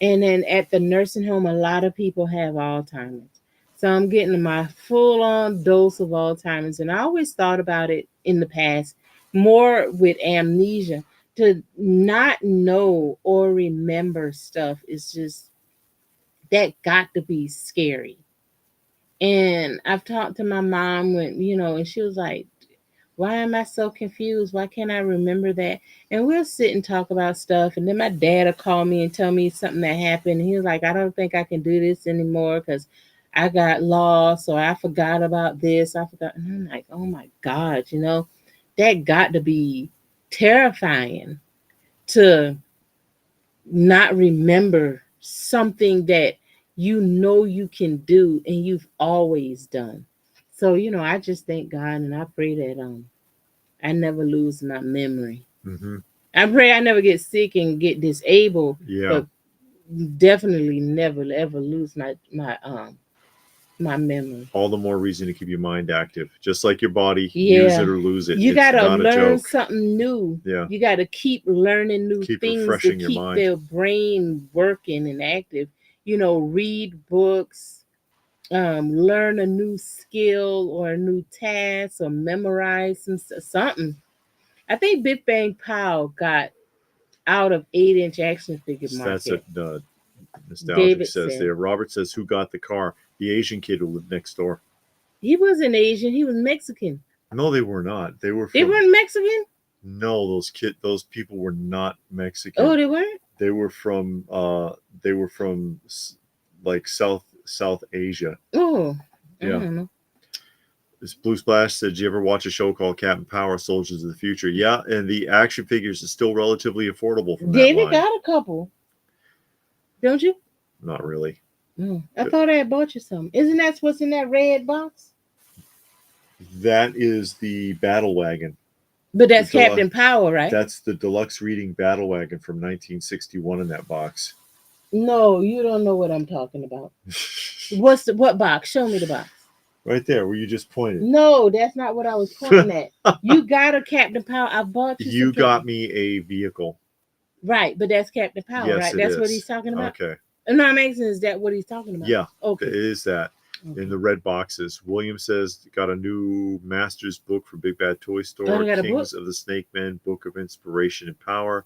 And then at the nursing home, a lot of people have Alzheimer's. So I'm getting my full on dose of Alzheimer's. And I always thought about it in the past, more with amnesia. To not know or remember stuff is just, that got to be scary. And I've talked to my mom and she was like, why am I so confused? Why can't I remember that? And we'll sit and talk about stuff. And then my dad will call me and tell me something that happened. And he was like, I don't think I can do this anymore because I got lost or I forgot about this. I forgot. And I'm like, oh my God, that got to be terrifying to not remember something that you can do and you've always done. So, I just thank God and I pray that I never lose my memory. Mm-hmm. I pray I never get sick and get disabled, Yeah. but definitely never ever lose my memory. All the more reason to keep your mind active. Just like your body, Yeah. use it or lose it. You It's gotta not a learn joke. something new. Yeah. You gotta keep learning new Keep things to refreshing your keep mind. their brain working and active. Read books, learn a new skill or a new task or memorize something. I think Big Bang Pow got out of 8-inch action figure That's a market. nostalgic David says said there. Robert says, who got the car? The Asian kid who lived next door. he wasn't Asian, he was Mexican. No, they were not. They were They from. weren't Mexican? No, those people were not Mexican. Oh, they weren't? They were from. They were from like South Asia. Oh, I Yeah. don't know. This Blue Splash said, "Did you ever watch a show called Captain Power: Soldiers of the Future?" Yeah, and the action figures is still relatively affordable from that David line. got a couple, don't you? Not really. I thought I had bought you some. Isn't that what's in that red box? That is the battle wagon. But that's The deluxe- Captain Power, right? That's the deluxe reading battle wagon from 1961 in that box. No, you don't know what I'm talking about. What box? Show me the box. Right there, where you just pointed. No, that's not what I was pointing at. You got a Captain Power. I bought you. You got me a vehicle. Right, but that's Captain Power, Yes, right? it That's is. what he's talking about. Okay. No, I'm asking, is that what he's talking about? Yeah. Okay. It is that. Okay. In the red boxes. William says got a new Masters book for Big Bad Toy Store. Oh, they got a Kings book? of the Snake Men, Book of Inspiration and Power.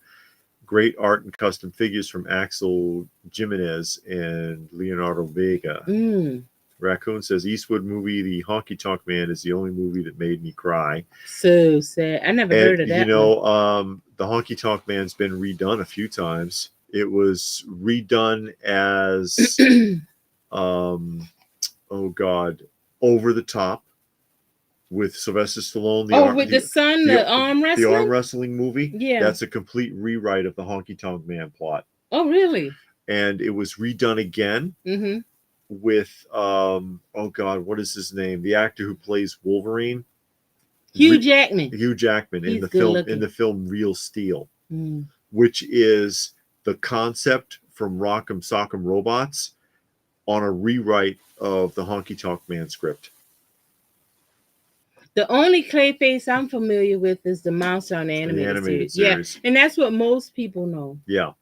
Great art and custom figures from Axel Jimenez and Leonardo Vega. Raccoon says Eastwood movie The Honky Tonk Man is the only movie that made me cry. So sad. I never heard of that. The Honky Tonk Man's been redone a few times. It was redone as oh God, Over the Top with Sylvester Stallone. With the son, the arm wrestling? The arm wrestling movie? Yeah. That's a complete rewrite of the Honky Tonk Man plot. Oh, really? And it was redone again with, oh God, what is his name? The actor who plays Wolverine? Hugh Jackman. Hugh Jackman in the film Real Steel, which is the concept from Rock'em Sock'em Robots on a rewrite of the Honky Tonk Man script. The only Clayface I'm familiar with is the monster on the animated series. Yeah, and that's what most people know. Yeah.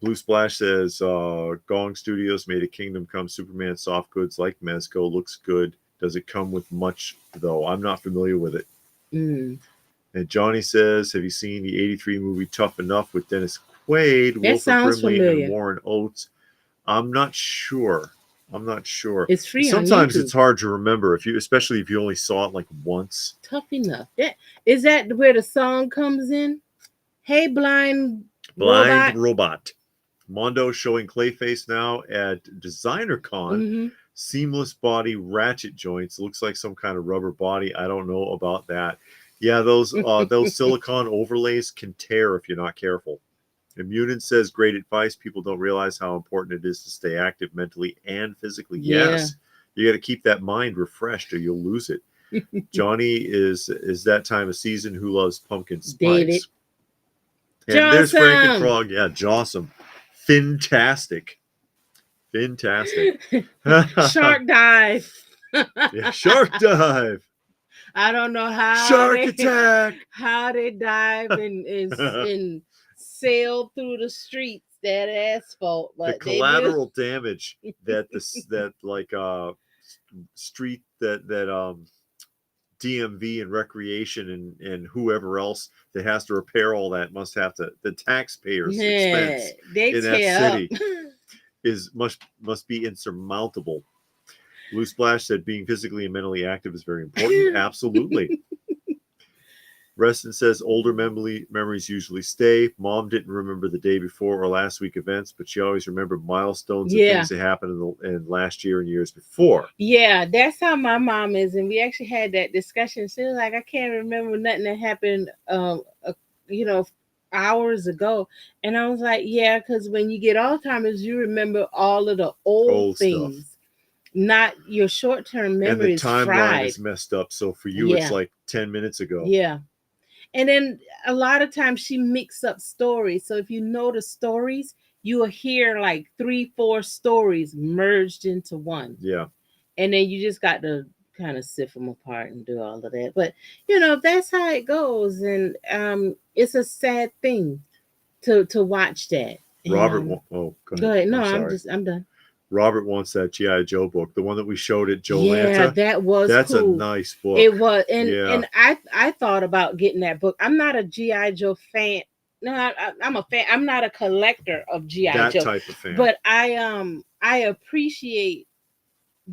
Blue Splash says Gong Studios made a Kingdom Come Superman soft goods like Mezco. Looks good. Does it come with much, though? I'm not familiar with it. And Johnny says, have you seen the 83 movie Tough Enough with Dennis Quaid, Wilford Brimley, and Warren Oates? I'm not sure. I'm not sure. It's free Sometimes on YouTube. it's hard to remember especially if you only saw it like once. Tough enough. Is that where the song comes in? Hey, blind robot. Mondo showing Clayface now at Designer Con. Mm-hmm. Seamless body ratchet joints. Looks like some kind of rubber body. I don't know about that. Yeah, those silicone overlays can tear if you're not careful. Immunin says, great advice. People don't realize how important it is to stay active mentally and physically. Yeah. Yes, you got to keep that mind refreshed or you'll lose it. Johnny is that time of season who loves pumpkin spice. David. And there's Frankenfrog. Yeah, Jossum. Fantastic. Shark dive. Yeah, shark dive. I don't know how Shark attack. How they dive and sail through the streets, that asphalt. But the collateral damage that street that DMV and recreation and whoever else that has to repair all that must have to, the taxpayers' expense in that city must be insurmountable. Blue Splash said being physically and mentally active is very important. Absolutely. Reston says older memories usually stay. Mom didn't remember the day before or last week events, but she always remembered milestones and things that happened in last year and years before. Yeah, that's how my mom is. And we actually had that discussion. She was like, I can't remember nothing that happened, hours ago. And I was like, yeah, because when you get Alzheimer's, you remember all of the old things. Stuff. Not your short-term memory. And the timeline is messed up. So for you, it's like 10 minutes ago. Yeah. And then a lot of times she mixes up stories. So if you know the stories, you will hear like 3-4 stories merged into one. Yeah. And then you just got to kind of sift them apart and do all of that. But, that's how it goes. And it's a sad thing to watch that. Robert, go ahead. No, I'm done. Robert wants that G.I. Joe book, the one that we showed at Joe Lanta. That's cool. A nice book. It was, and I thought about getting that book. I'm not a G.I. Joe fan. No, I'm a fan. I'm not a collector of G.I. Joe. That type of fan. But I appreciate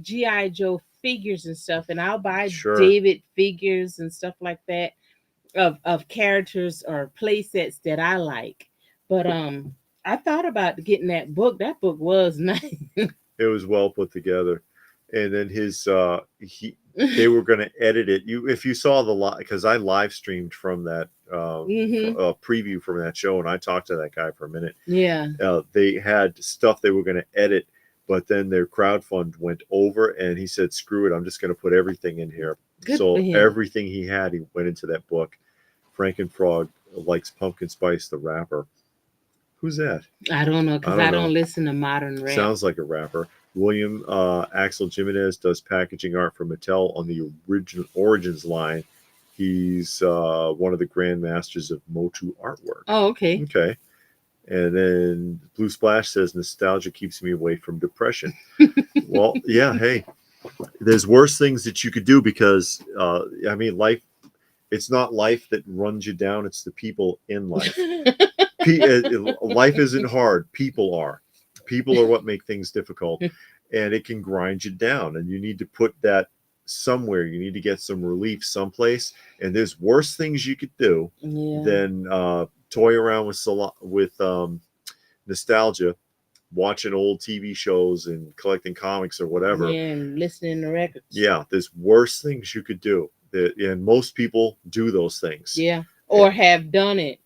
G.I. Joe figures and stuff, and I'll buy David figures and stuff like that of characters or play sets that I like. But I thought about getting that book. That book was nice. It was well put together. And then they were going to edit it. If you saw because I live streamed from that preview from that show, and I talked to that guy for a minute. Yeah. They had stuff they were going to edit, but then their crowdfund went over, and he said, "Screw it, I'm just going to put everything in here." So everything he went into that book. Frankenfrog likes pumpkin spice, the rapper. Who's that? I don't know, because I don't listen to modern rap. Sounds like a rapper. William Axel Jimenez does packaging art for Mattel on the Origins line. He's one of the grandmasters of Motu artwork. Oh, okay. Okay. And then Blue Splash says nostalgia keeps me away from depression. Well, yeah, hey, there's worse things that you could do because, life, it's not life that runs you down. It's the people in life. Life isn't hard. People are what make things difficult, and it can grind you down, and you need to put that somewhere. You need to get some relief someplace, and there's worse things you could do than toy around with nostalgia, watching old TV shows and collecting comics or whatever, and listening to records. Yeah, there's worse things you could do, and most people do those things. Yeah, or have done it.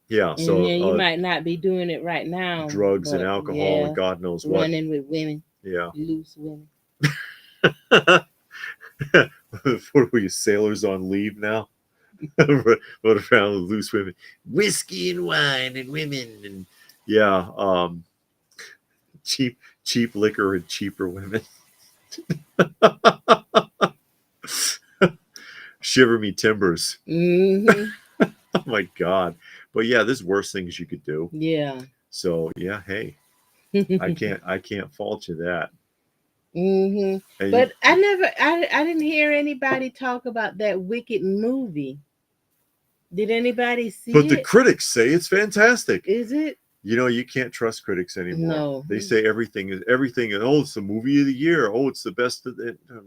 Yeah, so you might not be doing it right now. Drugs and alcohol and God knows what. Running with women. Yeah. Loose women. What were you, sailors on leave now? Run around with loose women. Whiskey and wine and women. And cheap liquor and cheaper women. Shiver me timbers. Mm-hmm. Oh my God. But yeah, there's worse things you could do. Yeah. So yeah, hey, I can't fault you that. Mm-hmm. But I didn't hear anybody talk about that Wicked movie. Did anybody see it? But the critics say it's fantastic. Is it? You know, you can't trust critics anymore. No. They say everything is everything. Oh, it's the movie of the year. Oh, it's the best.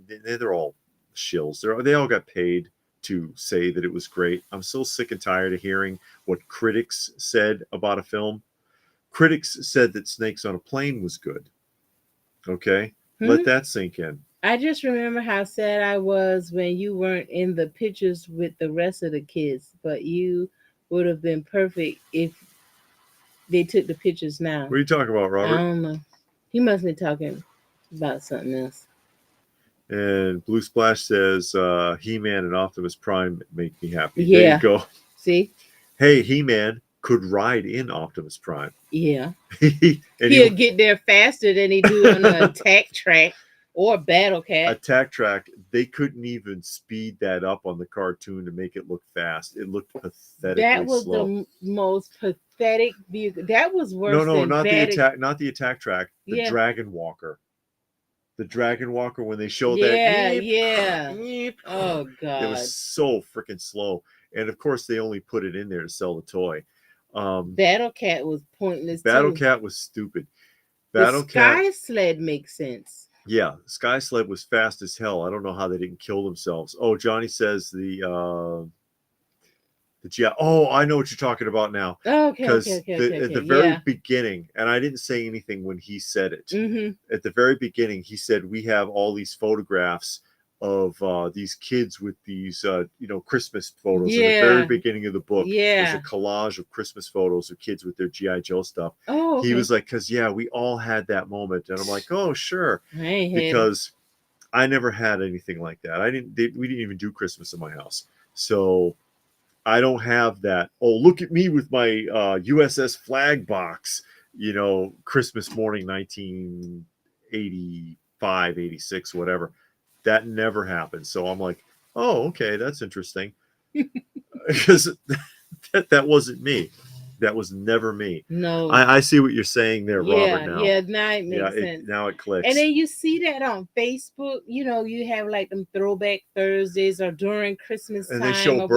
They're all shills. They all got paid to say that it was great. I'm so sick and tired of hearing what critics said about a film. Critics said that Snakes on a Plane was good. Okay, let that sink in. I just remember how sad I was when you weren't in the pictures with the rest of the kids, but you would have been perfect if they took the pictures now. What are you talking about, I Robert? don't know. He must be talking about something else. And Blue Splash says, He-Man and Optimus Prime make me happy. Yeah. There you go. See? Hey, He-Man could ride in Optimus Prime. Yeah. And He'll get there faster than he do on an attack track or Battle Cat. Attack track, they couldn't even speed that up on the cartoon to make it look fast. It looked pathetically That was slow. the most pathetic vehicle. That was worse No, than not the attack track. The Dragon Walker. The Dragon Walker, when they showed that. Yeah. Oh, God. It was so freaking slow. And of course, they only put it in there to sell the toy. Battle Cat was pointless. Battle too. Cat was stupid. The Sky Sled makes sense. Yeah, Sky Sled was fast as hell. I don't know how they didn't kill themselves. Oh, Johnny says the GI. Oh, I know what you're talking about now. Okay. At the very beginning, and I didn't say anything when he said it. At the very beginning, he said, we have all these photographs of these kids with these Christmas photos. In the very beginning of the book, there's a collage of Christmas photos of kids with their GI Joe stuff. Oh, okay. He was like, because we all had that moment. And I'm like, oh, sure. Because I never had anything like that. We didn't even do Christmas in my house. So I don't have that. Oh, look at me with my USS Flag box, Christmas morning, 1985, 86, whatever. That never happened. So I'm like, oh, okay, that's interesting. Because that wasn't me. That was never me. No. I see what you're saying there, Robert, now. Yeah, now it makes sense. Now it clicks. And then you see that on Facebook, you have like them throwback Thursdays or during Christmas time. And they show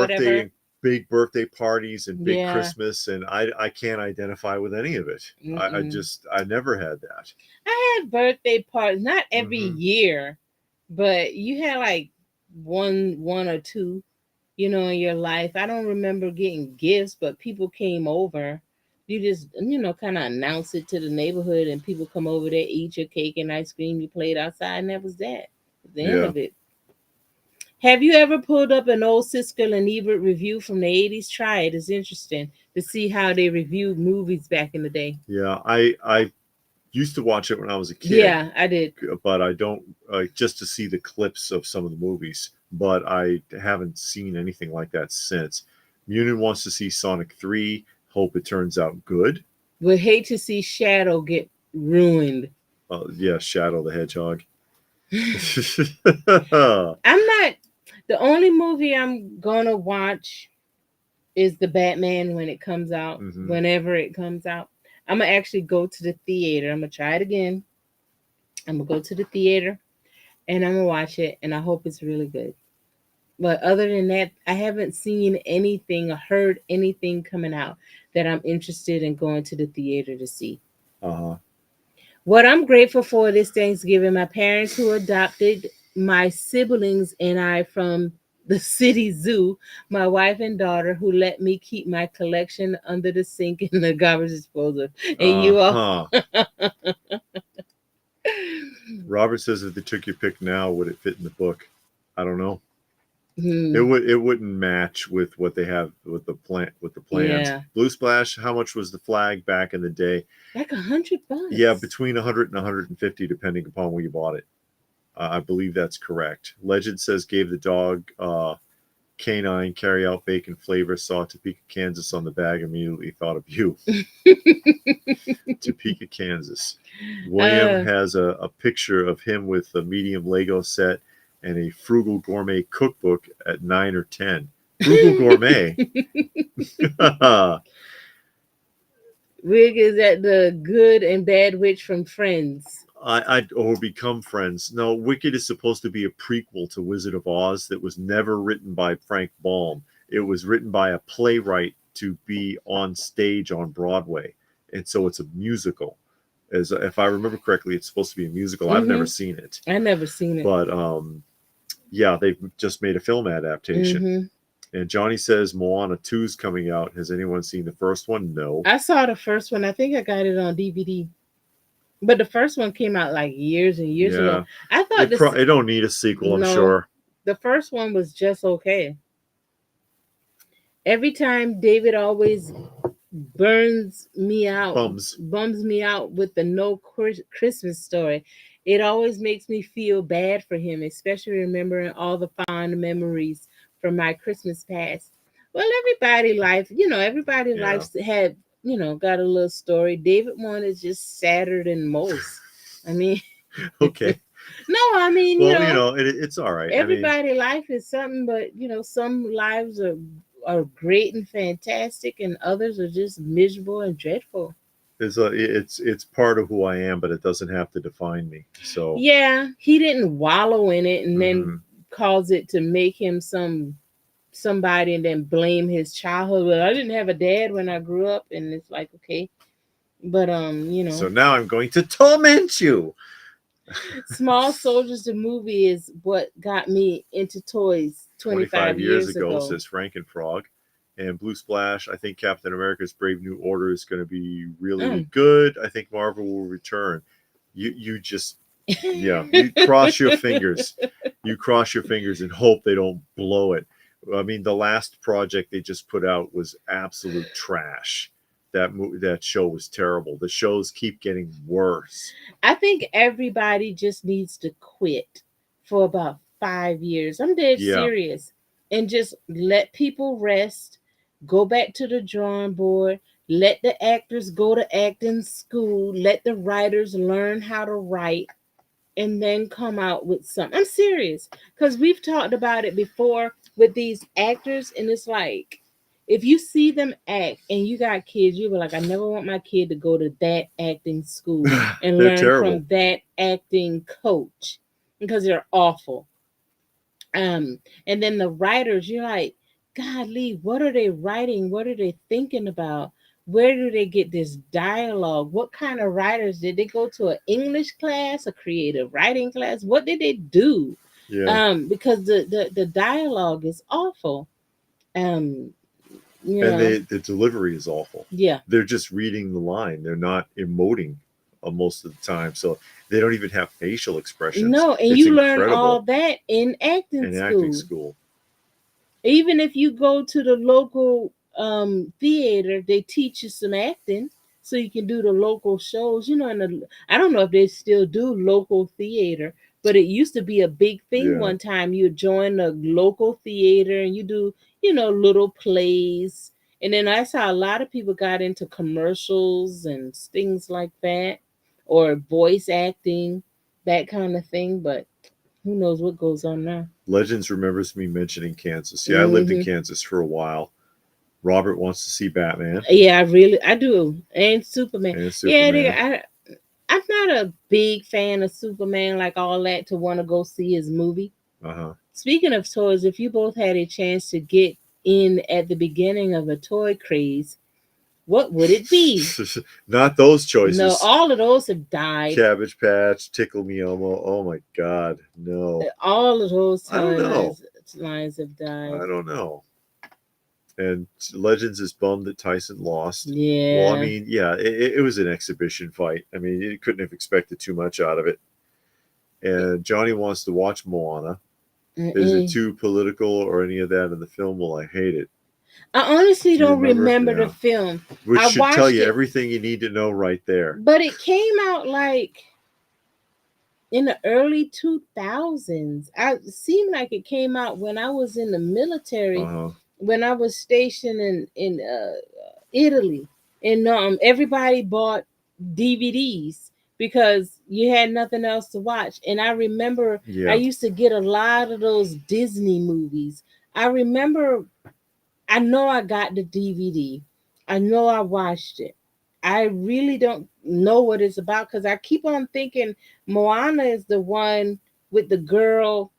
big birthday parties and big Yeah. Christmas, and I can't identify with any of it. I never had that. I had birthday parties, not every year, but you had like one or two, in your life. I don't remember getting gifts, but people came over. You just, kind of announce it to the neighborhood, and people come over there, eat your cake and ice cream. You played outside, and that was that. The end of it. Have you ever pulled up an old Siskel and Ebert review from the 80s? Try it. It's interesting to see how they reviewed movies back in the day. Yeah, I used to watch it when I was a kid. Yeah, I did. But I don't, just to see the clips of some of the movies. But I haven't seen anything like that since. Munin wants to see Sonic 3. Hope it turns out good. Would hate to see Shadow get ruined. Yeah, Shadow the Hedgehog. The only movie I'm gonna watch is the Batman when it comes out, whenever it comes out. I'm gonna actually go to the theater. I'm gonna try it again. I'm gonna go to the theater and I'm gonna watch it, and I hope it's really good. But other than that, I haven't seen anything or heard anything coming out that I'm interested in going to the theater to see. What I'm grateful for this Thanksgiving, my parents who adopted my siblings and I from the city zoo, my wife and daughter who let me keep my collection under the sink in the garbage disposal. And you all. Robert says if they took your pick now, would it fit in the book? I don't know. It wouldn't match with what they have with the plans. Yeah. Blue Splash, how much was the flag back in the day? Like $100. Yeah, between 100 and 150, depending upon where you bought it. I believe that's correct. Legend says gave the dog canine carry out bacon flavor, saw Topeka, Kansas on the bag, immediately thought of you. Topeka, Kansas. William has a picture of him with a medium Lego set and a frugal gourmet cookbook at 9 or 10. Frugal gourmet. Rig is at the good and bad witch from Friends. Or Become Friends. No, Wicked is supposed to be a prequel to Wizard of Oz that was never written by Frank Baum. It was written by a playwright to be on stage on Broadway. and so it's a musical. As if I remember correctly, it's supposed to be a musical. I've never seen it, I never seen it. but yeah, they've just made a film adaptation. And Johnny says Moana 2 is coming out. Has anyone seen the first one? No. I saw the first one. I think I got it on DVD. But the first one came out like years and years ago. I thought it don't need a sequel, I'm sure. The first one was just okay. Every time David always bums me out with the no Christmas story. It always makes me feel bad for him, especially remembering all the fond memories from my Christmas past. Well, everybody life, life's had, got a little story. David one is just sadder than most. I mean, okay. No, I mean, it's all right. Everybody life is something, but some lives are great and fantastic, and others are just miserable and dreadful. It's part of who I am, but it doesn't have to define me. So yeah, he didn't wallow in it and then cause it to make him somebody and then blame his childhood. Well, I didn't have a dad when I grew up, and it's like, okay, but So now I'm going to torment you. Small Soldiers, the movie, is what got me into toys 25 years ago, says Frankenfrog. And Blue Splash, I think Captain America's Brave New Order is going to be really good. I think Marvel will return. You just, you cross your fingers. You cross your fingers and hope they don't blow it. I mean, the last project they just put out was absolute trash. That show was terrible. The shows keep getting worse. I think everybody just needs to quit for about 5 years. I'm dead serious. And just let people rest. Go back to the drawing board. Let the actors go to acting school. Let the writers learn how to write. And then come out with something. I'm serious. Because we've talked about it before with these actors. And it's like, if you see them act and you got kids, you be like, I never want my kid to go to that acting school and learn from that acting coach, because they're awful. And then the writers, you're like, golly, what are they writing? What are they thinking about? Where do they get this dialogue? What kind of writers? Did they go to an English class, a creative writing class? What did they do? Because the dialogue is awful. And the delivery is awful. Yeah. They're just reading the line. They're not emoting most of the time. So they don't even have facial expressions. No, and you learn all that in acting school. Even if you go to the local theater, they teach you some acting so you can do the local shows. I don't know if they still do local theater, but it used to be a big thing. One time you join a local theater and you do, little plays. And then that's how a lot of people got into commercials and things like that, or voice acting, that kind of thing. But who knows what goes on now. Legends remembers me mentioning Kansas. Yeah, I lived in Kansas for a while. Robert wants to see Batman. Yeah, I do. And Superman. Yeah, I'm not a big fan of Superman like all that to want to go see his movie. Speaking of toys, if you both had a chance to get in at the beginning of a toy craze, what would it be? Not those choices. No, all of those have died. Cabbage Patch, Tickle Me Elmo. Oh my God, no. All of those toy lines have died. I don't know. And Legends is bummed that Tyson lost. Yeah. Well, I mean, it was an exhibition fight. I mean, you couldn't have expected too much out of it. And Johnny wants to watch Moana. Is it too political or any of that in the film? Well, I hate it. I honestly don't remember the film. Which should tell you everything you need to know right there. But it came out like in the early 2000s. It seemed like it came out when I was in the military, when I was stationed in Italy. And everybody bought DVDs because you had nothing else to watch. And I remember I used to get a lot of those Disney movies. I know I got the DVD. I know I watched it. I really don't know what it's about because I keep on thinking Moana is the one with the girl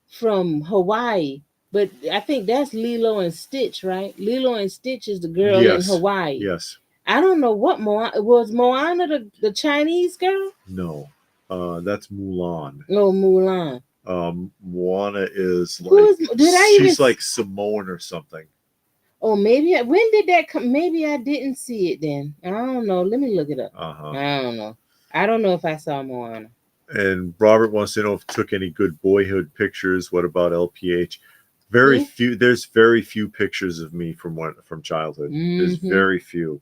from Hawaii. But I think that's Lilo and Stitch, right? Lilo and Stitch is the girl in Hawaii. Yes. I don't know what Moana the Chinese girl? No, that's Mulan. No, Mulan. Moana is Who like is? Did I even? she's like Samoan or something. Oh, maybe. When did that come? Maybe I didn't see it then. I don't know. Let me look it up. Uh-huh. I don't know. I don't know if I saw Moana. And Robert wants to know if it took any good boyhood pictures. What about LPH? Very Yeah. few. There's very few pictures of me from childhood. There's Mm-hmm. very few.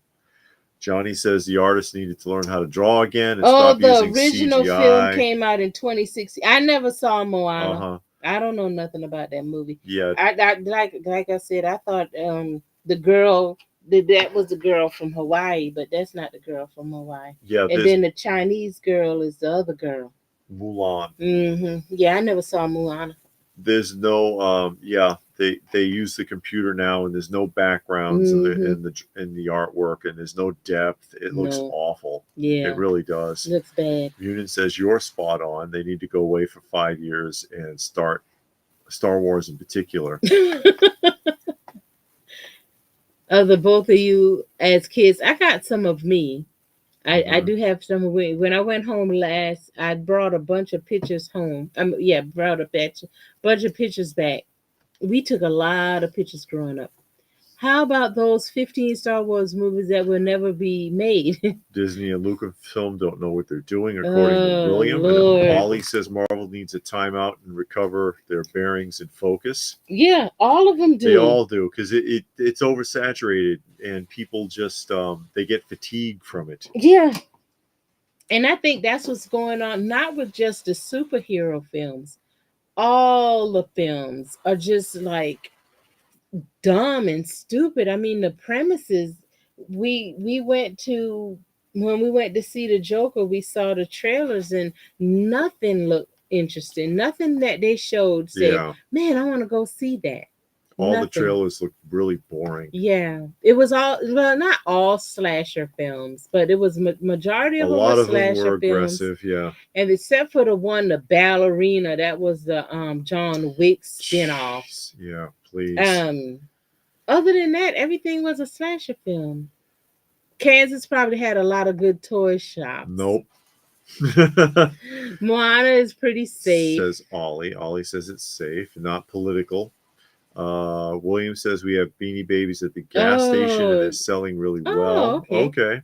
Johnny says the artist needed to learn how to draw again and Oh, stop the using original CGI. film came out in 2016. I never saw Moana. Uh-huh. I don't know nothing about that movie. Yeah. I like I said, I thought the girl that was the girl from Hawaii, but that's not the girl from Hawaii. Yeah. And then the Chinese girl is the other girl. Mulan. Mm-hmm. Yeah, I never saw Moana. There's no they use the computer now, and there's no backgrounds Mm-hmm. in the artwork, and there's no depth. It looks awful. Yeah, it really does. Looks bad. Munin says you're spot on. They need to go away for 5 years and start Star Wars in particular. Of the both of you as kids, I got some of me. I do have some of me. When I went home last, I brought a bunch of pictures home. Brought a bunch of pictures back. We took a lot of pictures growing up. How about those 15 Star Wars movies that will never be made? Disney and Lucasfilm don't know what they're doing, according to William. Lord. And Ollie says Marvel needs a timeout and recover their bearings and focus. Yeah, all of them do. They all do, because it's oversaturated, and people just they get fatigued from it. Yeah. And I think that's what's going on, not with just the superhero films. All the films are just like dumb and stupid. I mean, the premises. We went to when we went to see the Joker. We saw the trailers and nothing looked interesting. Nothing that they showed said, "Man, I want to go see that." All the trailers looked really boring. Yeah, it was not all slasher films, but it was majority of them were slasher films. Aggressive, yeah. And except for the ballerina, that was the John Wick spinoff. Yeah, please. Other than that, everything was a slasher film. Kansas probably had a lot of good toy shops. Nope. Moana is pretty safe. Says Ollie. Ollie says it's safe, not political. William says we have Beanie Babies at the gas station and they're selling really well. Okay.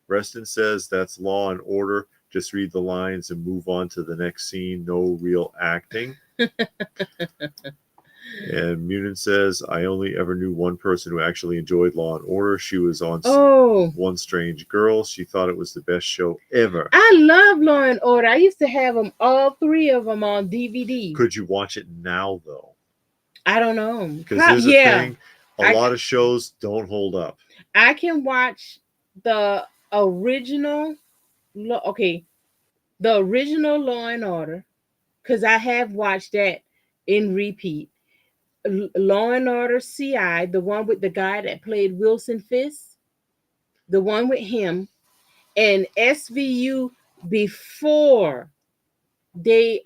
Reston says that's Law and Order. Just read the lines and move on to the next scene. No real acting. And Munin says, I only ever knew one person who actually enjoyed Law and Order. She was on One Strange Girl. She thought it was the best show ever. I love Law and Order. I used to have them, all three of them, on DVD. Could you watch it now, though? I don't know. Because there's a thing, a lot of shows don't hold up. I can watch the original, the original Law and Order, because I have watched that in repeat. Law and Order CI, the one with the guy that played Wilson Fisk, the one with him, and SVU before they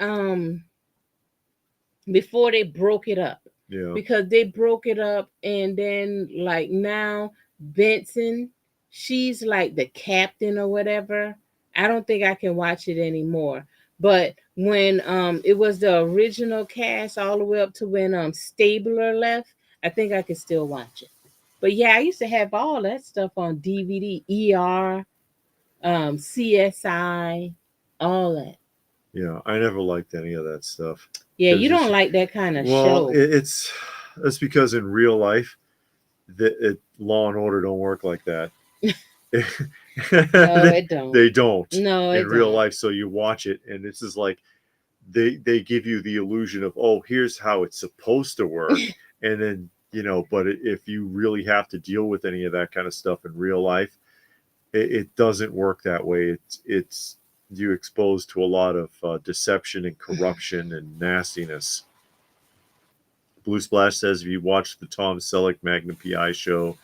broke it up. Yeah. Because they broke it up, and then like now Benson, she's like the captain or whatever. I don't think I can watch it anymore. But when it was the original cast all the way up to when Stabler left, I think I could still watch it. But yeah, I used to have all that stuff on DVD, ER, CSI, all that. Yeah, I never liked any of that stuff. Yeah, you don't like that kind of show. Well, it's because in real life, Law and Order don't work like that. No, it don't. They don't. No, in real life. So you watch it, and this is like they give you the illusion of, oh, here's how it's supposed to work, and then but if you really have to deal with any of that kind of stuff in real life, it doesn't work that way. It's you exposed to a lot of deception and corruption and nastiness. Blue Splash says, if you watch the Tom Selleck Magnum P.I. show,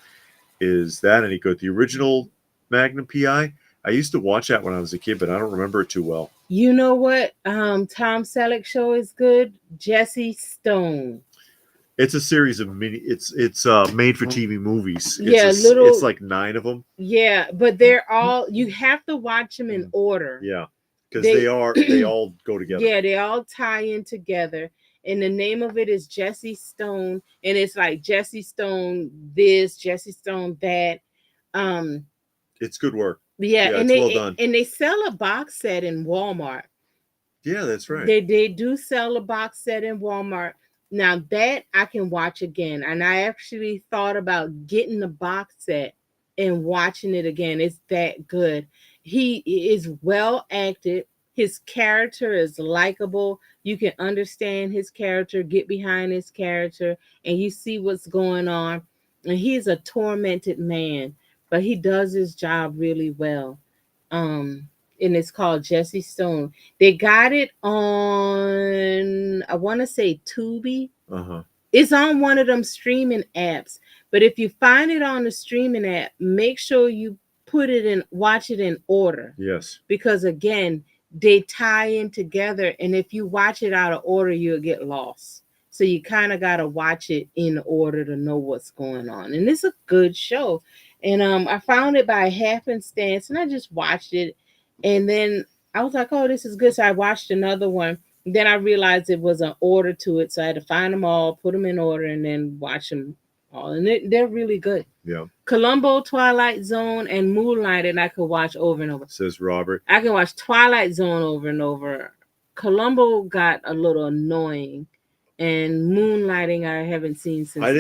is that any good? The original Magnum P.I., I used to watch that when I was a kid, but I don't remember it too well. You know what Tom Selleck show is good? Jesse Stone. It's a series of mini. It's made for TV movies. Yeah, it's like 9 of them. Yeah, but they're all, you have to watch them in order. Yeah, because they all go together. Yeah, they all tie in together. And the name of it is Jesse Stone, and it's like Jesse Stone this, Jesse Stone that. It's good work. Yeah, Yeah, and it's well done. And they sell a box set in Walmart. Yeah, that's right. They do sell a box set in Walmart. Now that I can watch again, and I actually thought about getting the box set and watching it again. It's that good. He is well acted. His character is likable. You can understand his character, get behind his character, and you see what's going on. And he's a tormented man, but he does his job really well. And it's called Jesse Stone. They got it on, I want to say Tubi. Uh-huh. It's on one of them streaming apps. But if you find it on the streaming app, make sure you watch it in order. Yes. Because again, they tie in together. And if you watch it out of order, you'll get lost. So you kind of got to watch it in order to know what's going on. And it's a good show. And I found it by happenstance, and I just watched it. And then I was like, oh, this is good. So I watched another one. Then I realized it was an order to it. So I had to find them all, put them in order, and then watch them all. And they're really good. Yeah. Columbo, Twilight Zone, and Moonlight, and I could watch over and over. Says Robert. I can watch Twilight Zone over and over. Columbo got a little annoying. And Moonlighting I haven't seen since I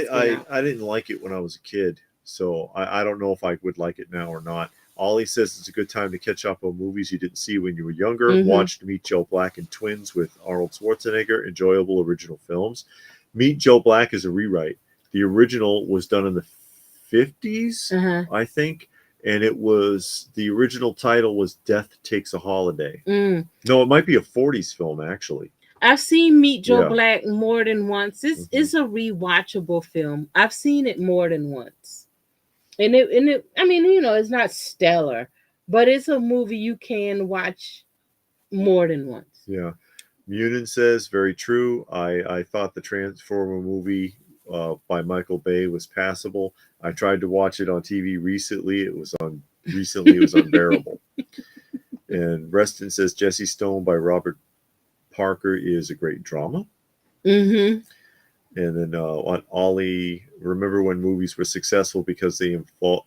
didn't like it when I was a kid. So I don't know if I would like it now or not. Ollie says it's a good time to catch up on movies you didn't see when you were younger. Mm-hmm. Watched Meet Joe Black and Twins with Arnold Schwarzenegger. Enjoyable original films. Meet Joe Black is a rewrite. The original was done in the 50s, I think. And the original title was Death Takes a Holiday. No, it might be a 40s film, actually. I've seen Meet Joe Black more than once. It's a rewatchable film. I've seen it more than once. And it I mean, it's not stellar, but it's a movie you can watch more than once. Yeah. Munin says, very true. I thought the Transformer movie by Michael Bay was passable. I tried to watch it on TV recently. It was unbearable. And Reston says Jesse Stone by Robert Parker is a great drama. Mm-hmm. And then on Ollie, remember when movies were successful because they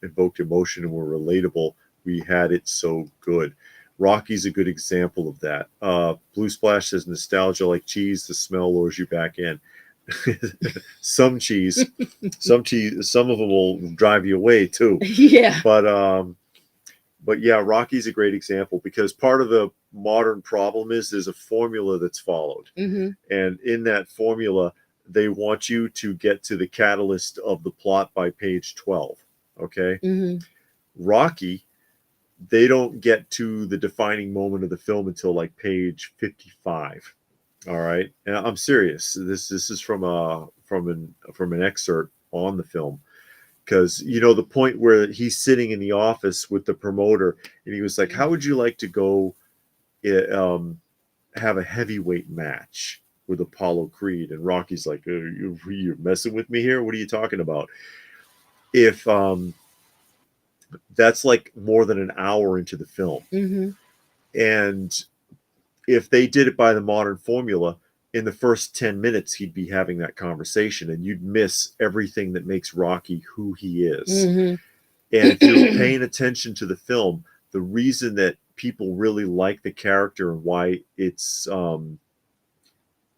invoked emotion and were relatable? We had it so good. Rocky's a good example of that. Blue Splash says nostalgia like cheese. The smell lures you back in. Some cheese, some of them will drive you away too. Yeah. But yeah, Rocky's a great example because part of the modern problem is there's a formula that's followed. Mm-hmm. And in that formula, they want you to get to the catalyst of the plot by page 12. Okay. Mm-hmm. Rocky, they don't get to the defining moment of the film until like page 55. All right. And I'm serious. This is from an excerpt on the film. Because, the point where he's sitting in the office with the promoter and he was like, how would you like to go have a heavyweight match with Apollo Creed? And Rocky's like, you're messing with me here? What are you talking about? If that's like more than an hour into the film. Mm-hmm. And if they did it by the modern formula, in the first 10 minutes, he'd be having that conversation and you'd miss everything that makes Rocky who he is. Mm-hmm. And if you're paying attention to the film, the reason that people really like the character and why it's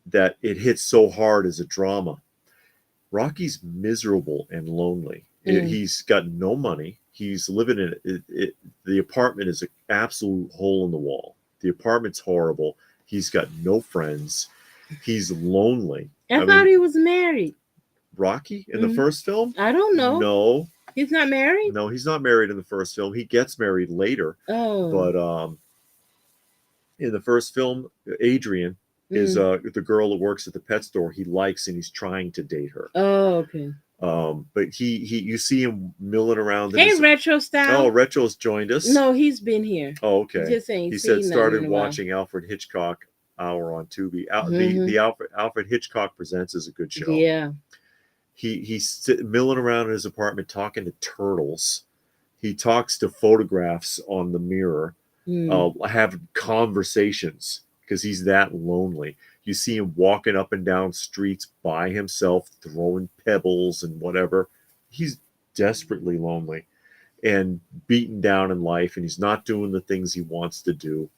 that it hits so hard as a drama, Rocky's miserable and lonely. He's got no money. He's living in it. The apartment is an absolute hole in the wall. The apartment's horrible. He's got no friends. He's lonely. I thought he was married. Rocky in the first film? I don't know. No. He's not married? No, he's not married in the first film. He gets married later. Oh. But in the first film, Adrian is the girl that works at the pet store he likes and he's trying to date her. Oh, okay. But you see him milling around. Hey, Retro Style. Oh, Retro's joined us. No, he's been here. Oh, okay. Just saying. He said started watching Alfred Hitchcock hour on Tubi. Mhm. The Alfred Hitchcock Presents is a good show. Yeah. He's milling around in his apartment talking to turtles. He talks to photographs on the mirror. Have conversations because he's that lonely. You see him walking up and down streets by himself, throwing pebbles and whatever. He's desperately lonely and beaten down in life, and he's not doing the things he wants to do.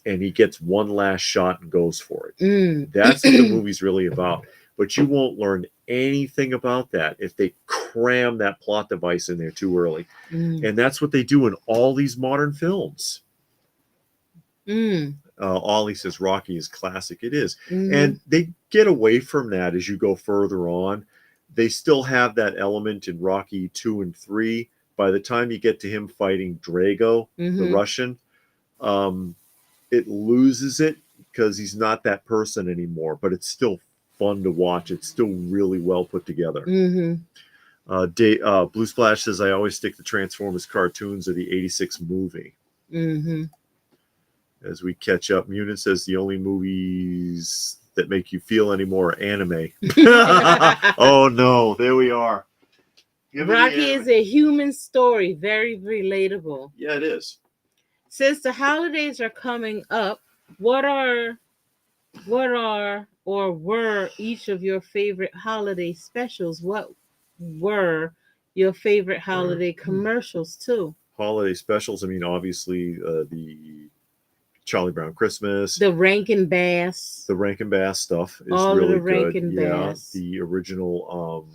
And he gets one last shot and goes for it. That's what the movie's really about. But you won't learn anything about that if they cram that plot device in there too early. And that's what they do in all these modern films. Ollie says Rocky is classic. It is. And they get away from that as you go further on. They still have that element in Rocky 2 and 3. By the time you get to him fighting Drago, the Russian, it loses it because he's not that person anymore. But it's still fun to watch. It's still really well put together. Blue Splash says, I always stick to Transformers cartoons or the 86 movie. As we catch up, Munin says the only movies that make you feel anymore are anime. Oh no, there we are. Rocky is a human story, very relatable. Yeah, it is. Since the holidays are coming up, what are or were each of your favorite holiday specials? What were your favorite holiday commercials too? Holiday specials, I mean, obviously the Charlie Brown Christmas, the Rankin Bass, stuff is all really of the good. Rankin Bass. The original,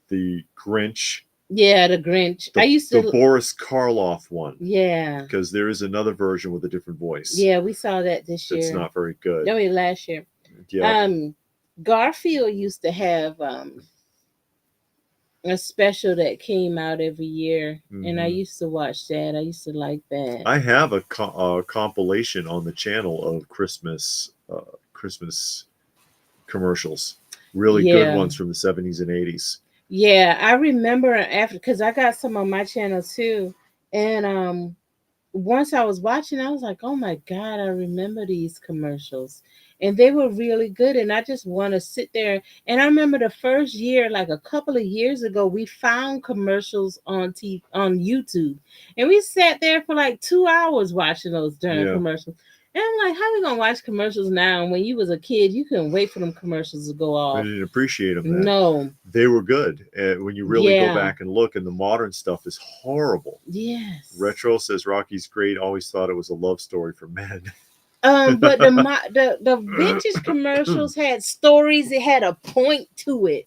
the Grinch. Yeah, the Grinch. I used to the Boris Karloff one. Yeah, because there is another version with a different voice. Yeah, we saw that this year. It's not very good. No, last year. Yeah. Garfield used to have a special that came out every year, and I used to watch that. I used to like that. I have a compilation on the channel of Christmas commercials, really good ones from the 70s and 80s. Yeah, I remember after, because I got some on my channel too, and once I was watching, I was like, oh my God, I remember these commercials. And they were really good. And I just want to sit there. And I remember the first year, like a couple of years ago, we found commercials on YouTube. And we sat there for like 2 hours watching those darn commercials. And I'm like, how are we going to watch commercials now? And when you was a kid, you couldn't wait for them commercials to go off. I didn't appreciate them then. No. They were good. When you really go back and look, and the modern stuff is horrible. Yes. Retro says Rocky's great. Always thought it was a love story for men. But the vintage commercials had stories. It had a point to it.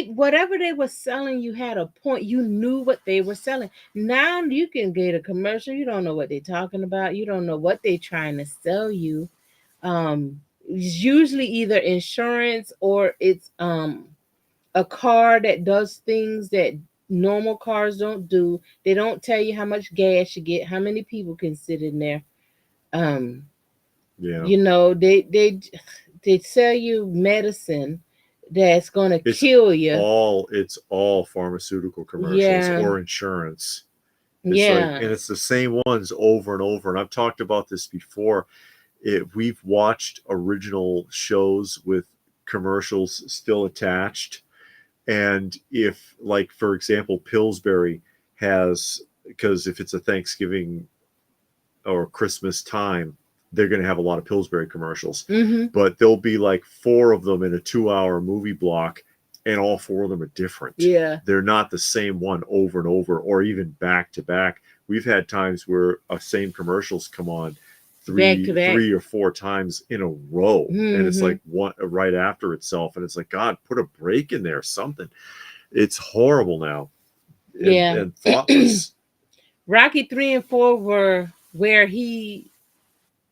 Whatever they were selling, you had a point. You knew what they were selling. Now you can get a commercial. You don't know what they're talking about. You don't know what they're trying to sell you. It's usually either insurance or it's a car that does things that normal cars don't do. They don't tell you how much gas you get, how many people can sit in there. You know, they sell you medicine that's gonna kill you. It's all pharmaceutical commercials or insurance. And it's the same ones over and over. And I've talked about this before. We've watched original shows with commercials still attached. And if, like, for example, Pillsbury has, because if it's a Thanksgiving or Christmas time, they're going to have a lot of Pillsbury commercials. But there'll be like 4 of them in a 2-hour movie block, and all 4 of them are different. Yeah. They're not the same one over and over, or even back to back. We've had times where same commercials come on three or 4 times in a row, and it's like one right after itself, and it's like, God, put a break in there, something. It's horrible now. And thoughtless. Rocky 3 and 4 were where he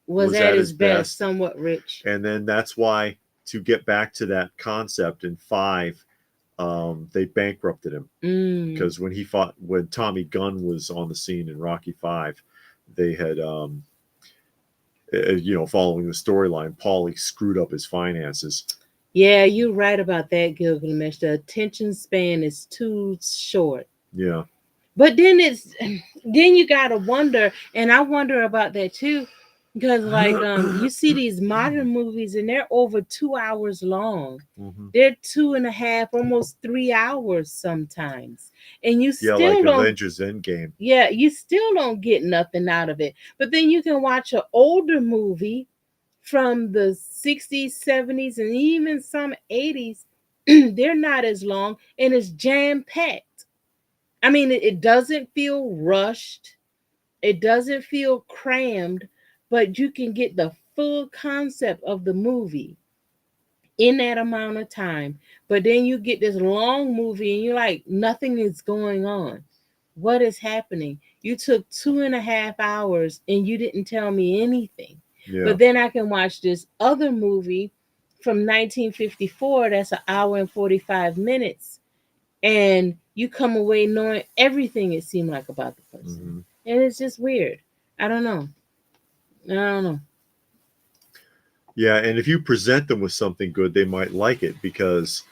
was at his best, somewhat rich. And then that's why, to get back to that concept in 5, they bankrupted him. Because when Tommy Gunn was on the scene in Rocky 5, they had, following the storyline, Paulie screwed up his finances. Yeah, you're right about that, Gilgamesh. The attention span is too short. Yeah. But then you gotta wonder, and I wonder about that too. Because like you see these modern movies and they're over 2 hours long. Mhm. They're 2.5, almost 3 hours sometimes. And you Yeah, still like don't Avengers Endgame. yeah, you still don't get nothing out of it. But then you can watch an older movie from the 60s, 70s, and even some 80s. They're not as long and it's jam-packed. I mean, it doesn't feel rushed. It doesn't feel crammed, but you can get the full concept of the movie in that amount of time. But then you get this long movie and you're like, nothing is going on. What is happening? You took 2.5 hours and you didn't tell me anything. Yeah. But then I can watch this other movie from 1954 that's an hour and 45 minutes. And you come away knowing everything it seemed like about the person. Mhm. And it's just weird. I don't know. I don't know. Yeah, and if you present them with something good, they might like it because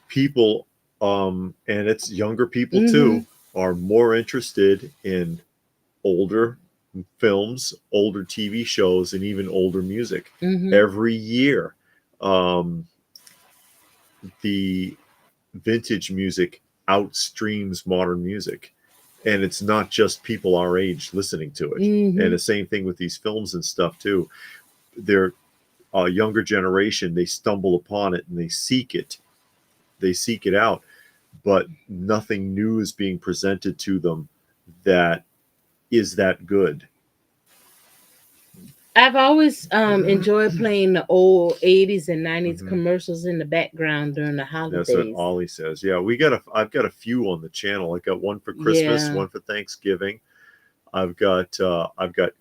people, and it's younger people too, are more interested in older films, older TV shows, and even older music. Every year, the vintage music outstreams modern music. And it's not just people our age listening to it. And the same thing with these films and stuff too. They're a younger generation, they stumble upon it and they seek it. They seek it out, but nothing new is being presented to them that is that good. I've always enjoyed playing the old 80s and 90s Mhm. commercials in the background during the holidays. That's what Ollie says. Yeah, I've got a few on the channel. I got one for Christmas, Yeah. one for Thanksgiving. I've got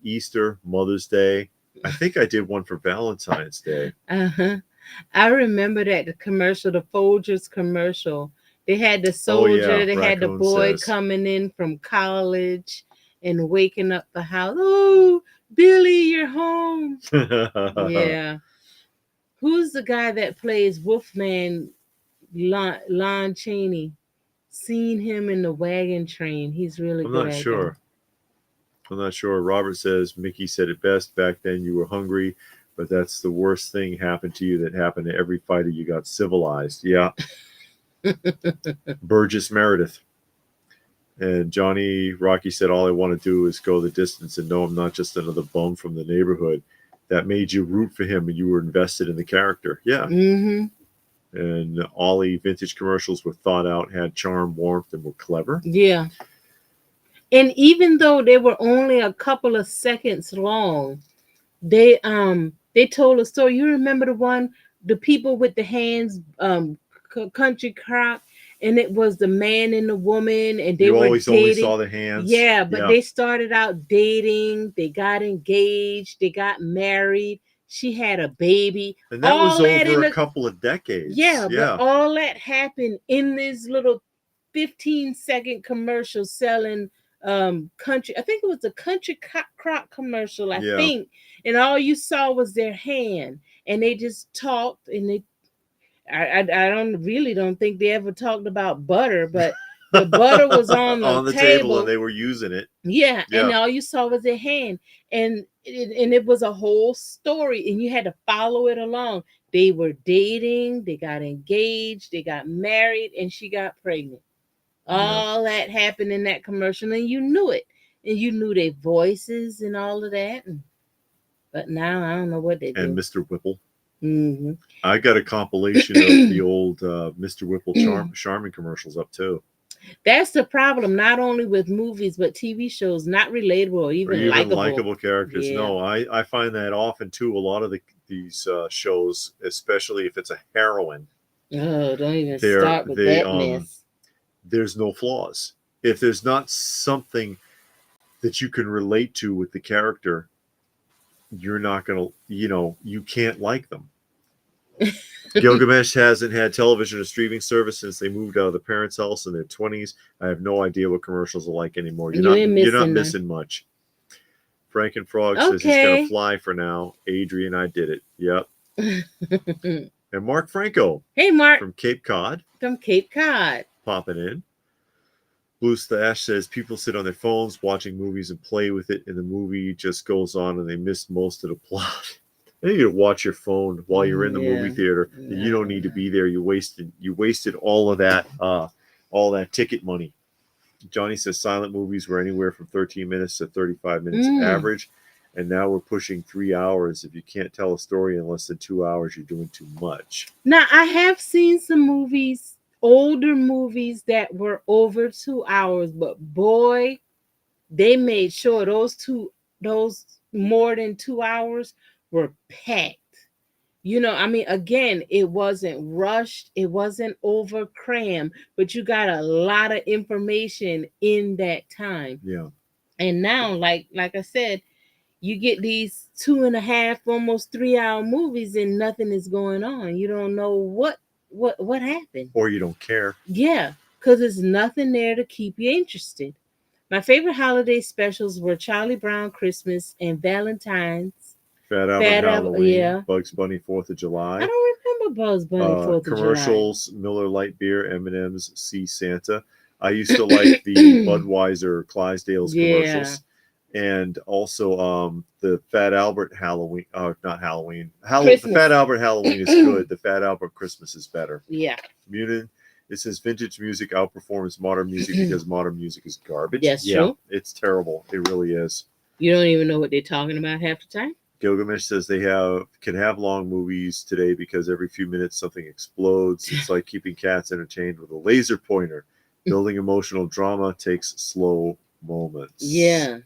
Easter, Mother's Day. I think I did one for Valentine's Day. I remember that the commercial, the Folgers commercial. They had the soldier, they had the Raccoon boy says. coming in from college and waking up the house. Oh, Billy, you're home. Yeah. Who's the guy that plays Wolfman? Lon Chaney. Seen him in the wagon train. He's really I'm good not at sure. I'm not sure. Robert says, Mickey said it best. Back then you were hungry, but that's the worst thing happened to you that happened to every fighter. You got civilized. Yeah. Burgess Meredith. And Johnny Rocky said, all I want to do is go the distance and know I'm not just another bum from the neighborhood. That made you root for him and you were invested in the character. Yeah. And Ollie vintage commercials were thought out, had charm, warmth, and were clever. Yeah. And even though they were only a couple of seconds long, they told a story. You remember the one, the people with the hands, country crock, and it was the man and the woman, and they You were always dating. only saw the hands. Yeah, but they started out dating. They got engaged. They got married. She had a baby. And that all was that over in a couple of decades. Yeah, but all that happened in this little 15-second commercial selling country. I think it was a country crock commercial, I think. And all you saw was their hand. And they just talked and they I don't think they ever talked about butter, but the butter was on the table and they were using it. Yeah, and all you saw was their hand, and it was a whole story, and you had to follow it along. They were dating, they got engaged, they got married, and she got pregnant. All that happened in that commercial, and you knew it, and you knew their voices and all of that. But now I don't know what they do. And Mr. Whipple. I got a compilation of the old Mr. Whipple Charmin commercials up too. That's the problem, not only with movies, but TV shows, not relatable or even likable characters. Yeah. No, I find that often too. A lot of these shows, especially if it's a heroine. Oh, don't even start with that mess. There's no flaws. If there's not something that you can relate to with the character, you're not going to, you can't like them. Gilgamesh hasn't had television or streaming service since they moved out of the parents' house in their 20s. I have no idea what commercials are like anymore. You're not missing much. Frank and Frog says he's going to fly for now. Adrian, I did it. Yep. And Mark Franco. Hey, Mark. From Cape Cod. From Cape Cod. Popping in. Blue Stash says people sit on their phones watching movies and play with it, and the movie just goes on, and they miss most of the plot. I think you watch your phone while you're in the movie theater. No. You don't need to be there. You wasted all of that ticket money. Johnny says silent movies were anywhere from 13 minutes to 35 minutes average, and now we're pushing 3 hours. If you can't tell a story in less than 2 hours, you're doing too much. Now, I have seen some movies, older movies that were over 2 hours, but boy, they made sure those more than 2 hours were packed. You know, I mean, again, it wasn't rushed, it wasn't over crammed, but you got a lot of information in that time. Yeah. And now, like I said, you get these 2.5, almost 3 hour movies, and nothing is going on. You don't know what happened, or you don't care. Yeah, because there's nothing there to keep you interested. My favorite holiday specials were Charlie Brown Christmas and Valentine's. Fat Albert Halloween, yeah. Bugs Bunny 4th of July. I don't remember Bugs Bunny 4th of July. Commercials, Miller Lite Beer, M&M's, Sea Santa. I used to like the Budweiser Clydesdales commercials. And also the Fat Albert Halloween, not Halloween. The Fat Albert Halloween is good. The Fat Albert Christmas is better. Yeah. Munin, it says vintage music outperforms modern music because modern music is garbage. Yes, true. It's terrible. It really is. You don't even know what they're talking about half the time. Gilgamesh says they can have long movies today because every few minutes something explodes. It's like keeping cats entertained with a laser pointer. Building emotional drama takes slow moments. Yeah.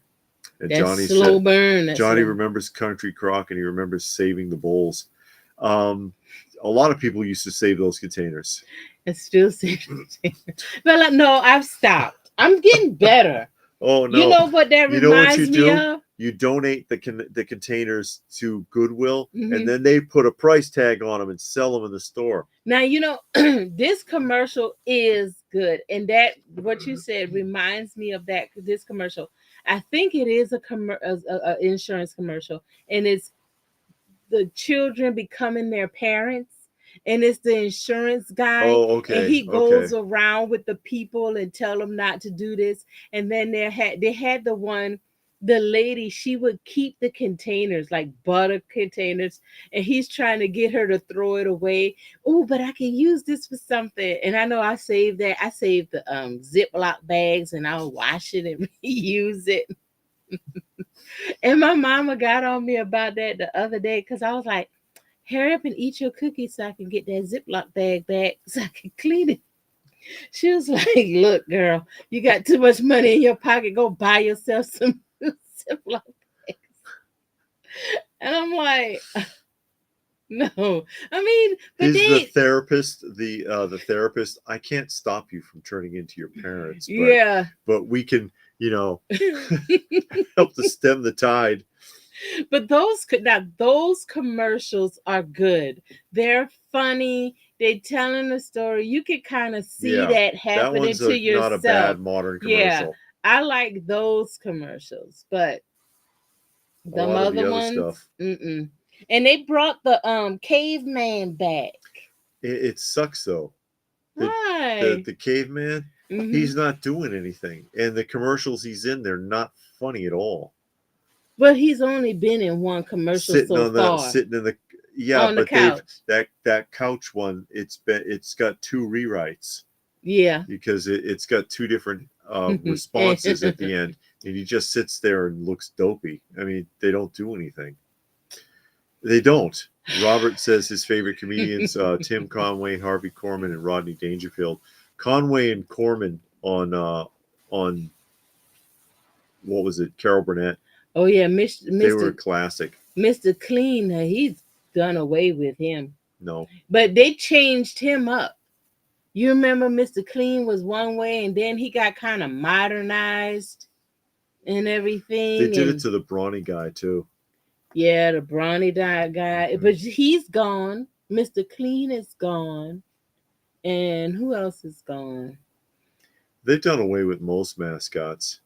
And that's Johnny slow said, burn. Johnny remembers Country Crock and he remembers saving the bowls. A lot of people used to save those containers. And still save containers. But no, I've stopped. I'm getting better. Oh no! You know what that reminds me of? You donate the containers to Goodwill, and then they put a price tag on them and sell them in the store. Now you know this commercial is good, and that what you said reminds me of this commercial. I think it is a insurance commercial, and it's the children becoming their parents. And it's the insurance guy. Oh, okay. And he goes around with the people and tell them not to do this. And then they had the lady, she would keep the containers, like butter containers, and he's trying to get her to throw it away. Oh, but I can use this for something. And I know I saved that. I saved the Ziploc bags, and I'll wash it and reuse it. And my mama got on me about that the other day because I was like, hurry up and eat your cookies so I can get that Ziploc bag back so I can clean it. She was like, look, girl, you got too much money in your pocket. Go buy yourself some Ziploc bags. And I'm like, no. I mean, but the therapist, the therapist, I can't stop you from turning into your parents. But, but we can, help to stem the tide. But those commercials are good. They're funny. They're telling a story. You can kind of see that happening to yourself. Not a bad modern commercial. Yeah, I like those commercials, but the other ones, stuff. And they brought the caveman back. It sucks though. Why? The caveman, he's not doing anything, and the commercials he's in, they're not funny at all. But he's only been in one commercial so far. Sitting in the on the couch. That couch one, it's got 2 rewrites. Yeah, because it's got 2 different responses at the end, and he just sits there and looks dopey. I mean, they don't do anything. They don't. Robert says his favorite comedians: Tim Conway, Harvey Korman, and Rodney Dangerfield. Conway and Korman on what was it? Carol Burnett. Oh yeah, They were a classic. Mr. Clean, he's done away with him. No. But they changed him up. You remember Mr. Clean was one way, and then he got kind of modernized and everything. They did it to the brawny guy too. Yeah, the brawny guy. But he's gone. Mr. Clean is gone. And who else is gone? They've done away with most mascots.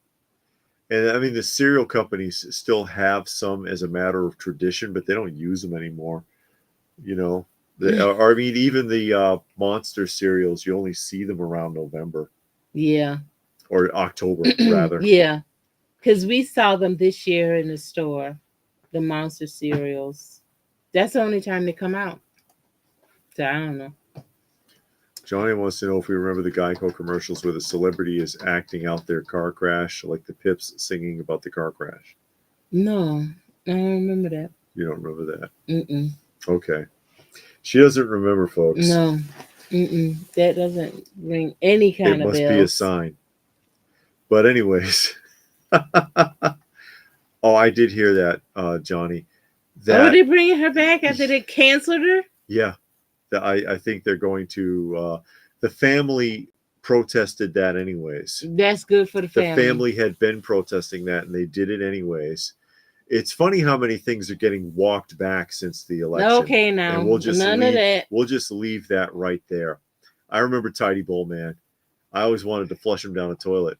And I mean, the cereal companies still have some as a matter of tradition, but they don't use them anymore. I mean, even the Monster cereals, you only see them around November. Yeah. or October rather. Yeah, because we saw them this year in the store, the monster cereals. That's the only time they come out. So I don't know. Johnny wants to know if we remember the Geico commercials where the celebrity is acting out their car crash, like the Pips singing about the car crash. No, I don't remember that. You don't remember that? Mm-mm. Okay. She doesn't remember, folks. No, that doesn't ring any It kind of must bells. be a sign. But anyways. Oh, I did hear that, Johnny. Oh, they're bringing her back after they canceled her? Yeah. I think they're going to, the family protested that anyways. That's good for the family. The family had been protesting that, and they did it anyways. It's funny how many things are getting walked back since the election. Okay, now. And we'll just None of that. We'll just leave that right there. I remember Tidy Bowl, man. I always wanted to flush him down the toilet.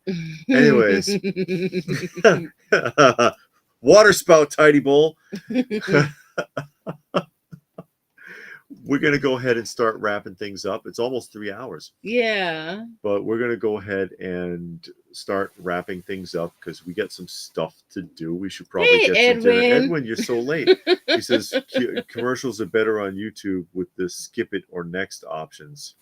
Anyways. Water spout, Tidy Bowl. We're going to go ahead and start wrapping things up. It's almost 3 hours. Yeah. But we're going to go ahead and start wrapping things up because we got some stuff to do. We should probably get Edwin. some dinner. Edwin, you're so late. He says commercials are better on YouTube with the skip it or next options.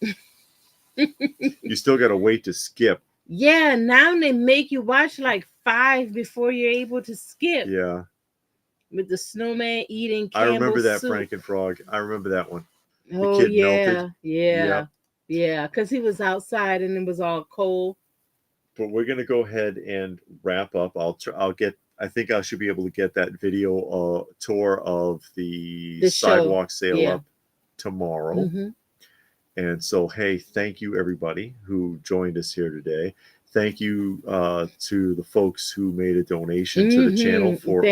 You still got to wait to skip. Yeah, now they make you watch like 5 before you're able to skip. Yeah. With the snowman eating I remember that soup. Frankenfrog. I remember that one. Oh, the kid yeah. melted. Yeah. Yep. Yeah, because he was outside and it was all cold. But we're going to go ahead and wrap up. I think I should be able to get that video tour of the sidewalk sale up tomorrow. Mm-hmm. And so, hey, thank you everybody who joined us here today. Thank you to the folks who made a donation to the channel for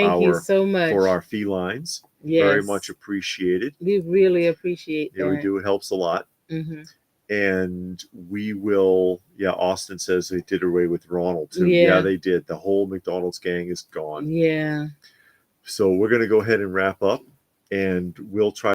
our felines. Yes. Very much appreciated. We really appreciate that. Yeah, we do. It helps a lot. Mm-hmm. And we will, Austin says they did away with Ronald too. Yeah, they did. The whole McDonald's gang is gone. Yeah. So we're going to go ahead and wrap up, and we'll try